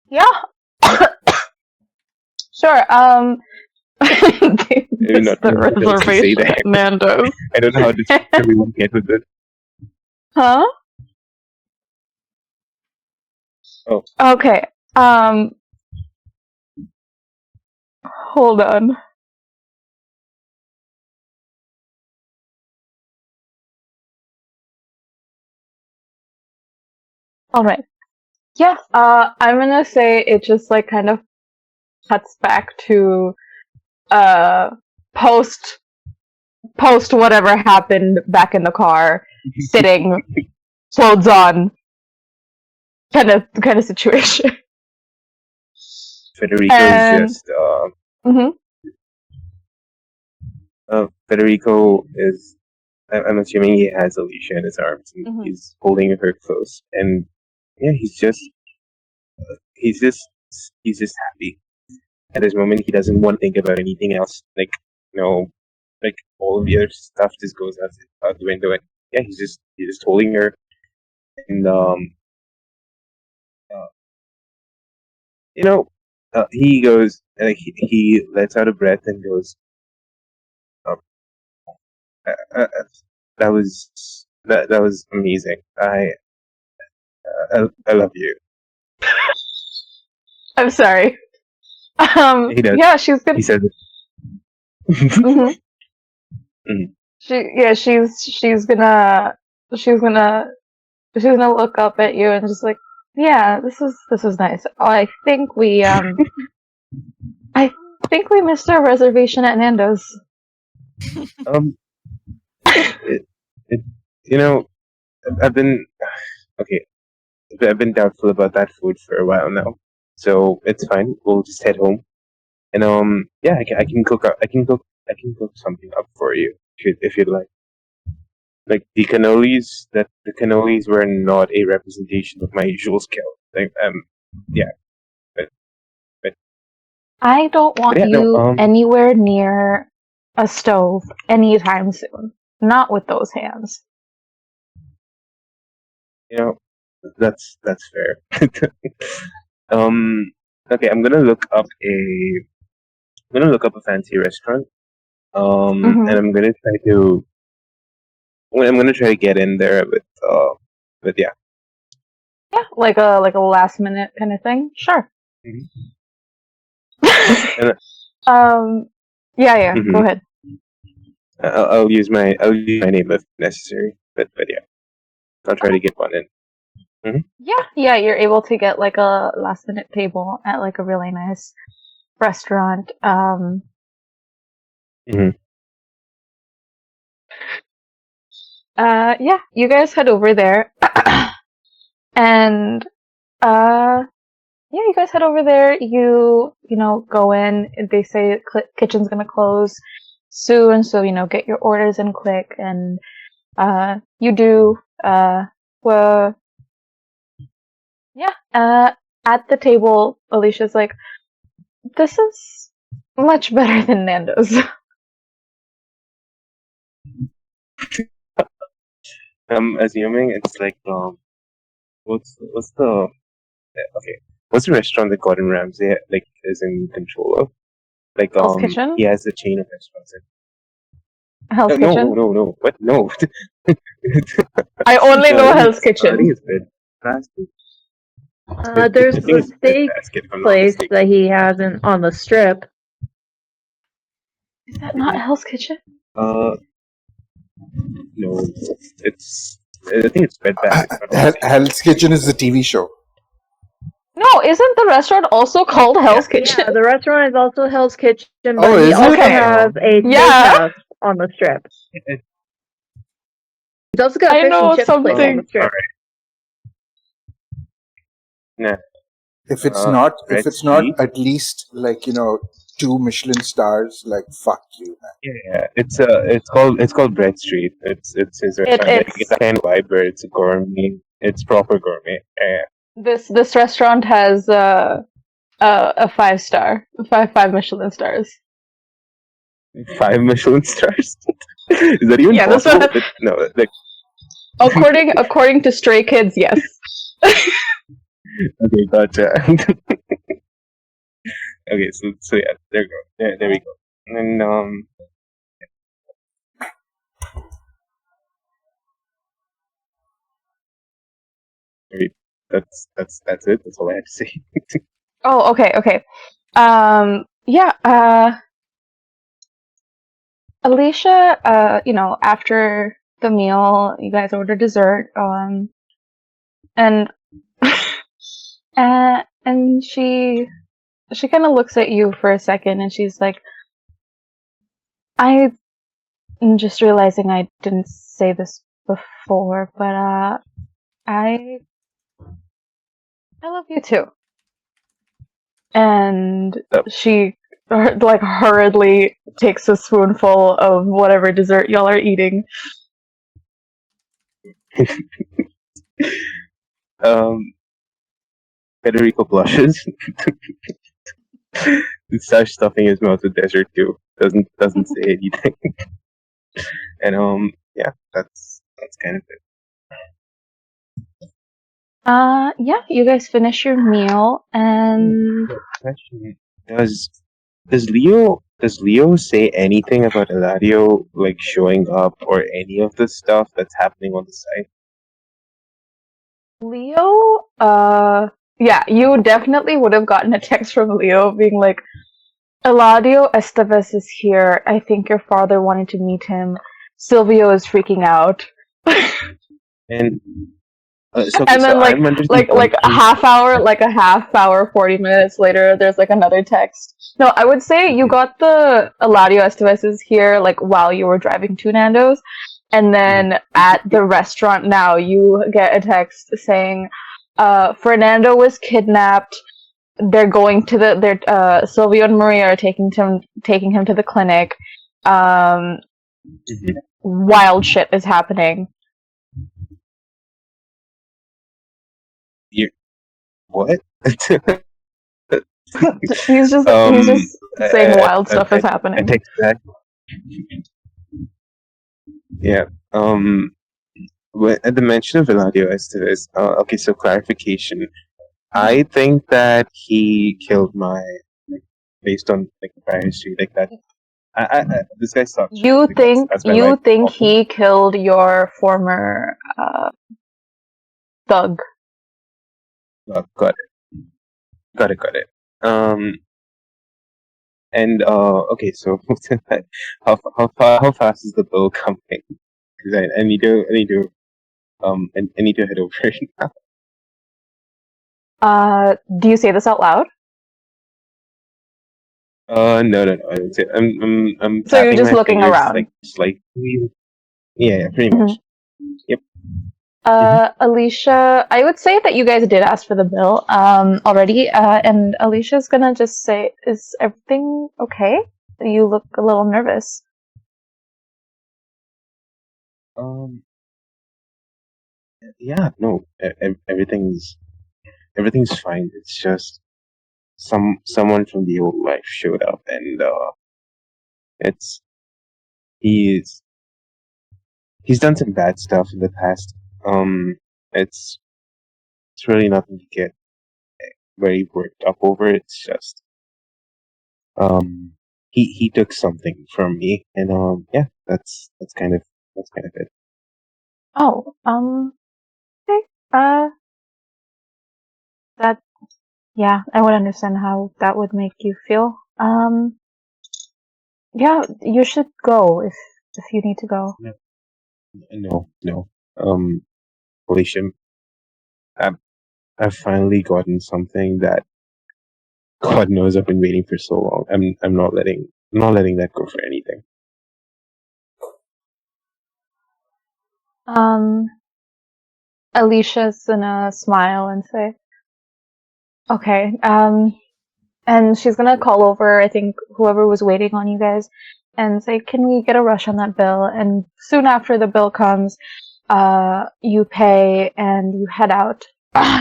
Yeah. Sure. It's the reservation at Nando's. I don't know how this everyone get with it. Huh? Oh. Okay. Hold on. All right. Yeah. I'm gonna say it just like kind of cuts back to post whatever happened back in the car, sitting, clothes on, kind of situation. Federico is just Federico is. I'm assuming he has Alicia in his arms and he's holding her close, and yeah, he's just happy at this moment. He doesn't want to think about anything else. Like like all of the other stuff just goes out the window. And yeah, he's just holding her, and he goes like he lets out a breath and goes, that was amazing. I love you. I'm sorry. He does. Yeah, she's gonna. He said it. She's gonna look up at you and just like, yeah, this is nice. I think we missed our reservation at Nando's. I've been doubtful about that food for a while now, so it's fine. We'll just head home, and I can cook something up for you if you'd like. Like the cannolis were not a representation of my usual skill. Like, but I don't want you anywhere near a stove anytime soon. Not with those hands. That's fair. Okay, I'm gonna look up a fancy restaurant. And I'm gonna try to get in there with yeah. Yeah, like a last minute kind of thing. Sure. Yeah. Go ahead. I'll use my name if necessary, but yeah, I'll try to get one in. Yeah, you're able to get like a last minute table at like a really nice restaurant. Yeah, you guys head over there, and you guys head over there. You go in. They say kitchen's gonna close soon, so get your orders in quick, and you do. Well, yeah. At the table, Alicia's like, "This is much better than Nando's." I'm assuming it's like what's the okay? What's the restaurant that Gordon Ramsay like is in control of? Like Hell's Kitchen? he has a chain of restaurants. Hell's Kitchen? No. What? No. I only No, know I think Hell's I Kitchen. think it's Breadbasket. There's I think the it's steak Breadbasket, if I'm not place mistaken. that he has on the strip. Is that not Hell's Kitchen? No, it's. I think it's Breadbasket. if I'm not mistaken. Hell's Kitchen is the TV show. No, isn't the restaurant also called Hell's Kitchen? Yeah, the restaurant is also Hell's Kitchen, but Oh, he is also it? has a Yeah. steakhouse on the strip. He's also got a I fish know and chip place on something. the strip. Nah. If it's Bread not Street? at least like 2 Michelin stars, like fuck you, man. Yeah. It's called Bread Street. It's his restaurant. It's a kind of vibe where it's gourmet. It's proper gourmet. Yeah. This restaurant has a 5-star, five Michelin stars. 5 Michelin stars. Is that even Yeah, that's possible? what- No, like According to Stray Kids, yes. okay, gotcha. Okay, so yeah, there we go. There we go. And then that's it. That's all I have to say. Oh, okay. Yeah. Alicia, after the meal, you guys order dessert. And and she kind of looks at you for a second, and she's like, I'm just realizing I didn't say this before, but I love you too. And she like hurriedly takes a spoonful of whatever dessert y'all are eating. Federico blushes. He starts stuffing his mouth with dessert too. Doesn't say anything. And yeah, that's kind of it. Yeah, you guys finish your meal, and Question: Does Leo say anything about Eladio like showing up or any of the stuff that's happening on the site? Leo, yeah, you definitely would have gotten a text from Leo being like, Eladio Estevez is here. I think your father wanted to meet him. Silvio is freaking out. And And then like a half hour, 40 minutes later, there's like another text. No, I would say you got the Eladio Estevez is here like while you were driving to Nando's, and then at the restaurant now you get a text saying, Fernando was kidnapped. They're going to Silvio and Maria are taking him to the clinic. Wild shit is happening. What? He's just saying wild stuff is happening. I text back. Yeah. At the mention of Eladio Estevez, okay, so clarification. I think that he killed based on like the prior history, like that. This guy sucks. You think he killed your former thug? Got it. And okay, so how fast is the bill coming? Because I need to head over now. Do you say this out loud? No, I don't say. I'm. So you're just my looking fingers, around. like slightly. Yeah, pretty much. Yep. Alicia, I would say that you guys did ask for the bill already, and Alicia's gonna just say, is everything okay? You look a little nervous. Yeah, no, everything's fine. It's just someone from the old life showed up, and it's he's done some bad stuff in the past. It's really nothing to get very worked up over. It's just he took something from me, and yeah, that's kind of it. Oh, okay. That, yeah, I would understand how that would make you feel. Yeah, you should go if you need to go. No. Alicia, I've finally gotten something that God knows I've been waiting for so long. I'm not letting that go for anything. Alicia's gonna smile and say, okay, and she's gonna call over, I think, whoever was waiting on you guys and say, can we get a rush on that bill? And soon after the bill comes, you pay and you head out.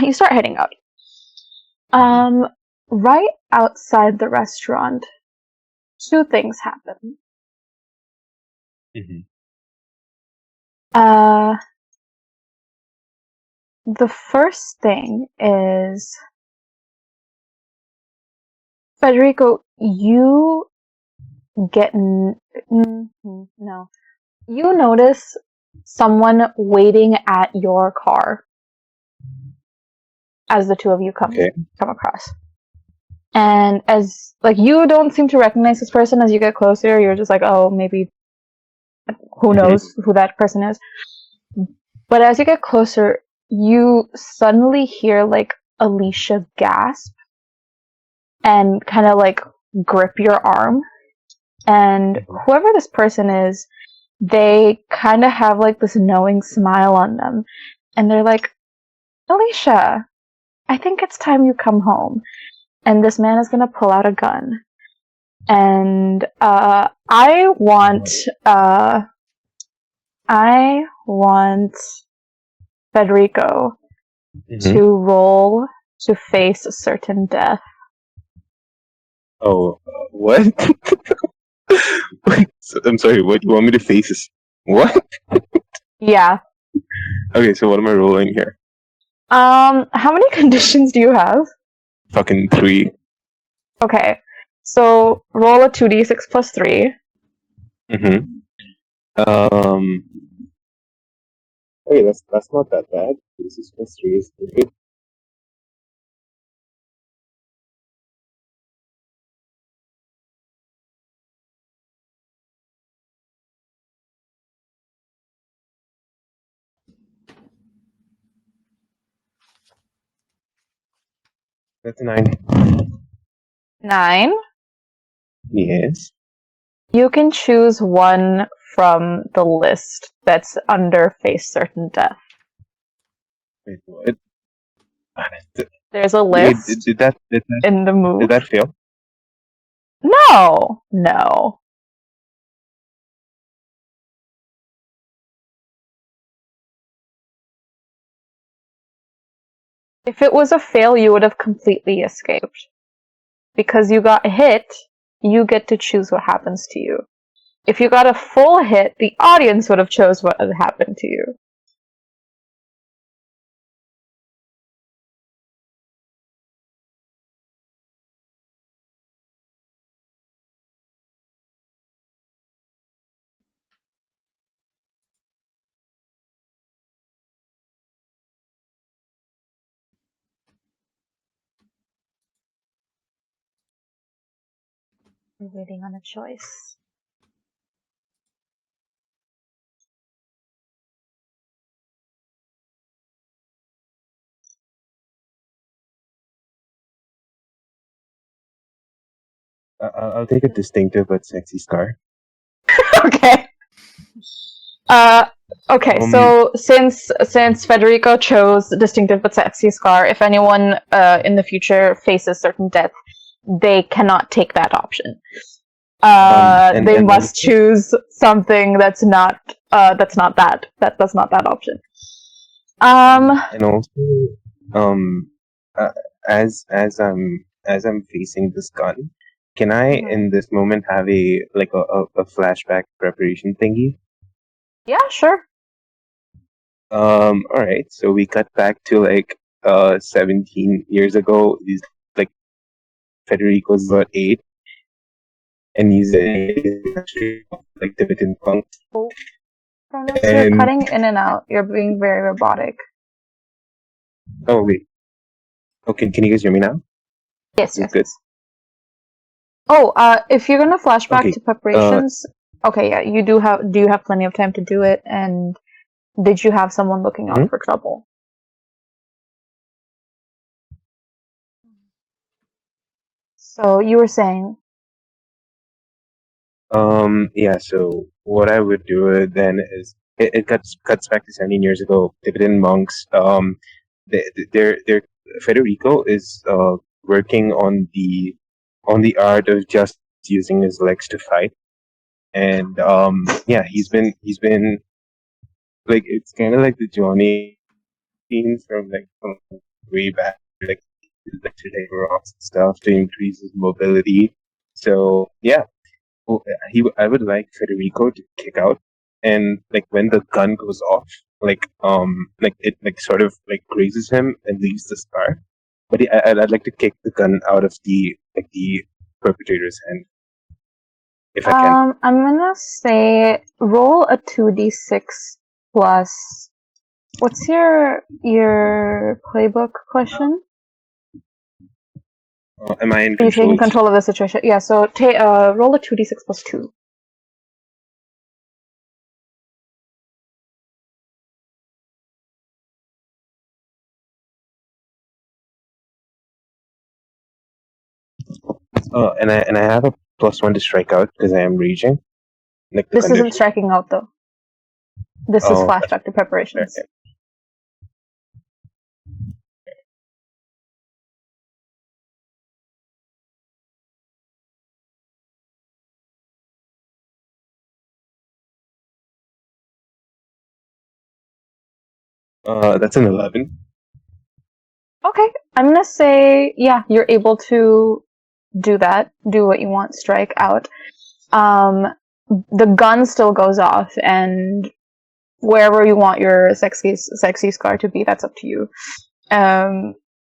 You start heading out. Right outside the restaurant, two things happen. The first thing is, Federico, you get no. You notice someone waiting at your car as the two of you come across. And as, like, you don't seem to recognize this person as you get closer. You're just like, oh, maybe, who knows who that person is. But as you get closer, you suddenly hear, like, Alicia gasp and kind of, like, grip your arm. And whoever this person is, they kind of have, like, this knowing smile on them. And they're like, Alicia, I think it's time you come home. And this man is going to pull out a gun. And I want Federico to roll to face a certain death. Oh, what? Wait, I'm sorry, what? You want me to face this? What? Yeah. Okay, so what am I rolling here? How many conditions do you have? Fucking 3. Okay. So roll a 2d6 plus 3. Okay, that's not that bad. 2d6 plus 3 is good. That's a 9. 9. Yes. You can choose one from the list that's under face certain death. Wait, what? There's a list Did that in the move. Did that fail? No. If it was a fail, you would have completely escaped. Because you got hit, you get to choose what happens to you. If you got a full hit, the audience would have chose what had happened to you. We're waiting on a choice. I'll take a distinctive but sexy scar. Okay. Okay, Um, so since Federico chose distinctive but sexy scar, if anyone in the future faces certain death, they cannot take that option. and They and must also, choose something that's not that's not that option. and also, um, uh, as I'm facing this gun, can I Mhm. in this moment have a flashback preparation thingy? Yeah, sure. All right, so we cut back to 17 years ago. He's like Federico's about 8, and he's actually like Tibetan punk. Oh, Kronos, you're And cutting in and out. You're being very robotic. oh wait, okay, can you guys hear me now? Yes, Is it yes, good? yes. Oh, if you're gonna flashback Okay. to preparations, okay, yeah, do you have plenty of time to do it, and did you have someone looking out Mhm. for trouble? So you were saying, Yeah. So what I would do then is it cuts back to 17 years ago. Tibetan monks. They're Federico is working on the art of just using his legs to fight, and yeah, he's been like it's kind of like the Johnny scenes from way back, like to take rocks and stuff to increase his mobility. So yeah, I would like Federico to kick out, and like when the gun goes off, like it like sort of like grazes him and leaves the scar. But I'd like to kick the gun out of the perpetrator's hand if I can. I'm gonna say roll a 2d6 plus. What's your playbook question? Am I in Are you control? taking control of the situation? Yeah. So roll a 2d6 plus 2. And I have a +1 to strike out because I am raging. Like the This isn't condition. striking out though. This is Oh, flashback to preparations. okay. That's an 11. Okay, I'm gonna say yeah, you're able to do that, do what you want, strike out. The gun still goes off, and wherever you want your sexy scar to be, that's up to you.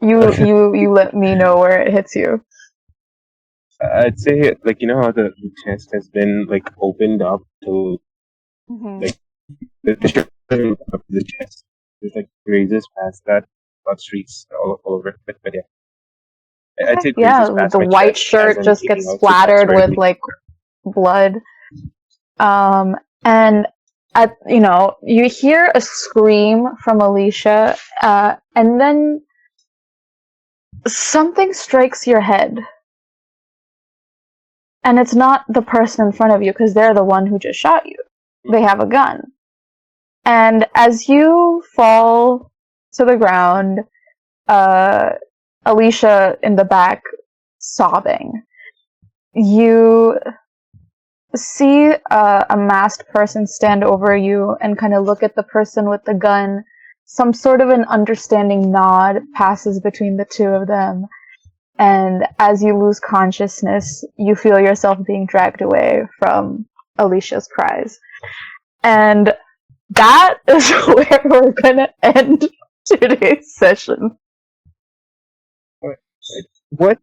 You let me know where it hits you. I'd say like you know how the chest has been like opened up to Mm-hmm. like the shoulder of the chest. There's like grazes past that, blood streaks all over. But yeah, I'd say Yeah, grazes past the my white chest as shirt I'm just kicking gets out. So that's splattered where it with like blood. And at you hear a scream from Alicia, and then something strikes your head. And it's not the person in front of you because they're the one who just shot you. They have a gun. And as you fall to the ground, Alicia in the back sobbing, you see a masked person stand over you and kind of look at the person with the gun. Some sort of an understanding nod passes between the two of them. And as you lose consciousness, you feel yourself being dragged away from Alicia's cries. And that is where we're gonna end today's session. What?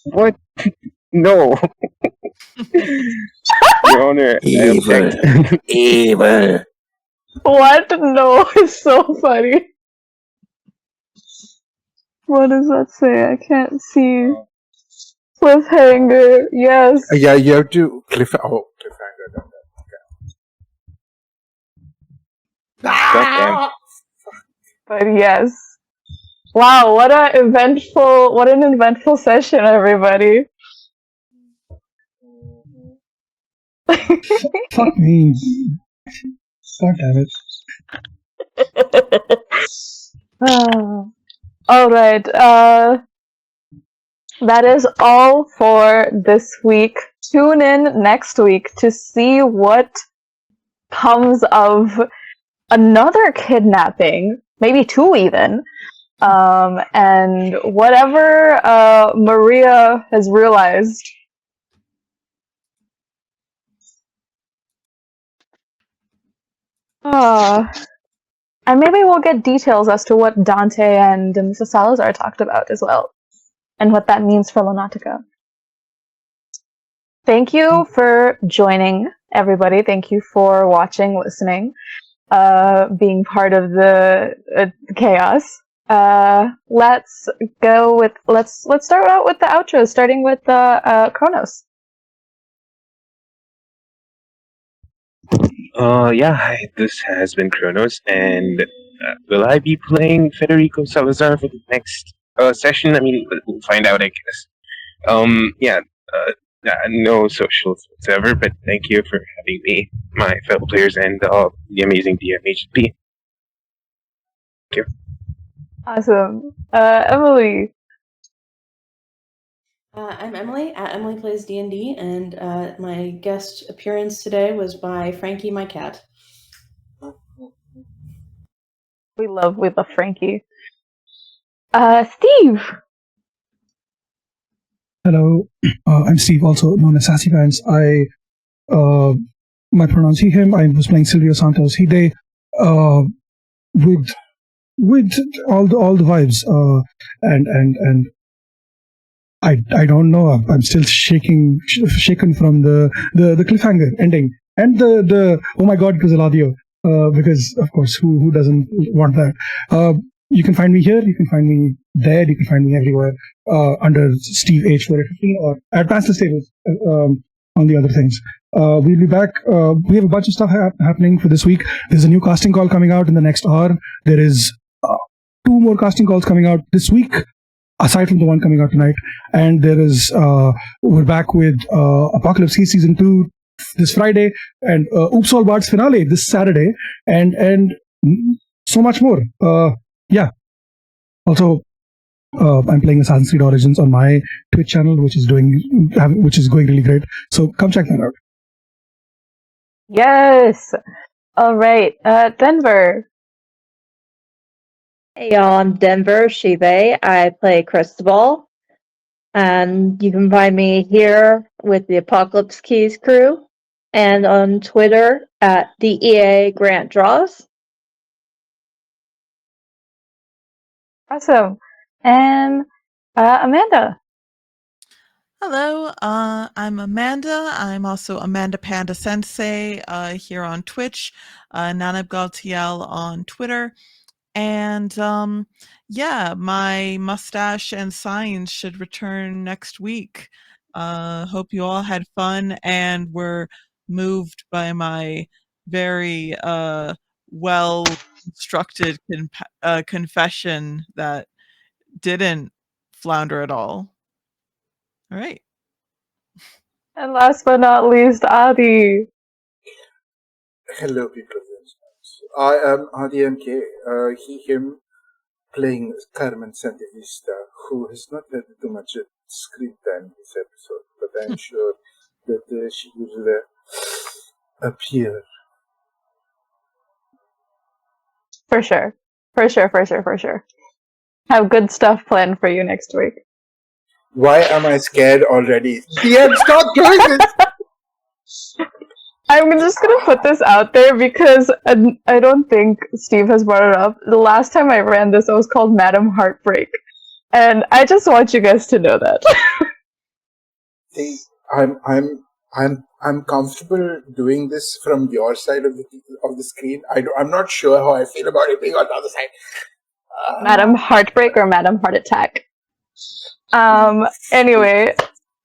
What? No, Your Honor, I Evil. object. Evil. What? No, it's so funny. What does that say? I can't see. Cliffhanger, yes. Yeah, you have to cliffhanger. Goddamn. But yes. Wow, what an eventful session, everybody. Fuck me. God damn it. All right. That is all for this week. Tune in next week to see what comes of another kidnapping, maybe 2 even. And whatever Maria has realized. And maybe we'll get details as to what Dante and Mrs. Salazar talked about as well, and what that means for Náutica. Thank you for joining, everybody. Thank you for watching, listening, being part of the chaos. Let's start out with the outro, starting with Kronos. Hi, this has been Kronos, and will I be playing Federico Salazar for the next session? I mean, we'll find out, I guess. No socials whatsoever, but thank you for having me, my fellow players, and the amazing DM Agent P. Thank you. Awesome. Emily. I'm Emily, at Emily Plays D&D, and my guest appearance today was by Frankie, my cat. We love Frankie. Steve! Hello, I'm Steve, also known as Sassy Pants. My pronouns he, him. I was playing Silvio Santos, he, they, with all the vibes, and I don't know. I'm still shaken from the cliffhanger ending and the oh my god, it was Eladio, because of course who doesn't want that. You can find me here. You can find me there. You can find me everywhere under Steve H415 or at Pantsless tables on the other things. We'll be back. We have a bunch of stuff happening for this week. There's a new casting call coming out in the next hour. There is 2 more casting calls coming out this week, aside from the one coming out tonight. And there is, we're back with Apocalypse Key Season 2 this Friday, and Oops All Bards finale this Saturday, and so much more. Also, I'm playing Assassin's Creed Origins on my Twitch channel, which is going really great. So come check that out. Yes! Alright, Denver. Hey y'all, I'm Denver, she, they. I play Cristobal. And you can find me here with the Apocalypse Keys crew and on Twitter at DEA Grant Draws. Awesome. And Amanda. Hello, I'm Amanda. I'm also Amanda Panda Sensei here on Twitch, Nanab Galtiel on Twitter. And my mustache and signs should return next week. Hope you all had fun and were moved by my very well-constructed confession that didn't flounder at all. All right. And last but not least, Adi. Hello, people of the internet. I am RDMK, he, him, playing Carmen Santevista, who has not had too much screen time this episode, but I'm sure that she will appear. For sure. Have good stuff planned for you next week. Why am I scared already? DM, stop doing this! I'm just gonna put this out there because I don't think Steve has brought it up. The last time I ran this, it was called Madam Heartbreak, and I just want you guys to know that. See, I'm comfortable doing this from your side of the screen. I'm not sure how I feel about it being on the other side. Madam Heartbreak or Madam Heart Attack. Anyway,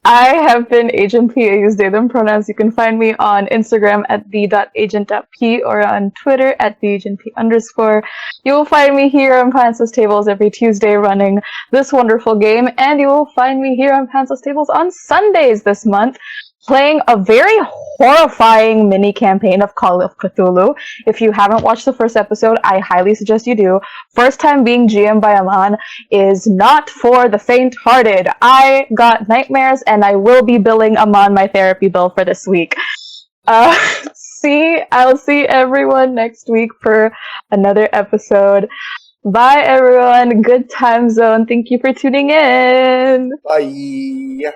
I have been Agent P. I use they, them pronouns. You can find me on Instagram at the.agent.p or on Twitter at theagentp_. You will find me here on Pantsless Tables every Tuesday running this wonderful game, and you will find me here on Pantsless Tables on Sundays this month playing a very horrifying mini campaign of Call of Cthulhu. If you haven't watched the first episode, I highly suggest you do. First time being GM by Aman is not for the faint-hearted. I got nightmares, and I will be billing Aman my therapy bill for this week. I'll see everyone next week for another episode. Bye, everyone. Good time zone. Thank you for tuning in. Bye.